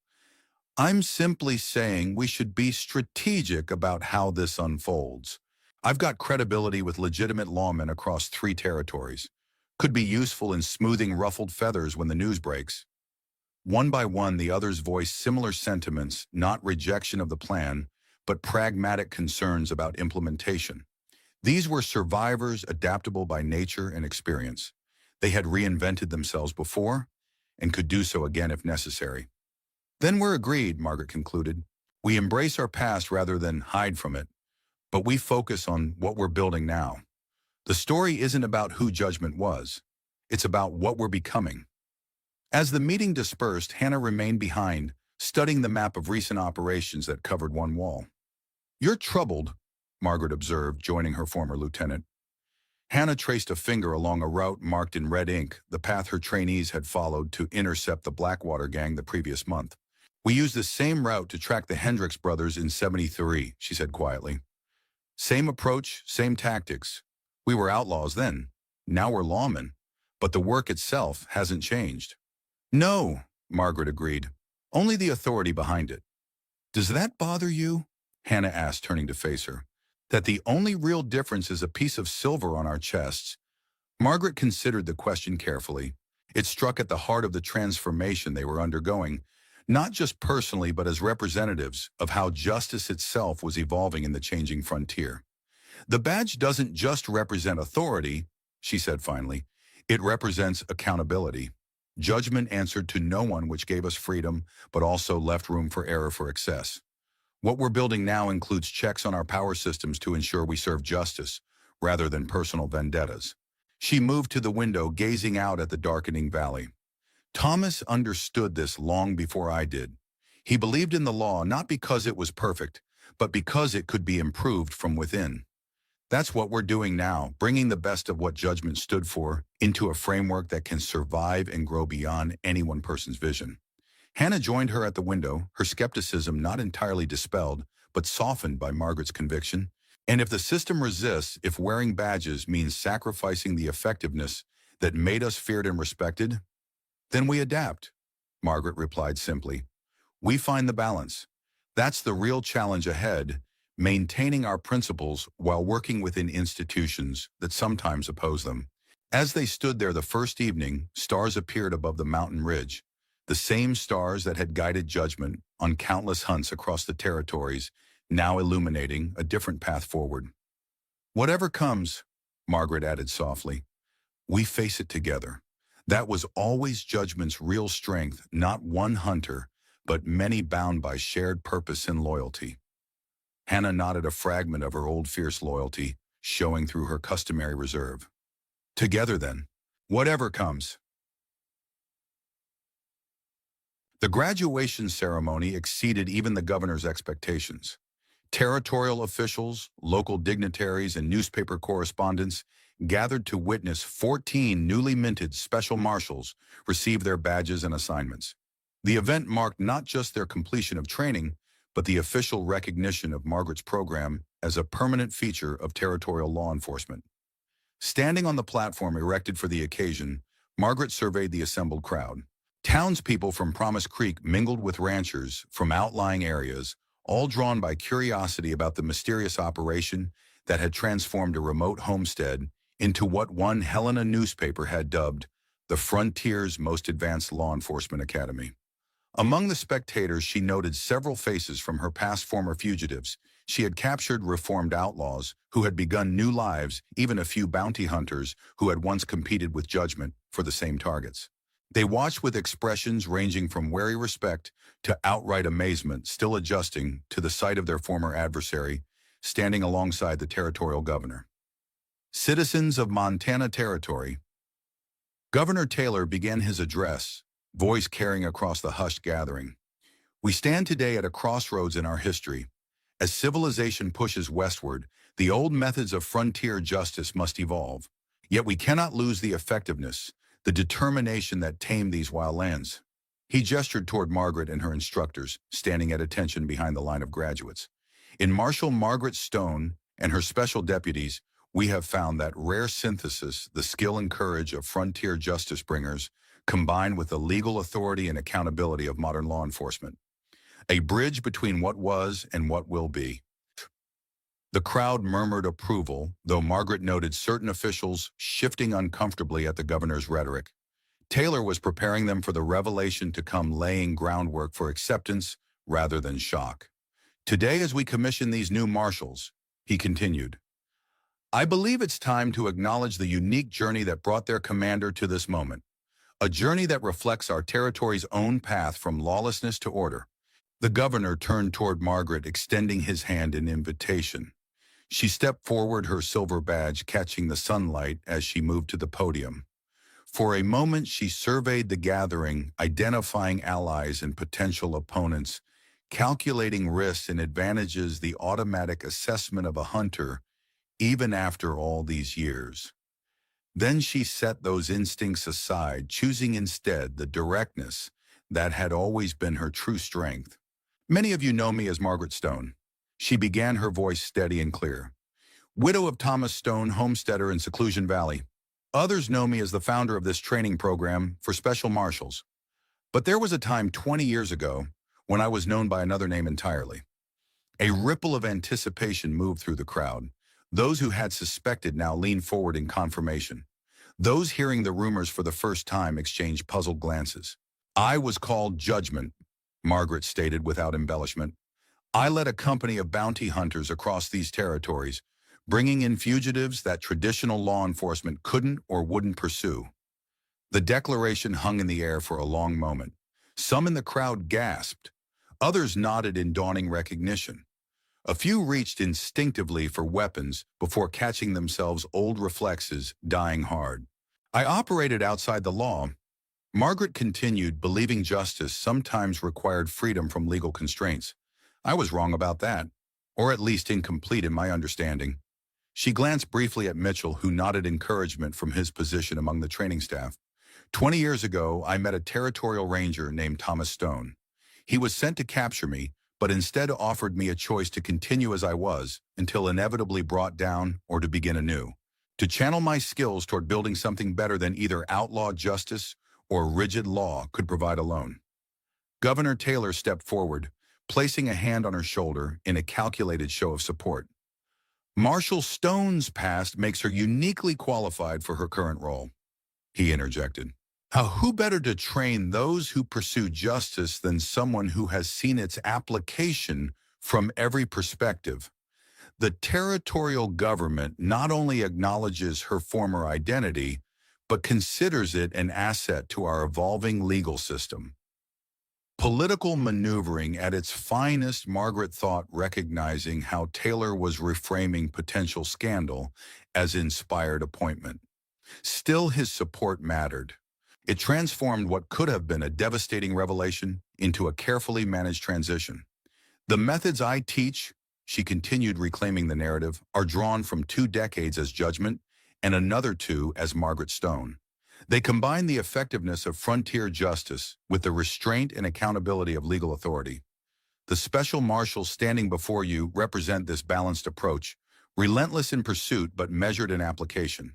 I'm simply saying we should be strategic about how this unfolds. I've got credibility with legitimate lawmen across 3 territories. Could be useful in smoothing ruffled feathers when the news breaks. One by one, the others voiced similar sentiments, not rejection of the plan, but pragmatic concerns about implementation. These were survivors adaptable by nature and experience. They had reinvented themselves before and could do so again if necessary. Then we're agreed, Margaret concluded. We embrace our past rather than hide from it, but we focus on what we're building now. The story isn't about who Judgment was. It's about what we're becoming. As the meeting dispersed, Hannah remained behind, studying the map of recent operations that covered one wall. You're troubled, Margaret observed, joining her former lieutenant. Hannah traced a finger along a route marked in red ink, the path her trainees had followed to intercept the Blackwater gang the previous month. We used the same route to track the Hendricks brothers in '73, she said quietly. Same approach, same tactics. We were outlaws then. Now we're lawmen. But the work itself hasn't changed. No, Margaret agreed. Only the authority behind it. Does that bother you? Hannah asked, turning to face her. That the only real difference is a piece of silver on our chests? Margaret considered the question carefully. It struck at the heart of the transformation they were undergoing, not just personally but as representatives of how justice itself was evolving in the changing frontier. The badge doesn't just represent authority, she said finally. It represents accountability. Judgment answered to no one, which gave us freedom, but also left room for error for excess. What we're building now includes checks on our power systems to ensure we serve justice, rather than personal vendettas. She moved to the window, gazing out at the darkening valley. Thomas understood this long before I did. He believed in the law not because it was perfect, but because it could be improved from within. That's what we're doing now, bringing the best of what Judgment stood for into a framework that can survive and grow beyond any one person's vision. Hannah joined her at the window, her skepticism not entirely dispelled, but softened by Margaret's conviction. And if the system resists, if wearing badges means sacrificing the effectiveness that made us feared and respected, then we adapt, Margaret replied simply. We find the balance. That's the real challenge ahead, maintaining our principles while working within institutions that sometimes oppose them. As they stood there the first evening, stars appeared above the mountain ridge, the same stars that had guided Judgment on countless hunts across the territories, now illuminating a different path forward. Whatever comes, Margaret added softly, we face it together. That was always Judgment's real strength, not one hunter, but many bound by shared purpose and loyalty. Hannah nodded, a fragment of her old fierce loyalty showing through her customary reserve. Together then, whatever comes. The graduation ceremony exceeded even the governor's expectations. Territorial officials, local dignitaries, and newspaper correspondents gathered to witness 14 newly minted special marshals receive their badges and assignments. The event marked not just their completion of training, but the official recognition of Margaret's program as a permanent feature of territorial law enforcement. Standing on the platform erected for the occasion, Margaret surveyed the assembled crowd. Townspeople from Promise Creek mingled with ranchers from outlying areas, all drawn by curiosity about the mysterious operation that had transformed a remote homestead into what one Helena newspaper had dubbed the frontier's most advanced law enforcement academy. Among the spectators, she noted several faces from her past former fugitives. She had captured reformed outlaws who had begun new lives, even a few bounty hunters who had once competed with Judgment for the same targets. They watched with expressions ranging from wary respect to outright amazement, still adjusting to the sight of their former adversary, standing alongside the territorial governor. Citizens of Montana Territory. Governor Taylor began his address, voice carrying across the hushed gathering. We stand today at a crossroads in our history. As civilization pushes westward, the old methods of frontier justice must evolve. Yet we cannot lose the effectiveness, the determination that tamed these wild lands. He gestured toward Margaret and her instructors, standing at attention behind the line of graduates. In Marshal Margaret Stone and her special deputies, we have found that rare synthesis, the skill and courage of frontier justice bringers, combined with the legal authority and accountability of modern law enforcement. A bridge between what was and what will be. The crowd murmured approval, though Margaret noted certain officials shifting uncomfortably at the governor's rhetoric. Taylor was preparing them for the revelation to come, laying groundwork for acceptance rather than shock. Today, as we commission these new marshals, he continued, I believe it's time to acknowledge the unique journey that brought their commander to this moment, a journey that reflects our territory's own path from lawlessness to order. The governor turned toward Margaret, extending his hand in invitation. She stepped forward, her silver badge catching the sunlight as she moved to the podium. For a moment, she surveyed the gathering, identifying allies and potential opponents, calculating risks and advantages, the automatic assessment of a hunter, even after all these years. Then she set those instincts aside, choosing instead the directness that had always been her true strength. Many of you know me as Margaret Stone. She began, her voice steady and clear. Widow of Thomas Stone, homesteader in Seclusion Valley. Others know me as the founder of this training program for special marshals. But there was a time 20 years ago when I was known by another name entirely. A ripple of anticipation moved through the crowd. Those who had suspected now leaned forward in confirmation. Those hearing the rumors for the first time exchanged puzzled glances. I was called Judgment, Margaret stated without embellishment. I led a company of bounty hunters across these territories, bringing in fugitives that traditional law enforcement couldn't or wouldn't pursue. The declaration hung in the air for a long moment. Some in the crowd gasped. Others nodded in dawning recognition. A few reached instinctively for weapons before catching themselves, old reflexes dying hard. I operated outside the law. Margaret continued, believing justice sometimes required freedom from legal constraints. I was wrong about that, or at least incomplete in my understanding. She glanced briefly at Mitchell, who nodded encouragement from his position among the training staff. 20 years ago, I met a territorial ranger named Thomas Stone. He was sent to capture me, but instead offered me a choice to continue as I was until inevitably brought down or to begin anew, to channel my skills toward building something better than either outlaw justice or rigid law could provide alone. Governor Taylor stepped forward, placing a hand on her shoulder in a calculated show of support. Marshal Stone's past makes her uniquely qualified for her current role, he interjected. Who better to train those who pursue justice than someone who has seen its application from every perspective? The territorial government not only acknowledges her former identity, but considers it an asset to our evolving legal system. Political maneuvering at its finest, Margaret thought, recognizing how Taylor was reframing potential scandal as inspired appointment. Still, his support mattered. It transformed what could have been a devastating revelation into a carefully managed transition. The methods I teach, she continued, reclaiming the narrative, are drawn from 2 decades as Judgment and another 2 as Margaret Stone. They combine the effectiveness of frontier justice with the restraint and accountability of legal authority. The special marshals standing before you represent this balanced approach, relentless in pursuit but measured in application.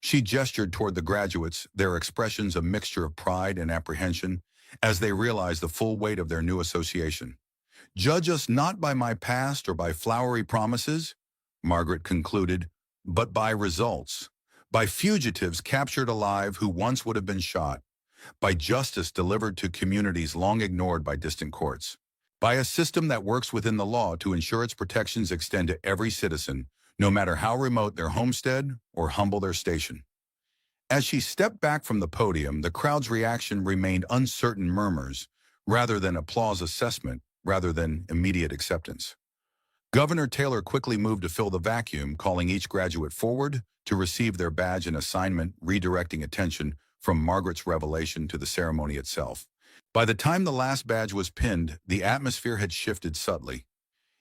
She gestured toward the graduates, their expressions a mixture of pride and apprehension as they realized the full weight of their new association. Judge us not by my past or by flowery promises, Margaret concluded, but by results. By fugitives captured alive who once would have been shot, by justice delivered to communities long ignored by distant courts, by a system that works within the law to ensure its protections extend to every citizen, no matter how remote their homestead or humble their station. As she stepped back from the podium, the crowd's reaction remained uncertain murmurs, rather than applause, assessment, rather than immediate acceptance. Governor Taylor quickly moved to fill the vacuum, calling each graduate forward to receive their badge and assignment, redirecting attention from Margaret's revelation to the ceremony itself. By the time the last badge was pinned, the atmosphere had shifted subtly.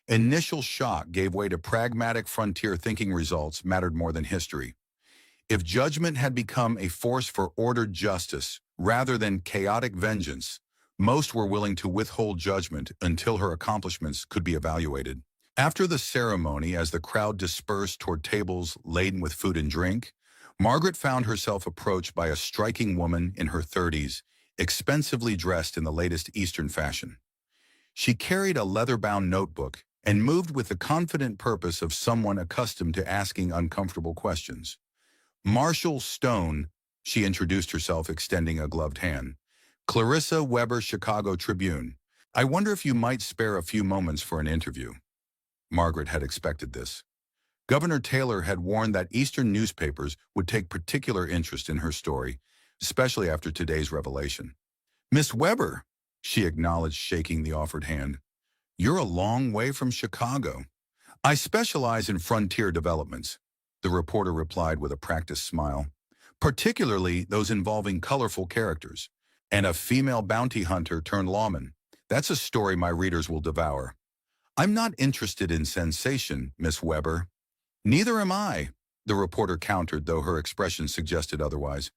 Initial shock gave way to pragmatic frontier thinking. Results mattered more than history. If judgment had become a force for ordered justice rather than chaotic vengeance, most were willing to withhold judgment until her accomplishments could be evaluated. After the ceremony, as the crowd dispersed toward tables laden with food and drink, Margaret found herself approached by a striking woman in her 30s, expensively dressed in the latest Eastern fashion. She carried a leather-bound notebook and moved with the confident purpose of someone accustomed to asking uncomfortable questions. Marshall Stone, she introduced herself, extending a gloved hand. Clarissa Weber, Chicago Tribune. I wonder if you might spare a few moments for an interview. Margaret had expected this. Governor Taylor had warned that Eastern newspapers would take particular interest in her story, especially after today's revelation. Miss Weber, she acknowledged, shaking the offered hand. You're a long way from Chicago. I specialize in frontier developments, the reporter replied with a practiced smile, particularly those involving colorful characters, and a female bounty hunter turned lawman. That's a story my readers will devour. I'm not interested in sensation, Miss Weber. Neither am I, the reporter countered, though her expression suggested otherwise.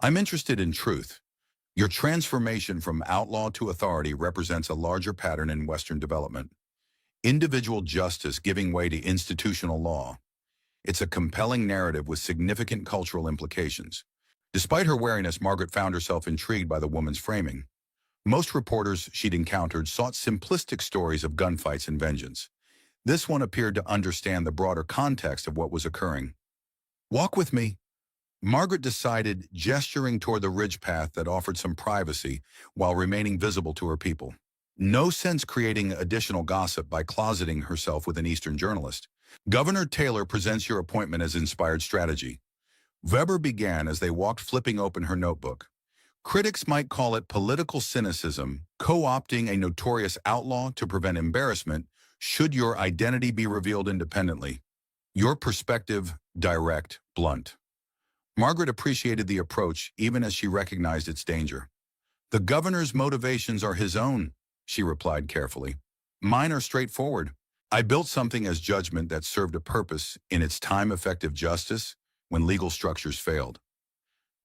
I'm interested in truth. Your transformation from outlaw to authority represents a larger pattern in Western development. Individual justice giving way to institutional law. It's a compelling narrative with significant cultural implications. Despite her wariness, Margaret found herself intrigued by the woman's framing. Most reporters she'd encountered sought simplistic stories of gunfights and vengeance. This one appeared to understand the broader context of what was occurring. Walk with me, Margaret decided, gesturing toward the ridge path that offered some privacy while remaining visible to her people. No sense creating additional gossip by closeting herself with an Eastern journalist. Governor Taylor presents your appointment as inspired strategy. Weber began as they walked, flipping open her notebook. Critics might call it political cynicism, co-opting a notorious outlaw to prevent embarrassment should your identity be revealed independently. Your perspective, direct, blunt. Margaret appreciated the approach even as she recognized its danger. The governor's motivations are his own, she replied carefully. Mine are straightforward. I built something as judgment that served a purpose in its time-effective justice when legal structures failed.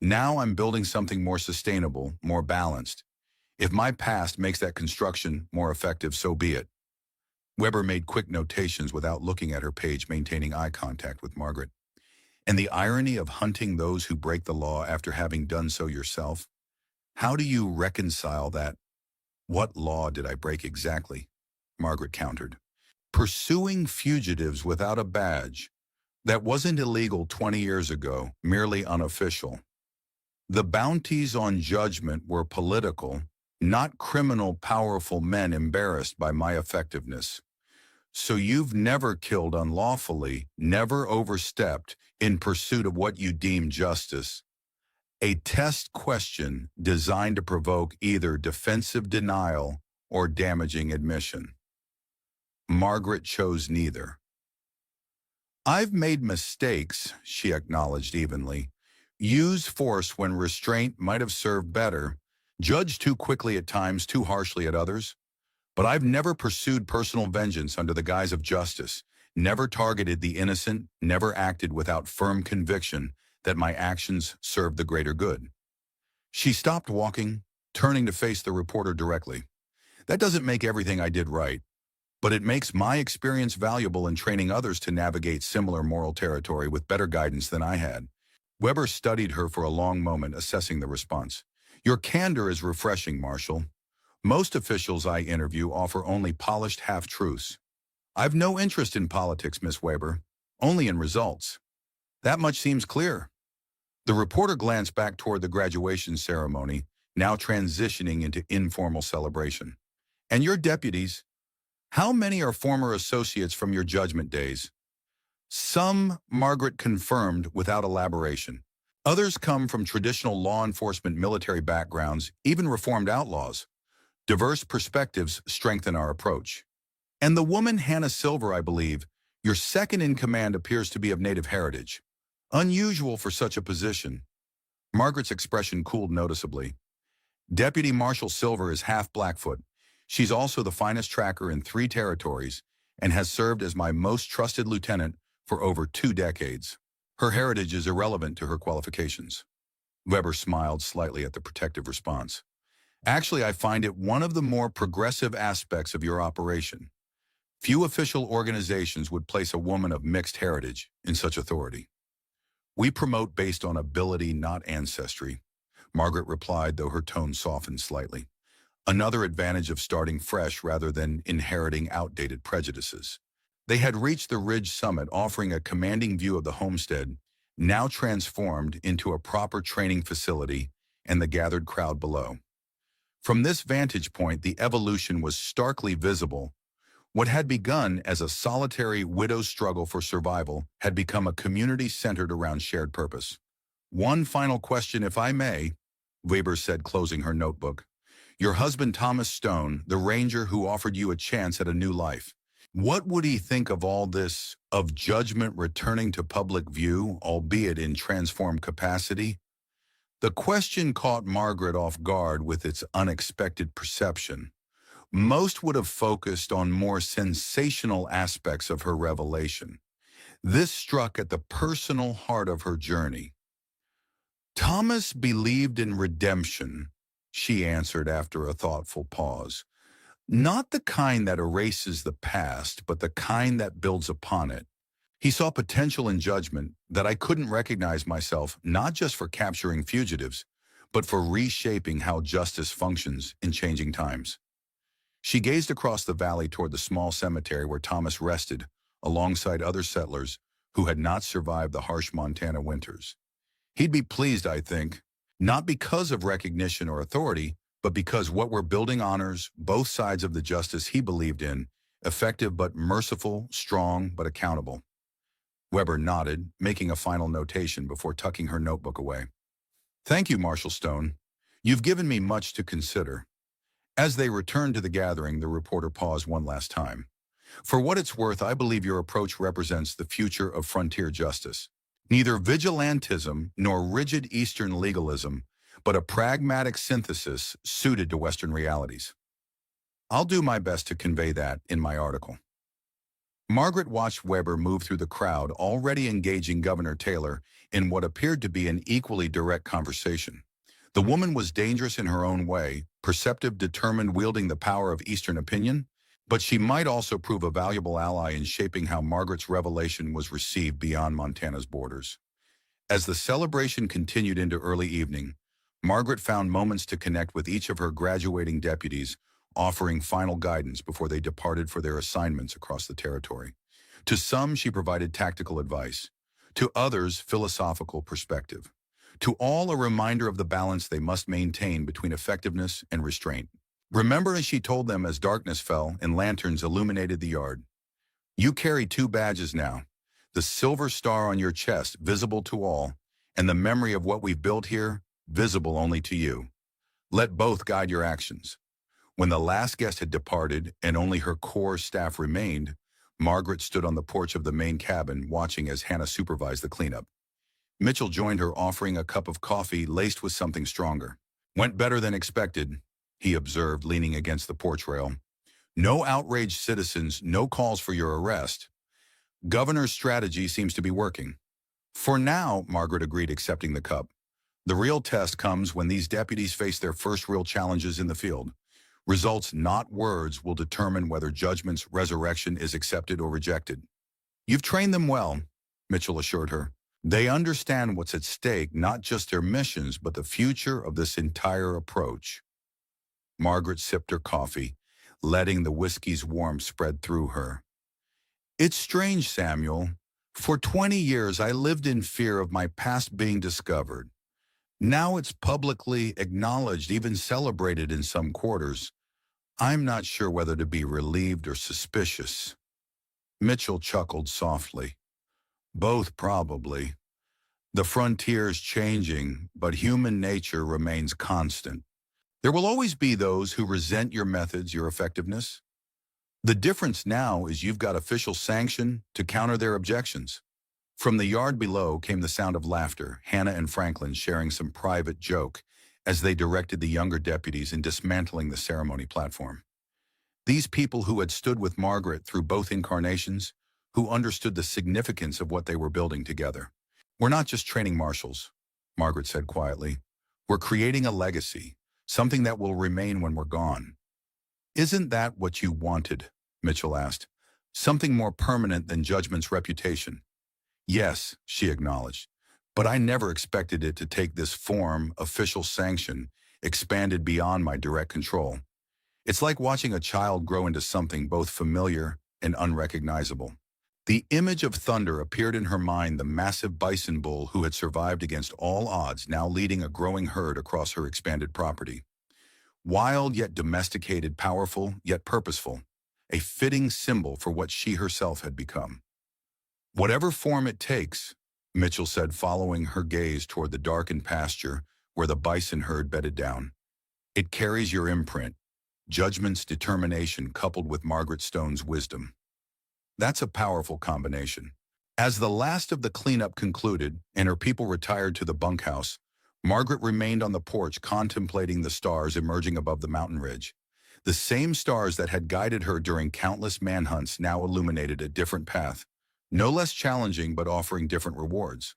Now I'm building something more sustainable, more balanced. If my past makes that construction more effective, so be it. Weber made quick notations without looking at her page, maintaining eye contact with Margaret. And the irony of hunting those who break the law after having done so yourself? How do you reconcile that? What law did I break exactly? Margaret countered. Pursuing fugitives without a badge. That wasn't illegal 20 years ago, merely unofficial. The bounties on judgment were political, not criminal. Powerful men embarrassed by my effectiveness. So you've never killed unlawfully, never overstepped in pursuit of what you deem justice. A test question designed to provoke either defensive denial or damaging admission. Margaret chose neither. I've made mistakes, she acknowledged evenly. Used force when restraint might have served better. Judged too quickly at times, too harshly at others. But I've never pursued personal vengeance under the guise of justice, never targeted the innocent, never acted without firm conviction that my actions served the greater good. She stopped walking, turning to face the reporter directly. That doesn't make everything I did right, but it makes my experience valuable in training others to navigate similar moral territory with better guidance than I had. Weber studied her for a long moment, assessing the response. Your candor is refreshing, Marshall. Most officials I interview offer only polished half-truths. I've no interest in politics, Miss Weber, only in results. That much seems clear. The reporter glanced back toward the graduation ceremony, now transitioning into informal celebration. And your deputies? How many are former associates from your judgment days? Some, Margaret confirmed without elaboration. Others come from traditional law enforcement military backgrounds, even reformed outlaws. Diverse perspectives strengthen our approach. And the woman Hannah Silver, I believe, your second in command, appears to be of Native heritage. Unusual for such a position. Margaret's expression cooled noticeably. Deputy Marshal Silver is half Blackfoot. She's also the finest tracker in 3 territories and has served as my most trusted lieutenant for over 2 decades. Her heritage is irrelevant to her qualifications. Weber smiled slightly at the protective response. Actually, I find it one of the more progressive aspects of your operation. Few official organizations would place a woman of mixed heritage in such authority. We promote based on ability, not ancestry, Margaret replied, though her tone softened slightly. Another advantage of starting fresh rather than inheriting outdated prejudices. They had reached the ridge summit, offering a commanding view of the homestead, now transformed into a proper training facility, and the gathered crowd below. From this vantage point, the evolution was starkly visible. What had begun as a solitary widow's struggle for survival had become a community centered around shared purpose. One final question, if I may, Weber said, closing her notebook. Your husband Thomas Stone, the ranger who offered you a chance at a new life. What would he think of all this, of judgment returning to public view, albeit in transformed capacity? The question caught Margaret off guard with its unexpected perception. Most would have focused on more sensational aspects of her revelation. This struck at the personal heart of her journey. Thomas believed in redemption, she answered after a thoughtful pause. Not the kind that erases the past, but the kind that builds upon it. He saw potential in judgment that I couldn't recognize myself, not just for capturing fugitives, but for reshaping how justice functions in changing times. She gazed across the valley toward the small cemetery where Thomas rested, alongside other settlers who had not survived the harsh Montana winters. He'd be pleased, I think, not because of recognition or authority, but because what we're building honors both sides of the justice he believed in, effective but merciful, strong but accountable. Weber nodded, making a final notation before tucking her notebook away. Thank you, Marshal Stone. You've given me much to consider. As they returned to the gathering, the reporter paused one last time. For what it's worth, I believe your approach represents the future of frontier justice. Neither vigilantism nor rigid Eastern legalism, but a pragmatic synthesis suited to Western realities. I'll do my best to convey that in my article. Margaret watched Weber move through the crowd, already engaging Governor Taylor in what appeared to be an equally direct conversation. The woman was dangerous in her own way, perceptive, determined, wielding the power of Eastern opinion, but she might also prove a valuable ally in shaping how Margaret's revelation was received beyond Montana's borders. As the celebration continued into early evening, Margaret found moments to connect with each of her graduating deputies, offering final guidance before they departed for their assignments across the territory. To some, she provided tactical advice. To others, philosophical perspective. To all, a reminder of the balance they must maintain between effectiveness and restraint. Remember, as she told them as darkness fell and lanterns illuminated the yard, you carry 2 badges now, the silver star on your chest, visible to all, and the memory of what we've built here, visible only to you. Let both guide your actions. When the last guest had departed and only her core staff remained, Margaret stood on the porch of the main cabin, watching as Hannah supervised the cleanup. Mitchell joined her, offering a cup of coffee laced with something stronger. Went better than expected, he observed, leaning against the porch rail. No outraged citizens, no calls for your arrest. Governor's strategy seems to be working. For now, Margaret agreed, accepting the cup. The real test comes when these deputies face their first real challenges in the field. Results, not words, will determine whether judgment's resurrection is accepted or rejected. You've trained them well, Mitchell assured her. They understand what's at stake, not just their missions, but the future of this entire approach. Margaret sipped her coffee, letting the whiskey's warmth spread through her. It's strange, Samuel. For 20 years, I lived in fear of my past being discovered. Now it's publicly acknowledged, even celebrated in some quarters. I'm not sure whether to be relieved or suspicious. Mitchell chuckled softly. Both, probably. The frontier's changing, but human nature remains constant. There will always be those who resent your methods, your effectiveness. The difference now is you've got official sanction to counter their objections. From the yard below came the sound of laughter, Hannah and Franklin sharing some private joke as they directed the younger deputies in dismantling the ceremony platform. These people who had stood with Margaret through both incarnations, who understood the significance of what they were building together. "We're not just training marshals," Margaret said quietly. "We're creating a legacy, something that will remain when we're gone." "Isn't that what you wanted?" Mitchell asked. "Something more permanent than Judgment's reputation." "Yes," she acknowledged, "but I never expected it to take this form, official sanction, expanded beyond my direct control. It's like watching a child grow into something both familiar and unrecognizable." The image of Thunder appeared in her mind, the massive bison bull who had survived against all odds, now leading a growing herd across her expanded property. Wild yet domesticated, powerful yet purposeful, a fitting symbol for what she herself had become. "Whatever form it takes," Mitchell said, following her gaze toward the darkened pasture where the bison herd bedded down. "It carries your imprint, Judgment's determination coupled with Margaret Stone's wisdom. That's a powerful combination." As the last of the cleanup concluded and her people retired to the bunkhouse, Margaret remained on the porch contemplating the stars emerging above the mountain ridge. The same stars that had guided her during countless manhunts now illuminated a different path, no less challenging but offering different rewards.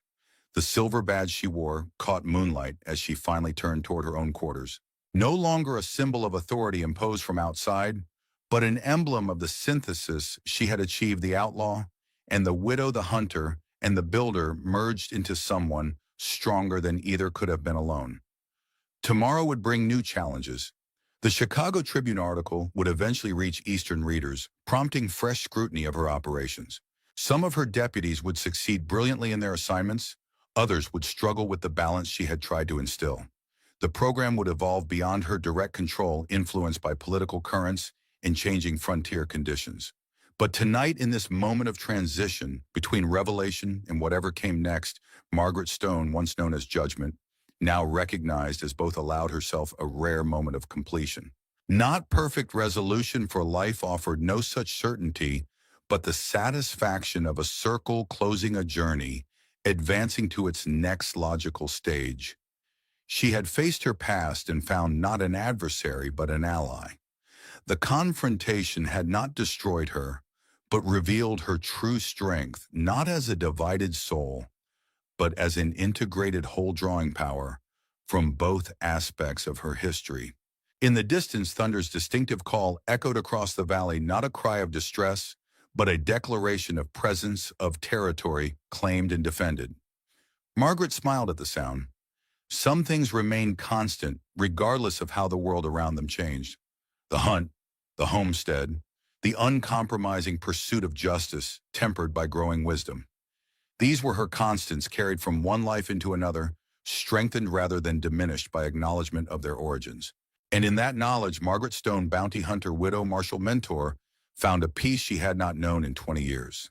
The silver badge she wore caught moonlight as she finally turned toward her own quarters. No longer a symbol of authority imposed from outside, but an emblem of the synthesis she had achieved. The outlaw and the widow, the hunter and the builder merged into someone stronger than either could have been alone. Tomorrow would bring new challenges. The Chicago Tribune article would eventually reach Eastern readers, prompting fresh scrutiny of her operations. Some of her deputies would succeed brilliantly in their assignments, others would struggle with the balance she had tried to instill. The program would evolve beyond her direct control, influenced by political currents and changing frontier conditions. But tonight, in this moment of transition between revelation and whatever came next, Margaret Stone, once known as Judgment, now recognized as both, allowed herself a rare moment of completion. Not perfect resolution, for life offered no such certainty, but the satisfaction of a circle closing a journey, advancing to its next logical stage. She had faced her past and found not an adversary but an ally. The confrontation had not destroyed her, but revealed her true strength, not as a divided soul, but as an integrated whole, drawing power from both aspects of her history. In the distance, Thunder's distinctive call echoed across the valley, not a cry of distress, but a declaration of presence, of territory claimed and defended. Margaret smiled at the sound. Some things remained constant, regardless of how the world around them changed. The hunt, the homestead, the uncompromising pursuit of justice, tempered by growing wisdom. These were her constants, carried from one life into another, strengthened rather than diminished by acknowledgement of their origins. And in that knowledge, Margaret Stone, bounty hunter, widow, martial mentor, found a peace she had not known in 20 years.